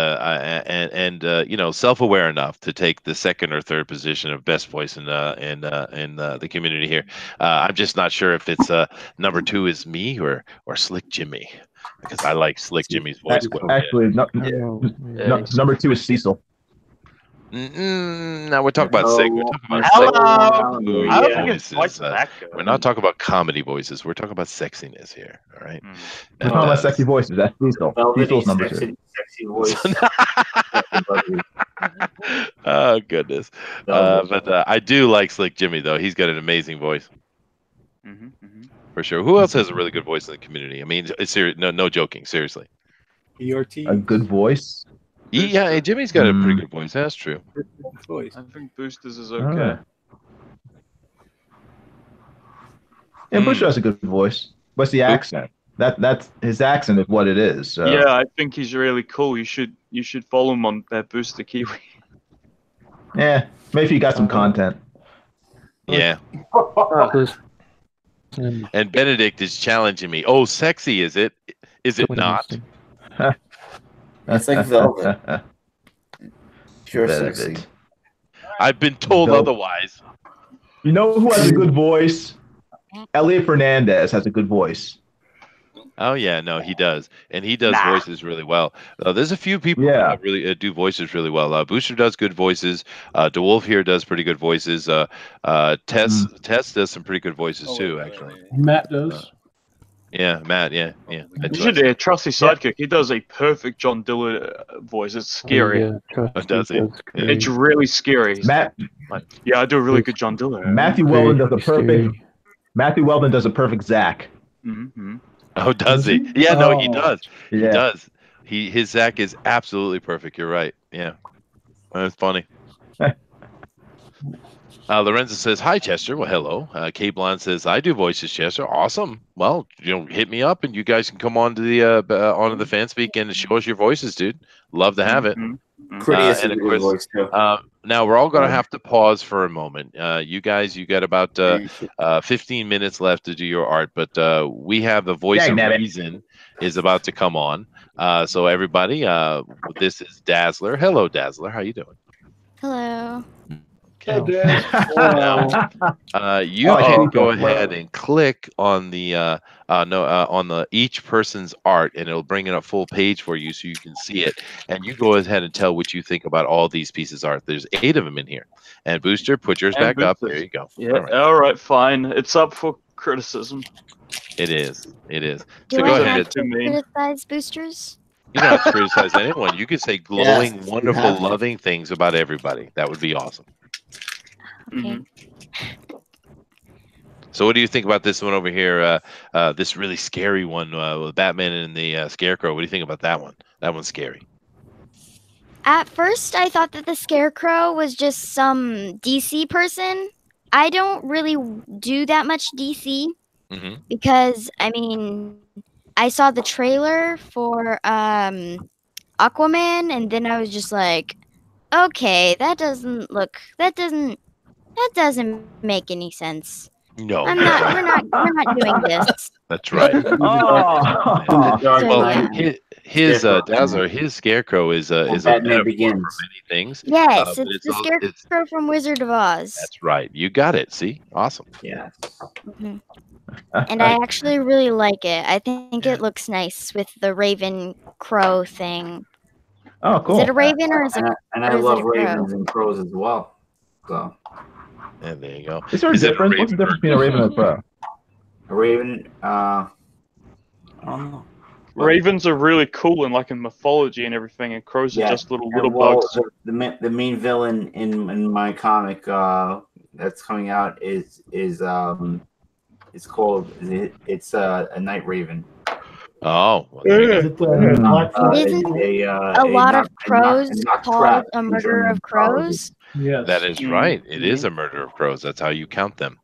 you know, self-aware enough to take the second or third position of best voice in the community here. I'm just not sure if it's number 2 is me or Slick Jimmy, because I like Slick Jimmy's voice. Actually, number 2 is Cecil. Now we're talking about Sig. We're talking about we're not talking about comedy voices. We're talking about sexiness here. All right. We're talking about sexy voices. That's Cecil. Cecil's number 2. Sexy voice. Oh goodness. But I do like Slick Jimmy though. He's got an amazing voice. For sure. Who else has a really good voice in the community? I mean, it's serious. No joking. Seriously. ERT. A good voice. Yeah, Jimmy's got a pretty good voice. That's true. I think Boosters is okay. Yeah, Booster has a good voice. What's the accent? That's his accent is what it is. So. Yeah, I think he's really cool. You should follow him on Booster Kiwi. Yeah, maybe you got some content. Yeah. And Benedict is challenging me. Oh, sexy is it? Is it not? That's like velvet. Pure sexy. I've been told otherwise. You know who has a good voice? Elliot Fernandez has a good voice. Oh yeah, no, he does, and he does voices really well. There's a few people that really do voices really well. Booster does good voices. DeWolf here does pretty good voices. Tess does some pretty good voices too, actually. Matt does. Yeah, Matt. Yeah. You should trust his sidekick. He does a perfect John Dillon voice. It's scary. Does he? It's really scary. Matt. Yeah, I do a really good John Dillon. Matthew Weldon does a perfect. Matthew Weldon does a perfect Zach. Mm-hmm. Oh, does he? Yeah, no, he does. He does. His Zach is absolutely perfect. You're right. Yeah, that's funny. Lorenzo says, "Hi, Chester." Well, hello. Kate Blonde says, "I do voices, Chester." Awesome. Well, hit me up, and you guys can come on to the onto the fan speak and show us your voices, dude. Love to have it. Critias And is of a good course, voice too. now we're all going to have to pause for a moment. You guys, you got about 15 minutes left to do your art, but we have the voice of reason is about to come on. So everybody, this is Dazzler. Hello, Dazzler. How you doing? Hello. Okay. Now, you can go ahead and click on the on the each person's art, and it'll bring in a full page for you so you can see it. And you go ahead and tell what you think about all these pieces of art. There's 8 of them in here. And Booster, put yours back up. There you go. Yeah. All right. Fine. It's up for criticism. It is. It is. Do So I go have ahead. to criticize boosters? You don't have to criticize anyone. You could say glowing, wonderful, loving things about everybody. That would be awesome. Okay. So what do you think about this one over here? This really scary one with Batman and the Scarecrow. What do you think about that one? That one's scary. At first, I thought that the Scarecrow was just some DC person. I don't really do that much DC because, I mean, I saw the trailer for Aquaman, and then I was just like, okay, that doesn't make any sense. No, we're not doing this. That's right. Well, his Dazzler, his Scarecrow is a metaphor for many things. Yes, it's the Scarecrow from Wizard of Oz. That's right. You got it. See, awesome. Yeah. And I actually really like it. I think it looks nice with the Raven Crow thing. Oh, cool. Is it a raven or is it? And I love ravens and crows as well. So. And there you go. Is there a difference? What's the difference between a raven and a crow? A raven, I don't know. Ravens are really cool in mythology and everything, and crows are just little bugs. The main villain in my comic that's coming out is it's called it's a night raven. Oh, isn't a lot of crows called a murder of crows? Yes, that is right. It is a murder of crows. That's how you count them.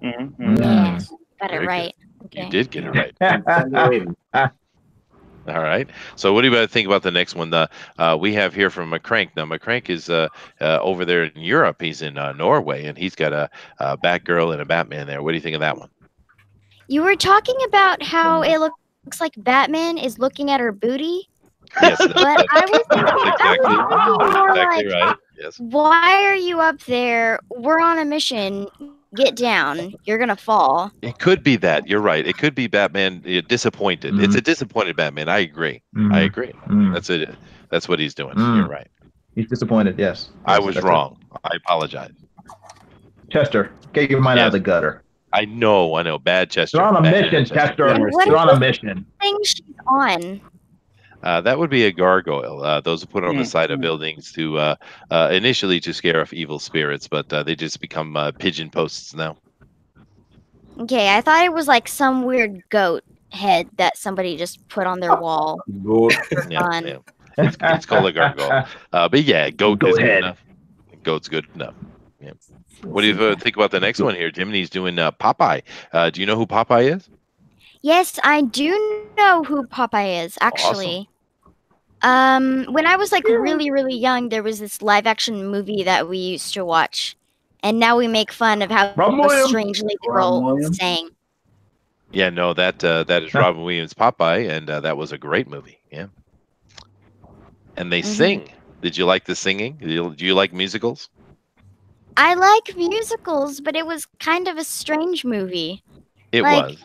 Yeah, got it right. Okay. You did get it right. All right. So what do you think about the next one? We have here from McCrank. Now, McCrank is over there in Europe. He's in Norway, and he's got a Batgirl and a Batman there. What do you think of that one? You were talking about how it looks like Batman is looking at her booty. Yes, but I was exactly right. Yes. Why are you up there? We're on a mission. Get down. You're going to fall. It could be that. You're right. It could be Batman disappointed. It's a disappointed Batman. I agree. I agree. That's it. That's what he's doing. You're right. He's disappointed, yes. I was wrong. I apologize. Chester, get your mind out of the gutter. I know. Bad Chester. You're on a mission, Chester. You're on a mission. Thing she's on. That would be a gargoyle. Those are put on the side of buildings to initially to scare off evil spirits, but they just become pigeon posts now. Okay, I thought it was like some weird goat head that somebody just put on their wall. Yeah. It's called a gargoyle. But yeah, goat is good enough. Goat's good enough. Yeah. What do you think about the next one here? Jiminy's doing Popeye. Do you know who Popeye is? Yes, I do know who Popeye is, actually. Awesome. When I was like really, really young, there was this live action movie that we used to watch. And now we make fun of how strangely the girl sang. Yeah, no, that is Robin Williams' Popeye, and that was a great movie. Yeah. And they sing. Did you like the singing? Do you like musicals? I like musicals, but it was kind of a strange movie. It like, was.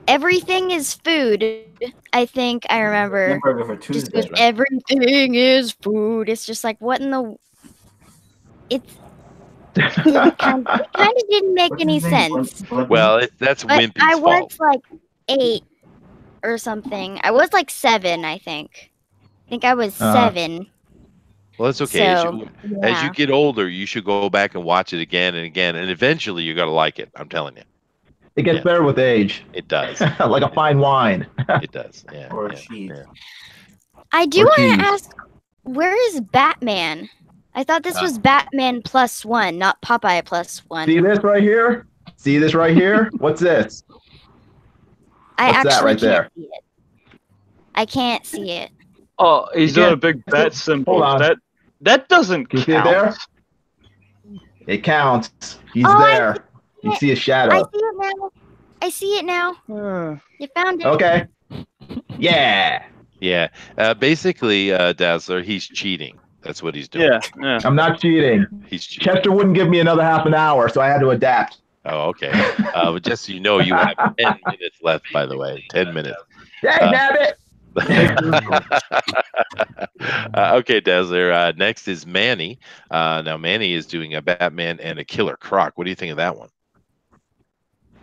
Everything is food. I think I remember. Hamburger for Just Tuesday. goes, everything is food. It's just like, what in the? It kind of didn't make any sense. Well, that's But Wimpy's I was fault. like 8 or something. I was like 7, I think. I think I was 7. Well, it's okay. So, As you yeah. get older, you should go back and watch it again and again, and eventually you're gonna like it. I'm telling you. It gets better with age. It does. Like a fine wine. It does. Yeah. Or yeah, cheese. yeah. I do Or want cheese. to ask, where is Batman? I thought this was Batman +1, not Popeye +1. See this right here? See this right here? What's this? I What's that actually right there? can't see it. I can't see it. Oh, he's You doing a can't- big bat symbol. Hold on. That doesn't Can you count. see it there? It counts. He's Oh, I there. You see a I shadow. see it now. I see it now. You found it. Okay. Yeah. Yeah. Basically, Dazzler, he's cheating. That's what he's doing. Yeah. I'm not cheating. He's cheating. Chester wouldn't give me another half an hour, so I had to adapt. Oh, okay. But just so you know, you have 10 minutes left, by the way. 10 minutes. Hey, nabbit! Okay, Dazzler. Next is Manny. Now, Manny is doing a Batman and a Killer Croc. What do you think of that one?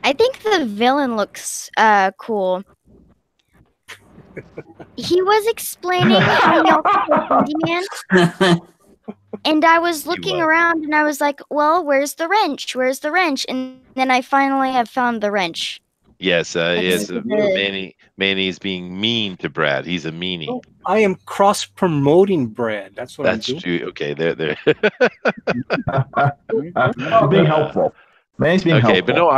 I think the villain looks cool. He was explaining how he also killed Candyman. And I was looking around and I was like, well, where's the wrench? Where's the wrench? And then I finally have found the wrench. Yes, yes. the- Manny is being mean to Brad. He's a meanie. I am cross promoting Brad. That's what That's I'm doing. true. Okay, there. Being helpful. Man's being helpful. Okay, but no,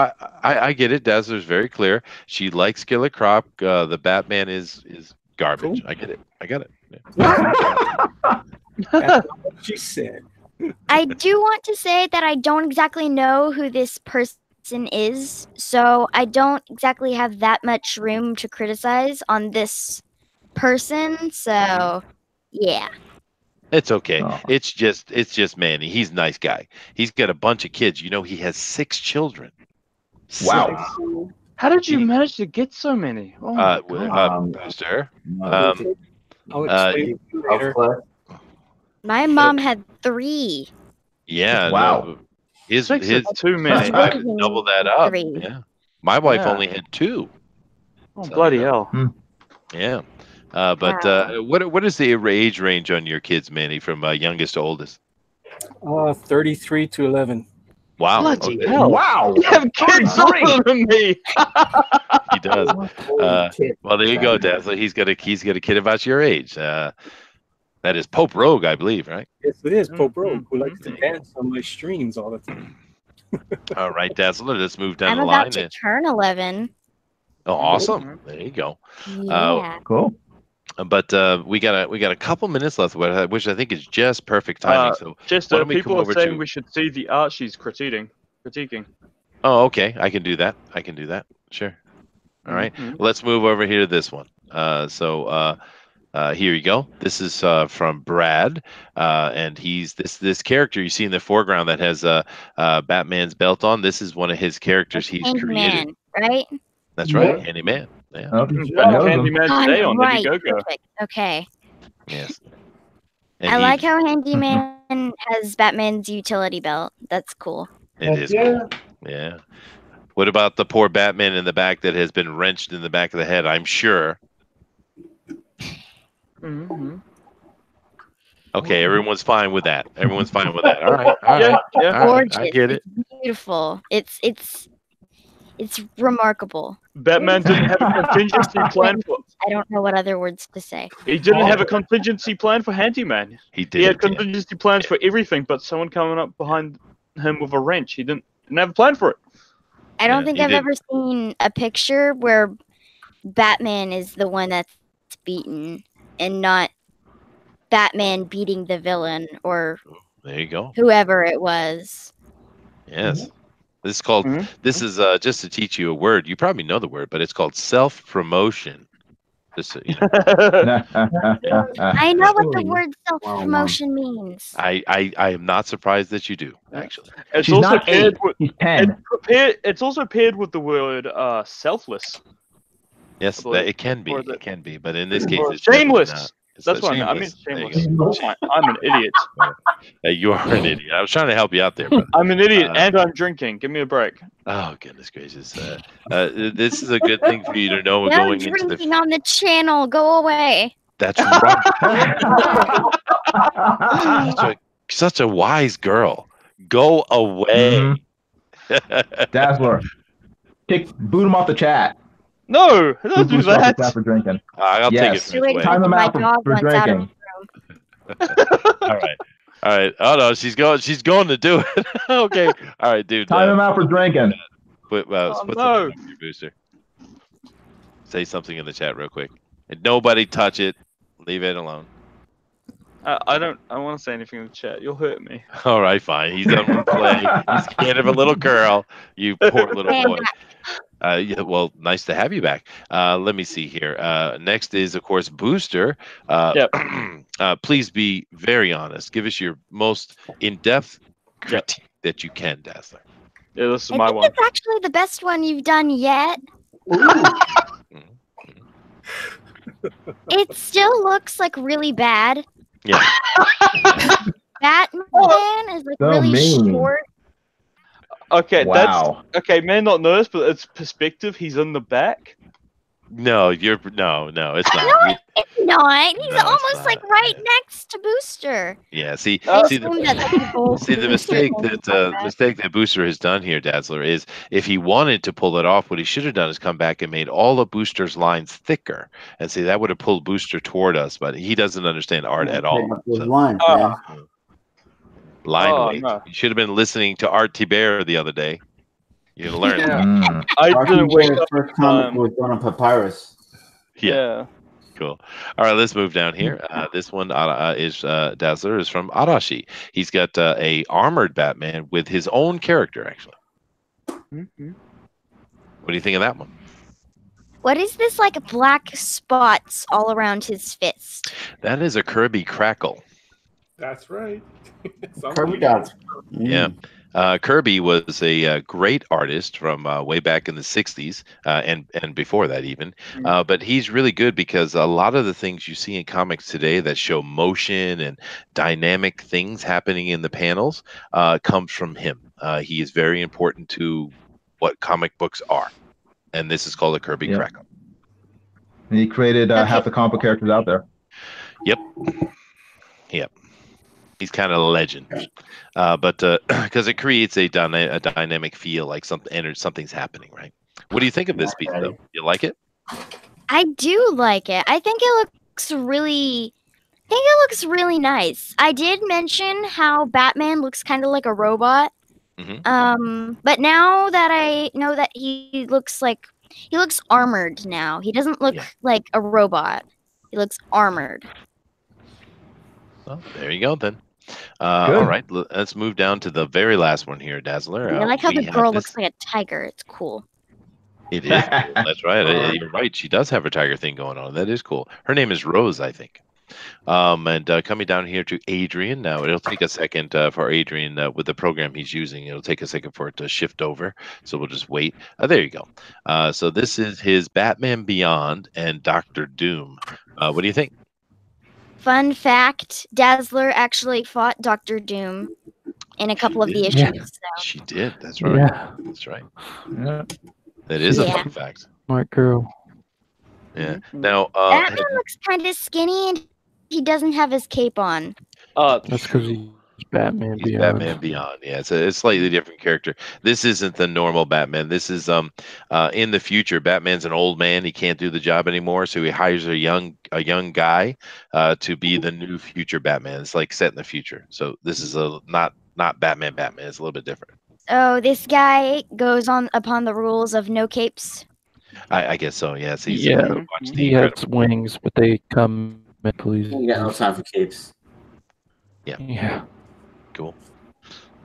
I get it. Dazzler's very clear. She likes Killer Croc. The Batman is garbage. Cool. I get it. I got it. That's what she said. I do want to say that I don't exactly know who this person is, so I don't exactly have that much room to criticize on this person. So, yeah. It's okay. Oh. It's just Manny. He's a nice guy. He's got a bunch of kids. You know, he has 6 children. Wow. 6. How did you manage to get so many? Oh my God. Sir. I'll explain to you later. My mom had 3. Yeah. Wow. No, his 6 is too many. wife doubled that up. 3. Yeah. My wife Yeah. only had 2. Oh, bloody hell. Yeah. But what is the age range on your kids, Manny, from youngest to oldest? 33 to 11. Wow. Bloody Okay. hell. Wow. You have kids older than me. He does. Well, there you go, Dazzler. He's got a kid about your age. That is Pope Rogue, I believe, right? Yes, it is Pope Rogue, who likes to dance on my streams all the time. All right, Dazzler. Let's move down I'm the about line. to turn 11. Oh, awesome! There you go. Yeah. Cool. But we got a couple minutes left, which I think is just perfect timing. So Just why don't we people come are over saying to? we should see the art she's critiquing. Oh, okay. I can do that. Sure. All right. Mhm. Let's move over here to this one. Here you go. This is from Brad, and he's this character you see in the foreground that has Batman's belt on. This is one of his characters he's created. Handyman, right? That's right, Handyman. Yeah. Handyman today on right. Indiegogo. Perfect. Okay. Yes. And I he- like how Handyman has Batman's utility belt. That's cool. It is cool. Yeah. What about the poor Batman in the back that has been wrenched in the back of the head? I'm sure. Mm-hmm. Okay, everyone's fine with that. All right. All right. Yeah. All right. Gorgeous. I get it. It's beautiful. It's remarkable. Batman didn't have a contingency plan for. I don't know what other words to say. He didn't have a contingency plan for Handyman. He He had did. contingency plans for everything, but someone coming up behind him with a wrench. He didn't have a plan for it. I don't Yeah, think he I've did. ever seen a picture where Batman is the one that's beaten and not Batman beating the villain or There you go. whoever it was. Yes. This is called. Mhm. This is just to teach you a word. You probably know the word, but it's called self-promotion. Just so I know what the word self-promotion means. I am not surprised that you do, actually. It's She's also not 8. He's 10. It's also paired with the word selfless. Yes, it can be. It can be, but in this case, it's shameless. Not. It's That's what I mean. Shameless. Oh I'm an idiot. You are an idiot. I was trying to help you out there, brother. I'm an idiot, and I'm drinking. Give me a break. Oh goodness gracious! This is a good thing for you to know. No Going into drinking on the channel. Go away. That's right. such a wise girl. Go away. Dazzler, boot him off the chat. No, don't do that. For drinking. I'll take it. Time him out for drinking. All right. All right. Oh no, she's going to do it. Okay. All right, dude. Time him out for drinking. Put something on your booster. Say something in the chat real quick. And nobody touch it. Leave it alone. I want to say anything in the chat. You'll hurt me. All right, fine. He's done with play. He's scared of a little girl. You poor little boy. Yeah, well, nice to have you back. Let me see here. Next is, of course, Booster. Please be very honest. Give us your most in-depth critique that you can, Dazzler. Yeah, this is I my think one. it's actually the best one you've done yet. It still looks like really bad. Yeah. Batman is like really short. Okay, wow. That's okay. May not know this, but it's perspective. He's in the back. No, it's not. No, it's not. He's almost like right next to Booster. Yeah, see I the assume that people mistake that Booster has done here, Dazzler, is if he wanted to pull it off, what he should have done is come back and made all of Booster's lines thicker, and see that would have pulled Booster toward us. But he doesn't understand art at all. Line weight. No. You should have been listening to Art Bear the other day. You learned. Yeah. I didn't wake up. First comic was done on papyrus. Yeah. Cool. All right, let's move down here. This one is Dazzler is from Arashi. He's got a armored Batman with his own character, actually. Mm-hmm. What do you think of that one? What is this like black spots all around his fist? That is a Kirby Crackle. That's right. Kirby does. Yeah. Kirby was a great artist from way back in the 60s and before that even. But he's really good because a lot of the things you see in comics today that show motion and dynamic things happening in the panels comes from him. He is very important to what comic books are. And this is called a Kirby Crackle. And he created half the comic book characters out there. Yep. He's kind of a legend, but because it creates a dynamic feel, like something's happening, right? What do you think of this piece, though? You like it? I do like it. I think it looks really nice. I did mention how Batman looks kind of like a robot. But now that I know that he looks armored now. He doesn't look like a robot. He looks armored. Well, there you go then. All right, let's move down to the very last one here, Dazzler. I like how the girl looks like a tiger. It's cool. It is. That's right. You're right. She does have her tiger thing going on. That is cool. Her name is Rose, I think. And coming down here to Adrian. Now, it'll take a second for Adrian with the program he's using. It'll take a second for it to shift over. So we'll just wait. There you go. So this is his Batman Beyond and Dr. Doom. What do you think? Fun fact, Dazzler actually fought Dr. Doom in a couple of the issues. Yeah. So. She did. That's right. Yeah. That's right. Yeah. That is a fun fact. Smart girl. Yeah. Now, Batman looks kind of skinny and he doesn't have his cape on. That's because he's Batman Beyond. Batman Beyond. Yeah, it's a slightly different character. This isn't the normal Batman. This is in the future. Batman's an old man. He can't do the job anymore, so he hires a young guy to be the new future Batman. It's like set in the future. So this is not Batman. It's a little bit different. Oh, this guy goes on upon the rules of no capes. I guess so. Yeah. So he has wings, but they come at police. You got no time for capes. Yeah. Yeah. Cool.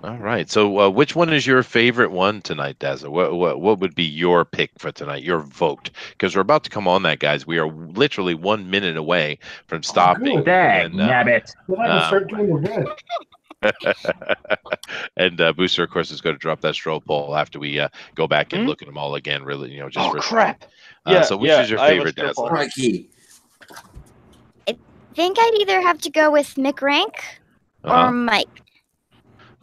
All right. So, which one is your favorite one tonight, Dazzler? What would be your pick for tonight? Your vote, because we're about to come on that, guys. We are literally 1 minute away from stopping. Dag nabbit. Then I can start doing the red. And Booster, of course, is going to drop that stroll poll after we go back and look at them all again. Really, just for crap. So, which is your favorite, Dazzler? Crikey. I think I'd either have to go with McRank or Mike.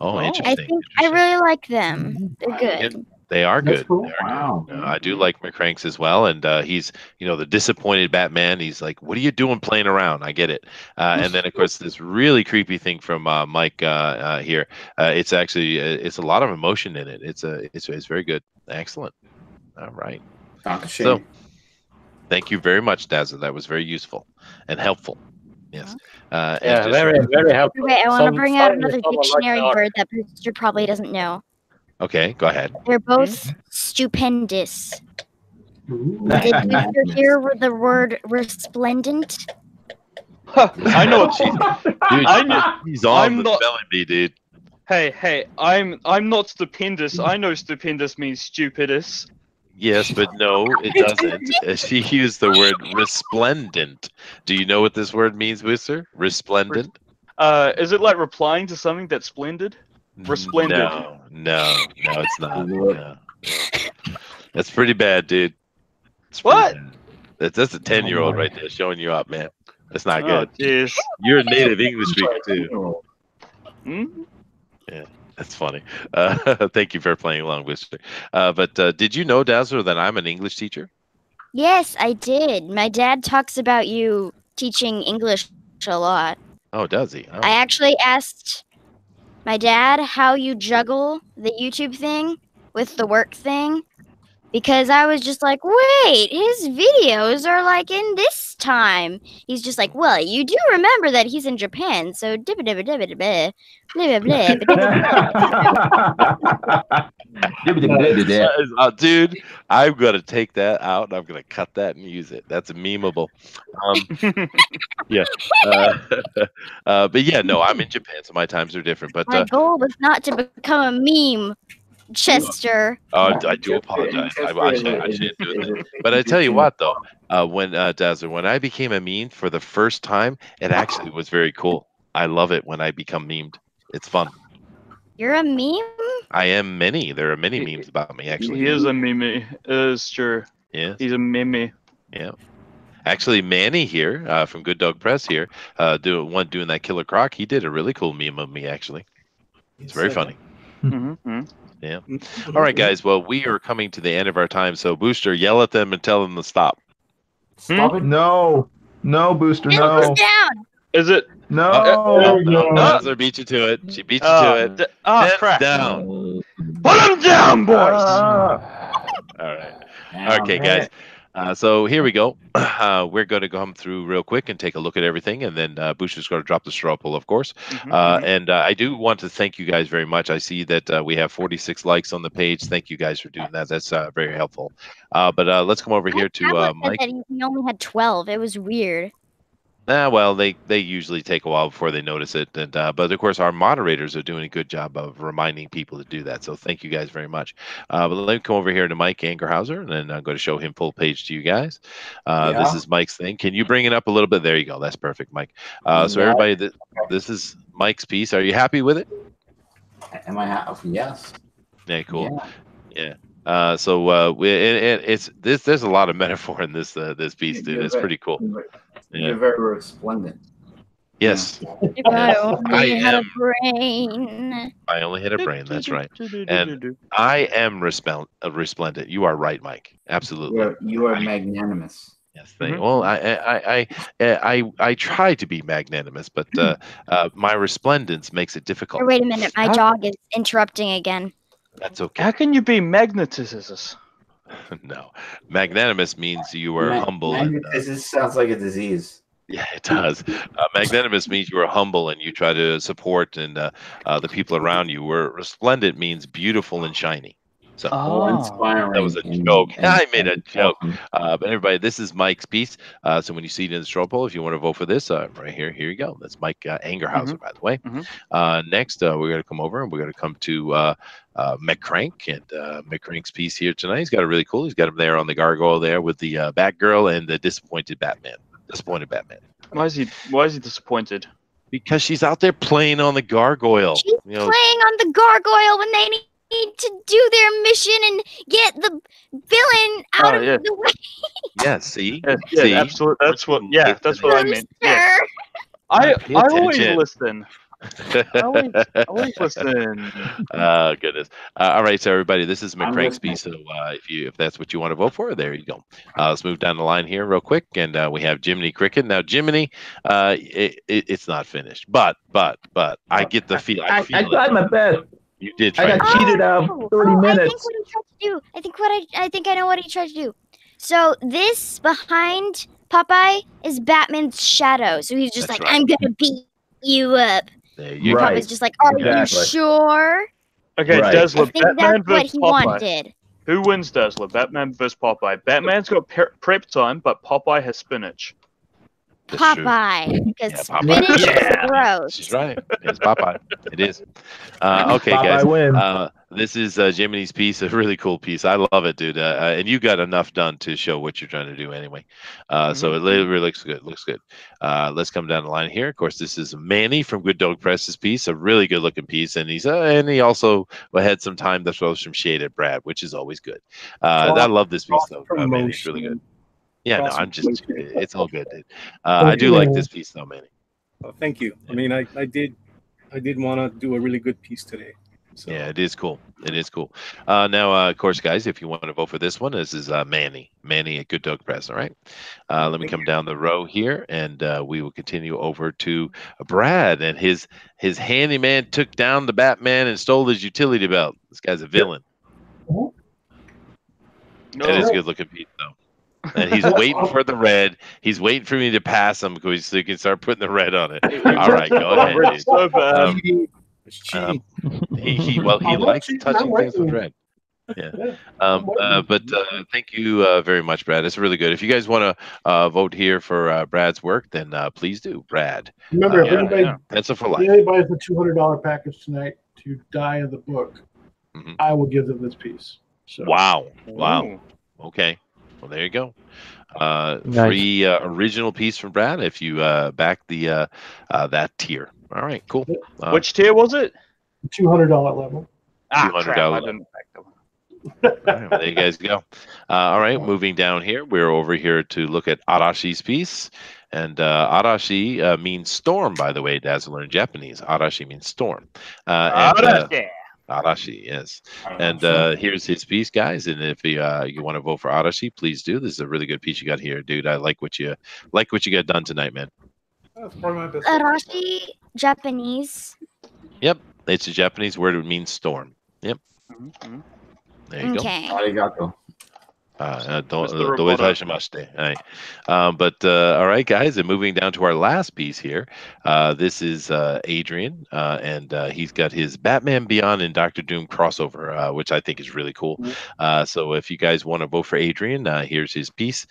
Oh, I interesting. think I really like them. They're good. They are That's good. cool. They are Wow. good. I do like McCranks as well, and he's the disappointed Batman. He's like, "What are you doing playing around?" I get it. And then of course this really creepy thing from Mike here. It's actually it's a lot of emotion in it. It's very good. Excellent. All right. So, thank you very much, Dazzle. That was very useful and helpful. Yes. Yeah, very helpful. Wait, I want to bring out another dictionary word that Booster probably doesn't know. Okay, go ahead. They're both stupendous. Did Booster hear the word resplendent? I know what she's. He's on the spelling bee, dude. Hey, I'm not stupendous. I know stupendous means stupidous. Yes, but no, it doesn't. She used the word resplendent. Do you know what this word means, Booster? Resplendent? Is it like replying to something that's splendid? Resplendent. No, it's not. No. That's pretty bad, dude. What? That's a 10-year-old right there showing you up, man. That's not good. Jeez. You're a native English speaker too. Hmm? Yeah, that's funny. Thank you for playing along, Booster. But did you know, Dazzler, that I'm an English teacher? Yes, I did. My dad talks about you teaching English a lot. Oh, does he? Oh. I actually asked my dad how you juggle the YouTube thing with the work thing, because I was just like, wait, his videos are like in this time. He's just like, well, you do remember that he's in Japan, so dude, I'm gonna take that out and I'm gonna cut that and use it. That's memeable. Yeah. But yeah, no, I'm in Japan, so my times are different. But my goal was not to become a meme, Chester. I do apologize. I shouldn't do it. But I tell you what, though, when Dazzler, when I became a meme for the first time, it actually was very cool. I love it when I become memed. It's fun. You're a meme? I am many. There are many memes about me, actually. He is a meme. It is true. Yeah. He's a meme. Yeah. Actually, Manny here from Good Dog Press here, doing that Killer Croc. He did a really cool meme of me, actually. It's very funny. Yeah. All right, guys. Well, we are coming to the end of our time. So, Booster, yell at them and tell them to stop. Stop it. No, Booster, no. Down. Is it? No. Dazzler beat you to it. She beat you to it. Crap. Down. Put him down, boys. All right. Okay, guys. So here we go. We're going to come through real quick and take a look at everything, and then Booster's going to drop the straw poll, of course. And I do want to thank you guys very much. I see that we have 46 likes on the page. Thank you guys for doing that. That's very helpful. But let's come over here to Mike. That he only had 12. It was weird. Well, they usually take a while before they notice it, and but of course our moderators are doing a good job of reminding people to do that. So thank you guys very much. But let me come over here to Mike Angerhauser, and then I'm going to show him full page to you guys. This is Mike's thing. Can you bring it up a little bit? There you go. That's perfect, Mike. So everybody, this is Mike's piece. Are you happy with it? Am I happy? Yes. Yeah. Cool. Yeah. So there's a lot of metaphor in this piece, dude. It's pretty cool. You're very resplendent. Yes. If I only had a brain. I only had a brain. That's right. And I am resplendent. You are right, Mike. Absolutely. You are magnanimous. Yes. Well, I try to be magnanimous, but my resplendence makes it difficult. Wait a minute. My dog is interrupting again. That's okay. How can you be magnetizous? No, magnanimous means you are humble. This sounds like a disease. Yeah, it does. Magnanimous means you are humble and you try to support and the people around you. Where resplendent means beautiful and shiny. So inspiring. that was a joke. I made a joke. But everybody, this is Mike's piece. So when you see it in the straw poll, if you want to vote for this, right here you go. That's Mike Angerhauser, by the way. Next, we're going to come over and we're going to come to McCrank, and McCrank's piece here tonight. He's got a really cool. He's got him there on the gargoyle there with the Batgirl and the disappointed Batman. Disappointed Batman. Why is he disappointed? Because she's out there playing on the gargoyle. She's playing on the gargoyle when they need to do their mission and get the villain out of the way. Yeah, see? Yeah, absolutely. That's what I meant. Yeah. I always listen. always listen. Goodness. All right, so everybody, this is McCrank's piece. So if that's what you want to vote for, there you go. Let's move down the line here real quick, and we have Jiminy Cricket. Now, Jiminy, it's not finished, but I get the feel. I tried my best. You did try. I got cheated out 30 minutes. I think I know what he tried to do. So this behind Popeye is Batman's shadow. So he's just I'm gonna beat you up. You Popeye's just like, are you sure? Okay, Dazzler, Batman versus he Popeye. wanted. Who wins, Dazzler? Batman versus Popeye. Batman's got prep time, but Popeye has spinach. Popeye, because spinach is gross. She's right. It's Popeye. It is. Okay, Popeye guys. This is Jiminy's piece, a really cool piece. I love it, dude. And you got enough done to show what you're trying to do anyway. So it really looks good. Let's come down the line here. Of course, this is Manny from Good Dog Press's piece, a really good looking piece. And he also had some time to throw some shade at Brad, which is always good. I love this piece though. Manny's really good. Yeah, no, it's all good, dude. I do like this piece though, Manny. Oh, thank you. I mean, I did want to do a really good piece today. So. Yeah, it is cool. It is cool. Now, of course, guys, if you want to vote for this one, this is Manny at Good Dog Press. All right. Let me come down the row here, and we will continue over to Brad. And his handyman took down the Batman and stole his utility belt. This guy's a villain. That is a good looking piece, though. And he's waiting for the red. He's waiting for me to pass him so he can start putting the red on it. All right, go ahead. So bad. He likes touching things with red. Yeah. But thank you very much, Brad. It's really good. If you guys want to vote here for Brad's work, then please do, Brad. Remember, if anybody buys the $200 package tonight to die of the book, I will give them this piece. So. Wow. Okay. Well, there you go. Free original piece from Brad if you back the that tier. All right, cool. Which tier was it? $200 level. $200 level. Right, well, there you guys go. All right, moving down here, we're over here to look at Arashi's piece. And Arashi means storm, by the way, Dazzler in Japanese. Arashi means storm. Arashi, yes. And here's his piece, guys. And if you want to vote for Arashi, please do. This is a really good piece you got here, dude. I like what you got done tonight, man. That's probably my best. Arashi, Japanese. Yep, it's a Japanese word. It means storm. Yep. There you go. Arigato. But all right, guys, and moving down to our last piece here. This is Adrian, and he's got his Batman Beyond and Dr. Doom crossover, which I think is really cool. So if you guys want to vote for Adrian, here's his piece.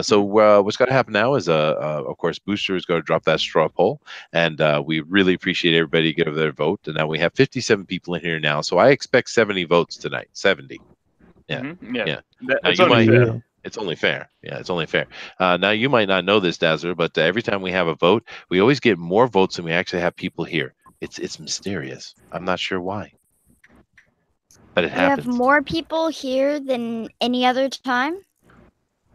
So what's going to happen now is, of course, Booster is going to drop that straw poll, and we really appreciate everybody give their vote. And now we have 57 people in here now, so I expect 70 votes tonight. 70. Yeah. Yeah. It's only fair. It's only fair. Yeah, it's only fair. Now, you might not know this, Dazzler, but every time we have a vote, we always get more votes than we actually have people here. It's mysterious. I'm not sure why. But it happens. We have more people here than any other time?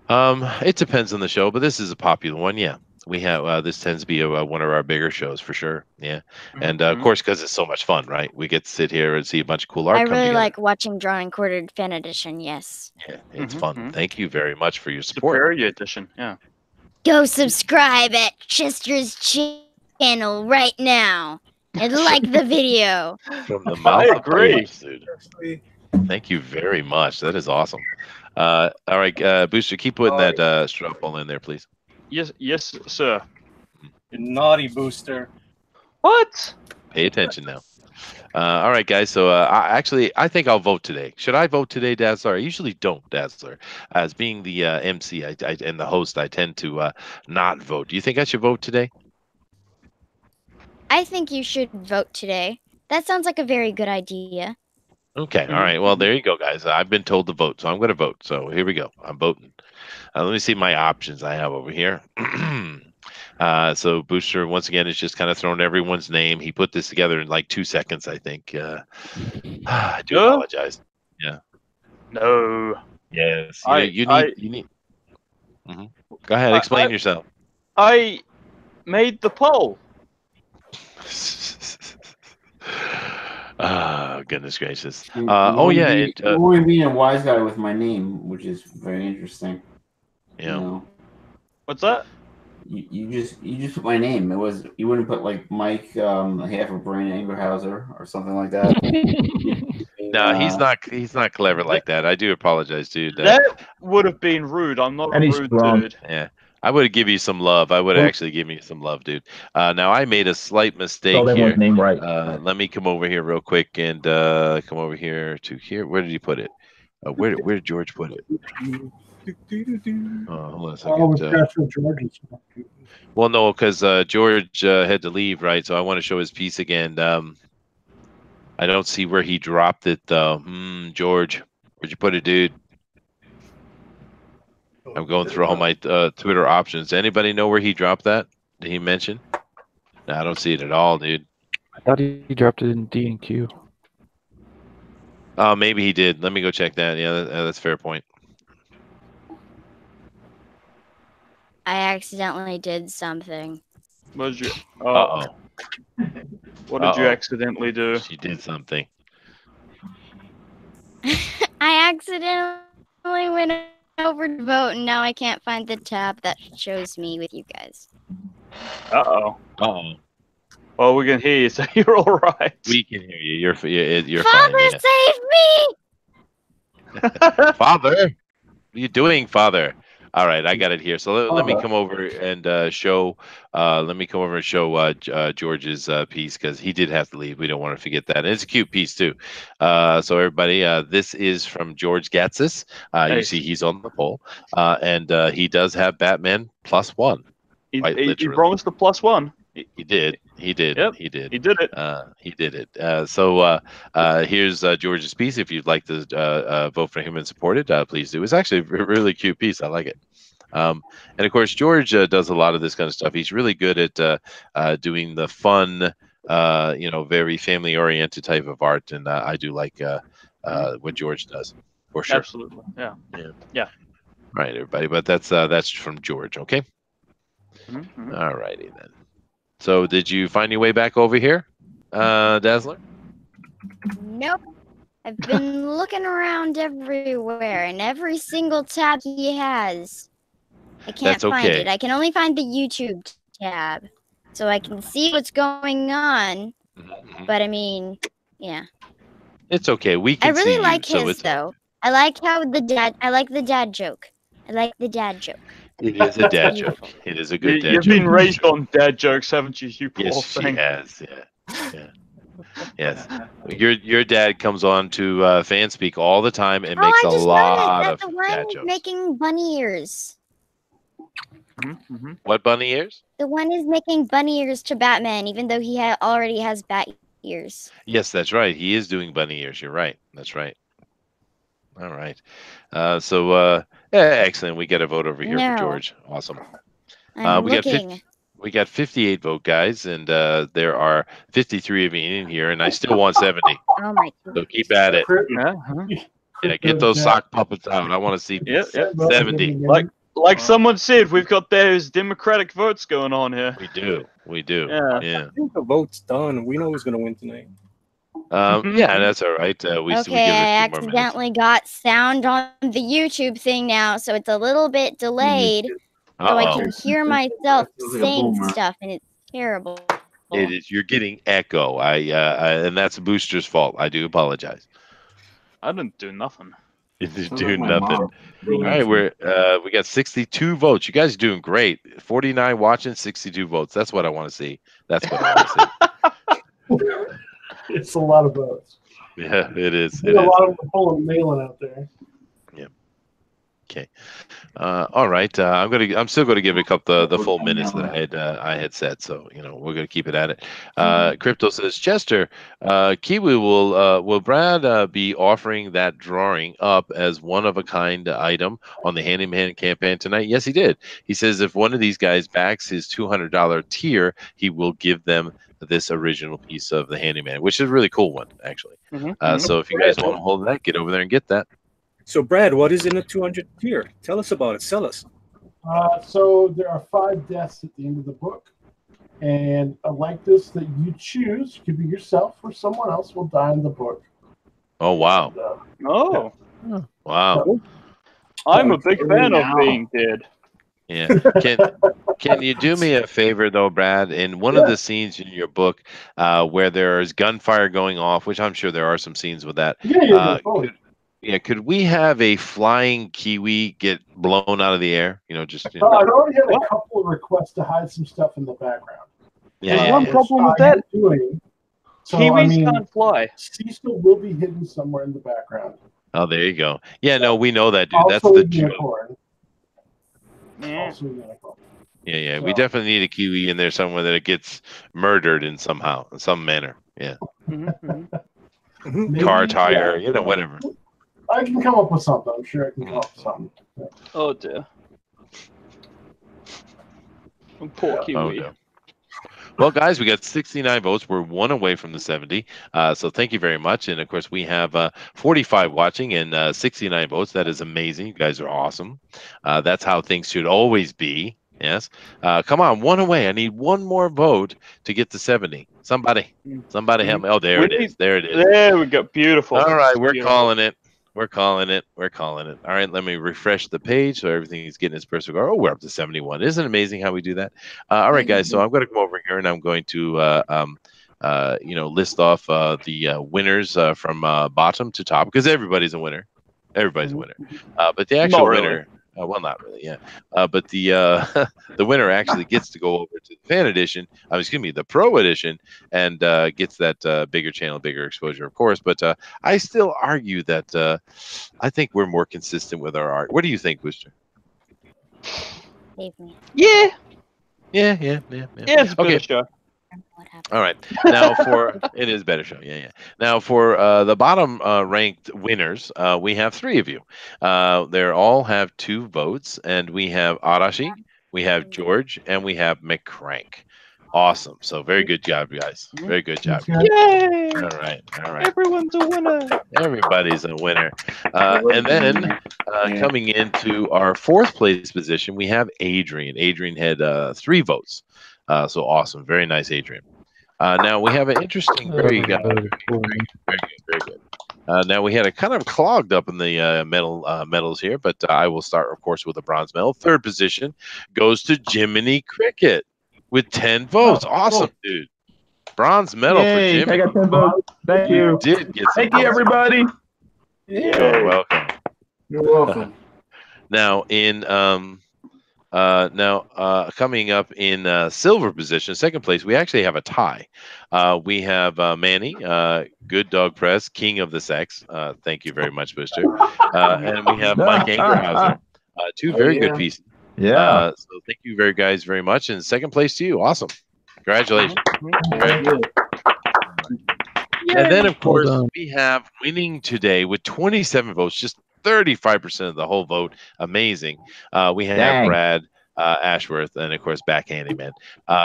It depends on the show, but this is a popular one, yeah. We have this tends to be one of our bigger shows for sure, yeah. And of course, because it's so much fun, right? We get to sit here and see a bunch of cool art. I really like watching Drawing Quartered Fan Edition. Yes. Yeah, it's fun. Thank you very much for your support. Superior Edition, yeah. Go subscribe at Chester's channel right now and like the video. From the mouth of praise, dude. Thank you very much. That is awesome. All right, Booster, keep putting that straw poll in there, please. Yes, sir. You naughty Booster. What? Pay attention now. All right, guys. So I think I'll vote today. Should I vote today, Dazzler? I usually don't, Dazzler. As being the MC and the host, I tend to not vote. Do you think I should vote today? I think you should vote today. That sounds like a very good idea. Okay. All right. Well, there you go, guys. I've been told to vote, so I'm going to vote. So here we go. I'm voting. Let me see my options I have over here. So Booster, once again, is just kind of throwing everyone's name. He put this together in like 2 seconds, I think. I do apologize. Yeah. No. Yes. You need. Mhm. Go ahead. Explain yourself. I made the poll. Oh, goodness gracious. Only being a wise guy with my name, which is very interesting. Yeah. You know, what's that? You just put my name. You wouldn't put like Mike half a brain Angerhauser or something like that. No, he's not clever like that. I do apologize, dude. That would have been rude. I'm not a rude dude. Yeah. I would give you some love. I would actually give you some love, dude. Now I made a slight mistake here. Name right. Let me come over here real quick and come over here to here. Where did he put it? Where did George put it? Hold on a second. Well, no, because George had to leave, right? So I want to show his piece again. I don't see where he dropped it, though. George, where'd you put it, dude? I'm going through all my Twitter options. Anybody know where he dropped that? Did he mention? No, I don't see it at all, dude. I thought he dropped it in D and Q. Oh, maybe he did. Let me go check that. Yeah, that's a fair point. I accidentally did something. What did you? Uh-oh. What did you accidentally do? She did something. I accidentally went over to vote, and now I can't find the tab that shows me with you guys. Uh-oh. Well, we can hear you, so you're all right. We can hear you. You're Father, fine. Save me! Father, what are you doing, Father? All right, I got it here. So let me come over and show. Let me come over and show George's piece because he did have to leave. We don't want to forget that. And it's a cute piece too. So everybody, this is from George Gatsis. You see, he's on the poll, and he does have Batman +1. He promised the +1. He did. He did. Yep. He did. He did it. He did it. So here's George's piece. If you'd like to vote for him and support it, please do. It's actually a really cute piece. I like it. And of course, George does a lot of this kind of stuff. He's really good at doing the fun, very family-oriented type of art, and I do like what George does for sure. Absolutely. Yeah. Right, everybody. But that's from George. Okay. Mm-hmm. All righty then. So did you find your way back over here, Dazzler? Nope. I've been looking around everywhere, and every single tab he has. I can't find it. I can only find the YouTube tab. So I can see what's going on. But I mean, yeah. It's okay. We can I really see like you, his, though. I like how I like the dad joke. I like the dad joke. It is a dad joke. It is a good dad You've joke. been raised on dad jokes, haven't you? You poor Yes, thing. she has. Yeah. Yes. Your dad comes on to Fanspeak all the time and makes a lot of dad jokes. Making bunny ears. What bunny ears? The one is making bunny ears to Batman, even though he already has bat ears. Yes, that's right. He is doing bunny ears. You're right. That's right. All right. Excellent. We get a vote over here for George. Awesome. We got 58 vote guys, and there are 53 of you in here, and I still want 70. Oh my God. So keep at it. Yeah, get those sock puppets out. I want to see 70. Like someone said, we've got those democratic votes going on here. We do. Yeah. I think the vote's done. We know who's going to win tonight. Yeah, that's all right. We give it a few more I minutes. accidentally got sound on the YouTube thing now, so it's a little bit delayed. So I can hear myself saying stuff, and it's terrible. It is. You're getting echo. And that's Booster's fault. I do apologize. I didn't do nothing. You didn't do nothing. All right, we got 62 votes. You guys are doing great. 49 watching, 62 votes. That's what I want to see. That's what I want to see. It's a lot of votes. Yeah, it is. There's a lot of them pulling mailing out there. Yeah. Okay. All right. I'm still gonna give it a couple the full minutes that I had said. So we're gonna keep it at it. Crypto says Chester, Kiwi will Brad be offering that drawing up as one of a kind item on the Handyman campaign tonight? Yes, he did. He says if one of these guys backs his $200 tier, he will give them this original piece of the Handyman, which is a really cool one actually. So if you guys want to hold that, get over there and get that. So, Brad, what is in the 200 tier? Tell us about it. Sell us. So there are 5 deaths at the end of the book. And a likeness that you choose, could be yourself or someone else, will die in the book. Oh, wow. And, Wow. I'm a big fan of being dead. Yeah. Can you do me a favor though, Brad? In one of the scenes in your book, where there's gunfire going off, which I'm sure there are some scenes with that. Could we have a flying kiwi get blown out of the air? I've already had a couple of requests to hide some stuff in the background. Yeah. One problem with that. So, Kiwis can't fly. Cecil will be hidden somewhere in the background. Oh, there you go. Yeah, no, we know that, dude. That's Also the a unicorn. Yeah. We definitely need a kiwi in there somewhere that it gets murdered in some manner. Yeah. Car tire, whatever. I can come up with something. I'm sure I can come up with something. Oh dear. Poor kiwi. Oh, no. Well, guys, we got 69 votes. We're 1 away from the 70. So thank you very much. And of course, we have 45 watching and 69 votes. That is amazing. You guys are awesome. That's how things should always be. Yes. Come on, 1 away. I need 1 more vote to get to 70. Somebody help me. Oh, there it is. There it is. There we go. Beautiful. All right, we're calling it. We're calling it. All right, let me refresh the page so everything is getting its perfect score. Oh, we're up to 71. Isn't it amazing how we do that? All right, guys. So I'm going to come over here and I'm going to, list off the winners from bottom to top because everybody's a winner. Everybody's a winner. But the actual winner. Well, not really, yeah. But the the winner actually gets to go over to the fan edition. The pro edition, and gets that bigger channel, bigger exposure, of course. But I still argue that I think we're more consistent with our art. What do you think, Booster? Save me. Yeah. Yeah. It's a better show. All right. Now it is better show. Yeah. Now for the bottom ranked winners, we have 3 of you. They all have 2 votes, and we have Arashi, we have George, and we have McCrank. Awesome. So very good job, guys. Very good job. Yay! All right. Everyone's a winner. Everybody's a winner. And then coming into our 4th place position, we have Adrian. Adrian had 3 votes. So awesome. Very nice, Adrian. Now we have an interesting, very good. Now we had a kind of clogged up in the medals here, but I will start, of course, with a bronze medal. 3rd position goes to Jiminy Cricket with 10 votes. Awesome, dude. Bronze medal for Jimmy. I got 10 votes. Thank you. Did get Thank you, everybody. You're welcome. You're welcome. Now in coming up in silver position, 2nd place, we actually have a tie. We have Manny, Good Dog Press, King of the Sex. Thank you very much, Booster. And we have Mike Angerhauser. 2 very good pieces. Yeah. So thank you guys very much. And 2nd place to you. Awesome. Congratulations. Very good. And then, of course, we have winning today with 27 votes, just 35% of the whole vote. Amazing. We have Brad Ashworth and, of course, Back Handyman.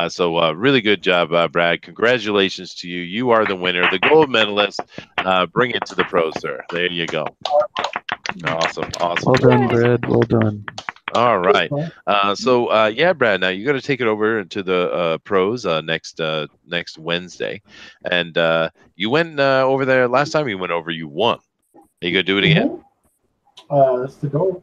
So really good job, Brad. Congratulations to you. You are the winner, the gold medalist. Bring it to the pros, sir. There you go. Awesome. Well done, Brad. Well done. All right. So Brad, now you got to take it over to the pros next Wednesday. And you went over there last time you went over, you won. Are you going to do it again? That's the goal.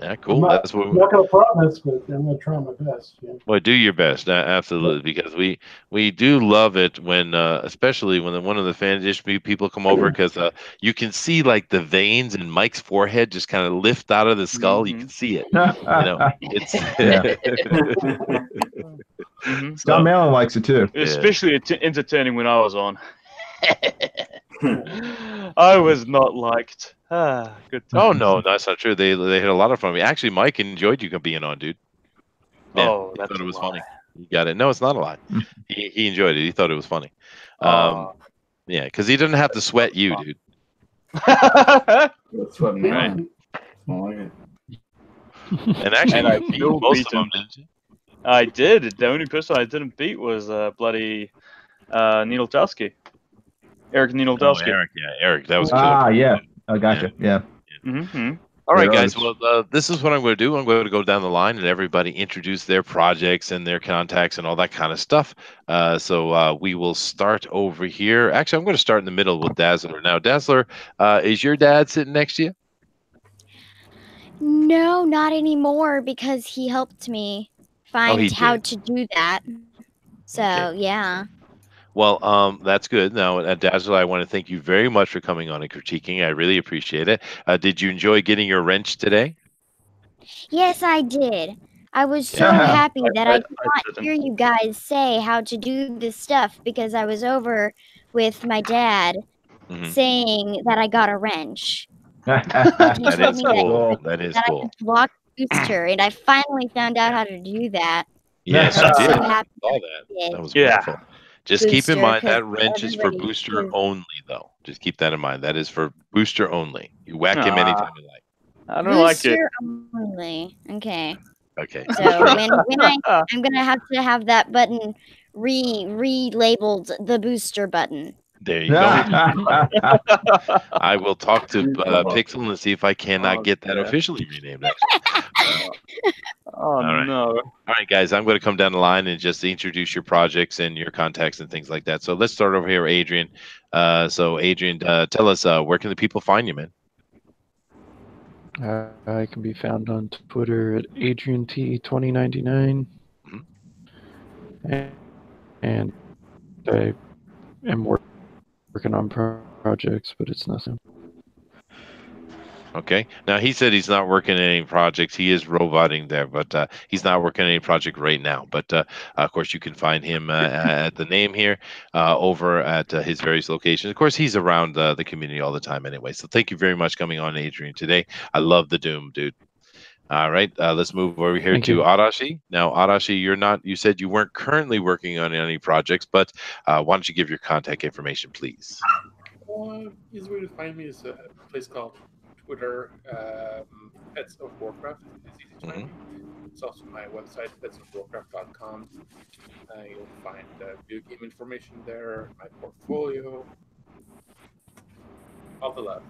Yeah, cool. That's what I'm not going to promise, but I'm going to try my best. Yeah. Well, do your best, absolutely, because we do love it when, especially when one of the fan edition people come over, because you can see like the veins in Mike's forehead just kind of lift out of the skull. You can see it. It's John Malin likes it too. Especially entertaining when I was on. I was not liked. Good times. Oh no, that's not true. They had a lot of fun. Actually, Mike enjoyed you being on, dude. Yeah, Oh, he that's thought it was a lie. funny. You got it. No, it's not a lie. He enjoyed it. He thought it was funny. Yeah, because he didn't have to sweat you, dude. Sweat Malin. And actually, I you beat still most beat of them, him. didn't you? I did. The only person I didn't beat was bloody Nieltowski. Eric Nieltowski. Oh, Eric. Yeah, Eric. That was killer. Yeah. I gotcha. Yeah. All right, guys. Well, this is what I'm going to do. I'm going to go down the line and everybody introduce their projects and their contacts and all that kind of stuff. So we will start over here. Actually, I'm going to start in the middle with Dazzler. Now, Dazzler, is your dad sitting next to you? No, not anymore because he helped me find how to do that. So, yeah. Well, that's good. Now, Dazzler, I want to thank you very much for coming on and critiquing. I really appreciate it. Did you enjoy getting your wrench today? Yes, I did. I was so happy that I could not hear you guys say how to do this stuff because I was over with my dad saying that I got a wrench. That is cool. That is I cool. could block booster, and I finally found out how to do that. Yes, I you was did. so happy I saw I that. did. That was wonderful. Just keep in Booster, mind 'cause that wrench is for everybody booster is- only, though. Just keep that in mind. That is for booster only. You whack him anytime you like. I don't like it. Booster only. Okay. Okay. So when I'm gonna have to have that button relabeled the booster button. There you go. I will talk to Pixel and see if I cannot get that officially renamed. Oh, no. All right, guys, I'm going to come down the line and just introduce your projects and your contacts and things like that. So let's start over here, Adrian. So, Adrian, tell us, where can the people find you, man? I can be found on Twitter at AdrianT2099. And I am working on projects, but it's nothing. Okay. Now, he said he's not working on any projects. He is roboting there, but he's not working on any project right now. But, of course, you can find him at the name here over at his various locations. Of course, he's around the community all the time anyway. So thank you very much coming on, Adrian, today. I love the Doom, dude. All right, let's move over here to Arashi. Now, Arashi, you said you weren't currently working on any projects, but why don't you give your contact information, please? Easy way to find me is a place called Twitter, Pets of Warcraft. It's easy to find me. It's also my website, petsofwarcraft.com. You'll find video game information there, my portfolio, all the love.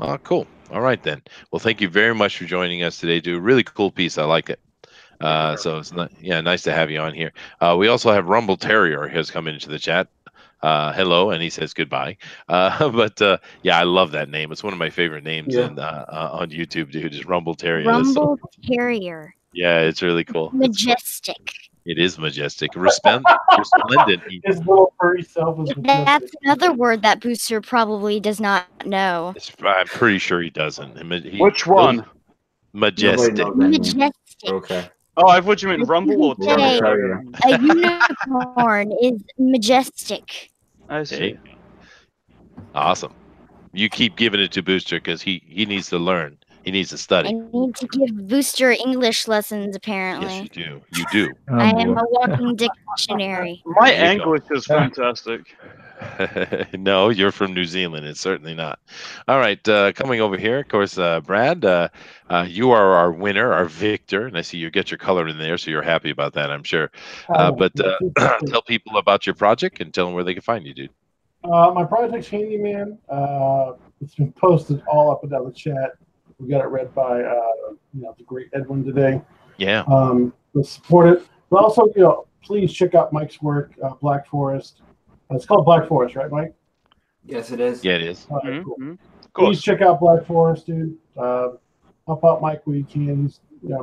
Oh, cool. All right, then. Well, thank you very much for joining us today, dude. Really cool piece. I like it. So it's nice to have you on here. We also have Rumble Terrier has come into the chat. Hello, and he says goodbye. But yeah, I love that name. It's one of my favorite names on YouTube, dude. Is Rumble Terrier. Rumble Terrier. Yeah, it's really cool. Majestic. It is majestic. Resplendent. His little furry self is majestic. That's another word that Booster probably does not know. I'm pretty sure he doesn't. Which one? Majestic. Majestic. Okay. Oh, I thought you meant Rumble or Terrier. A unicorn is majestic. I see. Hey. Awesome. You keep giving it to Booster because he needs to learn. He needs to study. I need to give Booster English lessons, apparently. Yes, you do. You do. I am a walking dictionary. My English is fantastic. No, you're from New Zealand. It's certainly not. All right, coming over here, of course, Brad, you are our winner, our victor, and I see you get your color in there, so you're happy about that, I'm sure. But tell people about your project and tell them where they can find you, dude. My project's Handyman. It's been posted all up and down the chat. We got it read by the great Edwin today. Yeah. Let's support it. But also, please check out Mike's work, Black Forest. It's called Black Forest, right, Mike? Yes, it is. Yeah, it is. Right, cool. Please check out Black Forest, dude. Help out Mike where you can. He's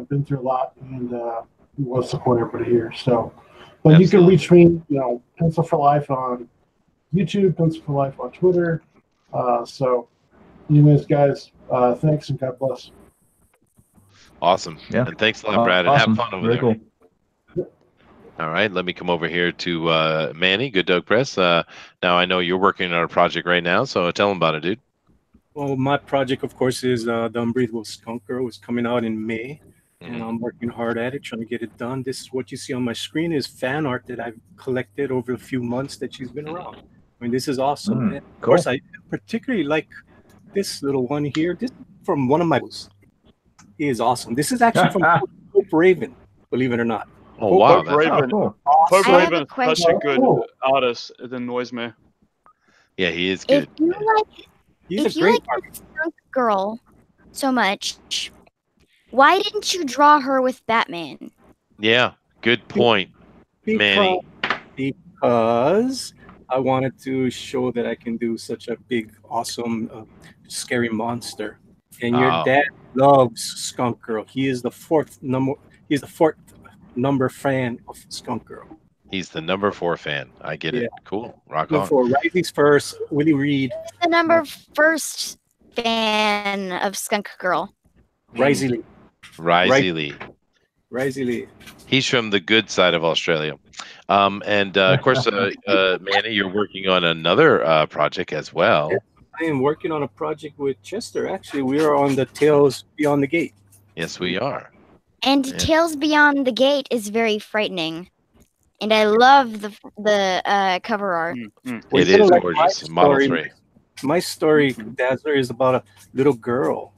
been through a lot, and we want to support everybody here. So, but you can reach me, Pencil for Life on YouTube, Pencil for Life on Twitter. So, anyways, guys, thanks and God bless. Awesome. Yeah. And thanks a lot, Brad. And have fun over there. Cool. All right, let me come over here to Manny, Good Dog Press. Now I know you're working on a project right now, so tell them about it, dude. Well, my project, of course, is The Unbreathable Skunk Girl. It's coming out in May, and I'm working hard at it, trying to get it done. This is what you see on my screen is fan art that I've collected over a few months that she's been around. I mean, this is awesome. And of course, I particularly like this little one here. This is from one of my books. He is awesome. This is actually from Hope Raven, believe it or not. Oh, wow. Hope Raven. Hope Raven is such a good artist. It annoys me. Yeah, he is good. If you like the Skunk Girl so much, why didn't you draw her with Batman? Yeah, good point, Manny. Because I wanted to show that I can do such a big, awesome, scary monster. And your dad loves Skunk Girl. He is the fourth number fan of Skunk Girl. He's the number 4 fan. I get it. Cool. Rock on. For Riley's first, Willie Reed. The number first fan of Skunk Girl. Risey Lee. Risey Lee. He's from the good side of Australia. And of course, Manny, you're working on another project as well. I am working on a project with Chester. Actually, we are on the Tales Beyond the Gate. Yes, we are. And Tales Beyond the Gate is very frightening. And I love the cover art. It is gorgeous. Model 3. My story, Dazzler, is about a little girl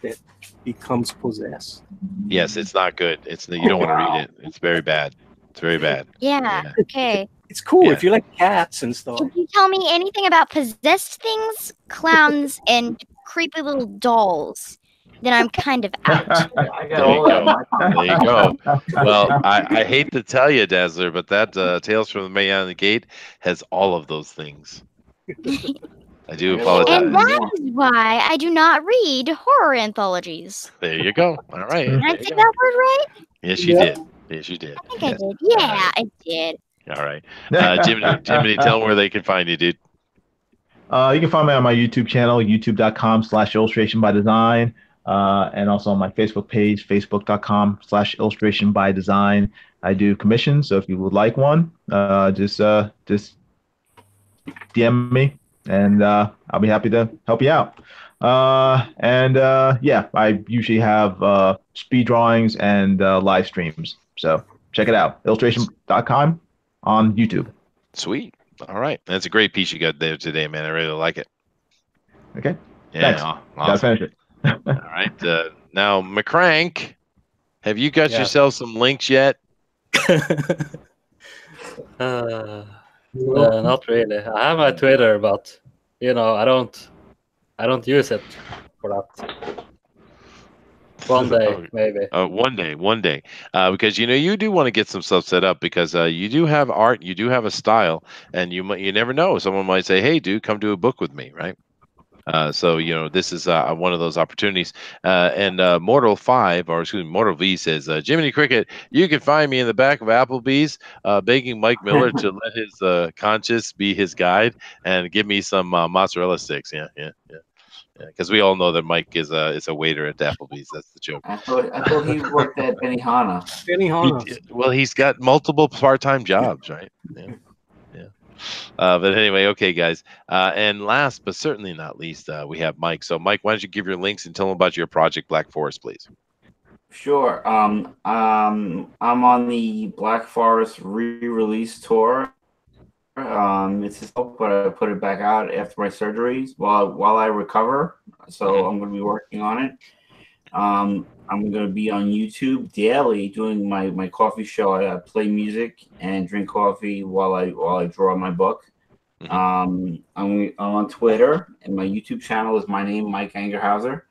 that becomes possessed. Yes, it's not good. You don't want to read it. It's very bad. It's very bad. Yeah. Okay. It's cool if you like cats and stuff. If you tell me anything about possessed things, clowns, and creepy little dolls, then I'm kind of out. There you go. Well, I hate to tell you, Dazzler, but that Tales from the Beyond the Gate has all of those things. I do apologize. And that is why I do not read horror anthologies. There you go. All right. Did I say that word right? Yes, you did. Yes, you did. I think I did. Yeah, I did. All right. Jiminy, tell them where they can find you, dude. You can find me on my YouTube channel, youtube.com/illustration by design. And also on my Facebook page, facebook.com/illustration by design. I do commissions, so if you would like one, just DM me, and I'll be happy to help you out. I usually have speed drawings and live streams, so check it out, illustration.com on YouTube. Sweet. All right, that's a great piece you got there today, man. I really like it. Okay. Yeah. Thanks. Awesome. Gotta finish it. All right. Now, McCrank, have you got yourself some links yet? Not really. I have my Twitter, but I don't use it for that. One day, maybe. One day. Because you do want to get some stuff set up, because you do have art, you do have a style, and you never know. Someone might say, "Hey, dude, come do a book with me," right? So this is one of those opportunities. And Mortal V says, Jiminy Cricket, you can find me in the back of Applebee's, begging Mike Miller to let his conscience be his guide and give me some mozzarella sticks. Yeah. Because we all know that Mike is a waiter at Applebee's. That's the joke. I thought he worked at Benihana. Well, he's got multiple part-time jobs, right? Yeah. But anyway, okay, guys. And last but certainly not least, we have Mike. So, Mike, why don't you give your links and tell them about your project, Black Forest, please? Sure. I'm on the Black Forest re-release tour. It's his hope, but I put it back out after my surgeries while I recover. So I'm going to be working on it. I'm going to be on YouTube daily doing my coffee show. I play music and drink coffee while I draw my book. I'm on Twitter, and my YouTube channel is my name, Mike Angerhauser,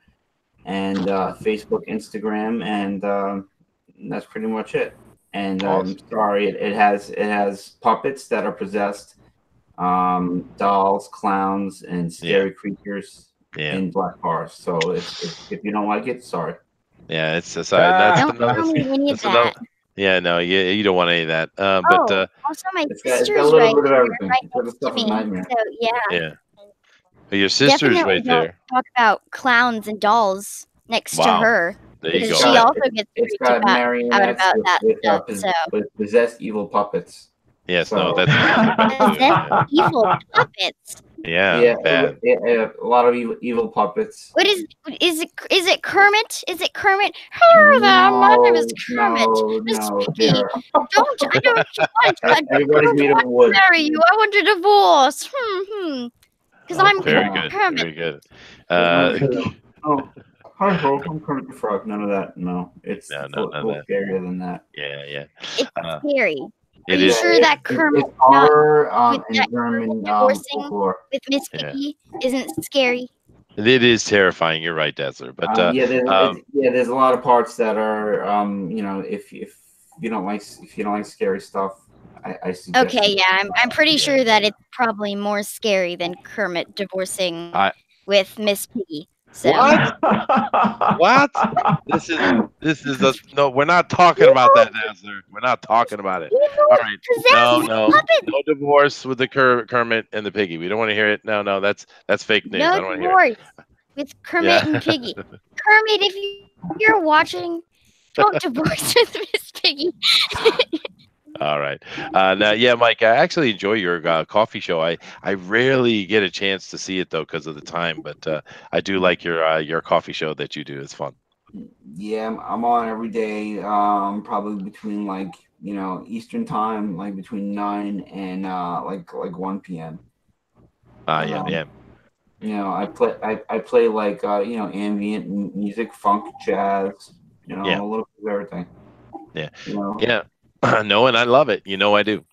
and Facebook, Instagram, and that's pretty much it. And I'm sorry, it has puppets that are possessed, dolls, clowns, and scary creatures in Black Forest. So if you don't like it, sorry. Yeah, it's sorry. Yeah, no, you don't want any of that. But also my sister's right next to me. So yeah. Your sister's right there. Talk about clowns and dolls next to her. There you Because go. she also gets It's freaked got out marionettes about that stuff. So with possessed evil puppets. Yes, So- no, that's too. possessed evil puppets. Yeah, bad. A lot of evil puppets. What is it Kermit? Is it Kermit? Hello there, my name is Kermit. Miss Piggy. I don't Everybody's made of wood. marry you. I want a divorce. Because I'm Very good. Kermit. Very good. Hi, Hope. I'm Kermit the Frog. None of that. No, it's No, full scarier than that. Yeah. It's scary. Are It you is sure scary. that Kermit It's horror with and that German divorcing folklore. with Miss Piggy isn't scary? It is terrifying. You're right, Dazzler. But there's a lot of parts that are if you don't like scary stuff, I suggest. Okay, yeah, I'm pretty sure that it's probably more scary than Kermit divorcing with Miss Piggy. So. What? This is no. We're not talking about that, Dazzler. We're not talking about it. All right. No divorce with the Kermit and the Piggy. We don't want to hear it. No, that's fake news. I don't want to hear it. Divorce with Kermit and Piggy. Kermit, if you're watching, don't divorce with Miss Piggy. All right. Now, yeah, Mike, I actually enjoy your coffee show. I rarely get a chance to see it though because of the time, but I do like your coffee show that you do. It's fun. Yeah, I'm on every day. Probably between Eastern time, like between 9 and like 1 p.m. Yeah. I play like ambient music, funk, jazz. A little bit of everything. Yeah. Yeah. No, and I love it. I do.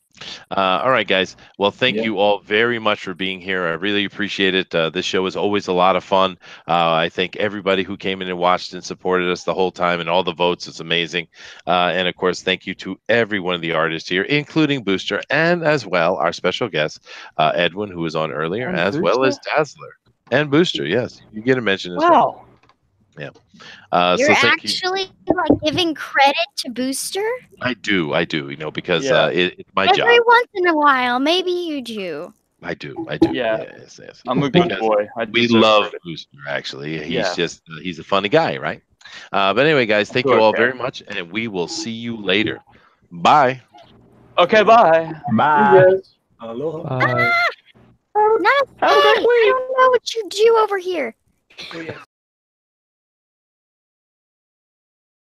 All right, guys. Well, thank you all very much for being here. I really appreciate it. This show is always a lot of fun. I thank everybody who came in and watched and supported us the whole time and all the votes. It's amazing. And of course, thank you to every one of the artists here, including Booster and as well our special guest, Edwin, who was on earlier, And as well as Booster? Dazzler and Booster. Yes, you get a mention as well. Wow. Yeah. You're so thank you. actually giving credit to Booster? I do, because Yeah. it's my Every job. once in a while, maybe you do. I do. Yeah. Yes. I'm a good Because boy. we deserve love credit. Booster, actually. He's Yeah. just, he's a funny guy, right? But anyway, guys, thank you all very much, and we will see you later. Bye. Okay, bye. Bye. Aloha. Not I don't know what you do over here. Oh, yes.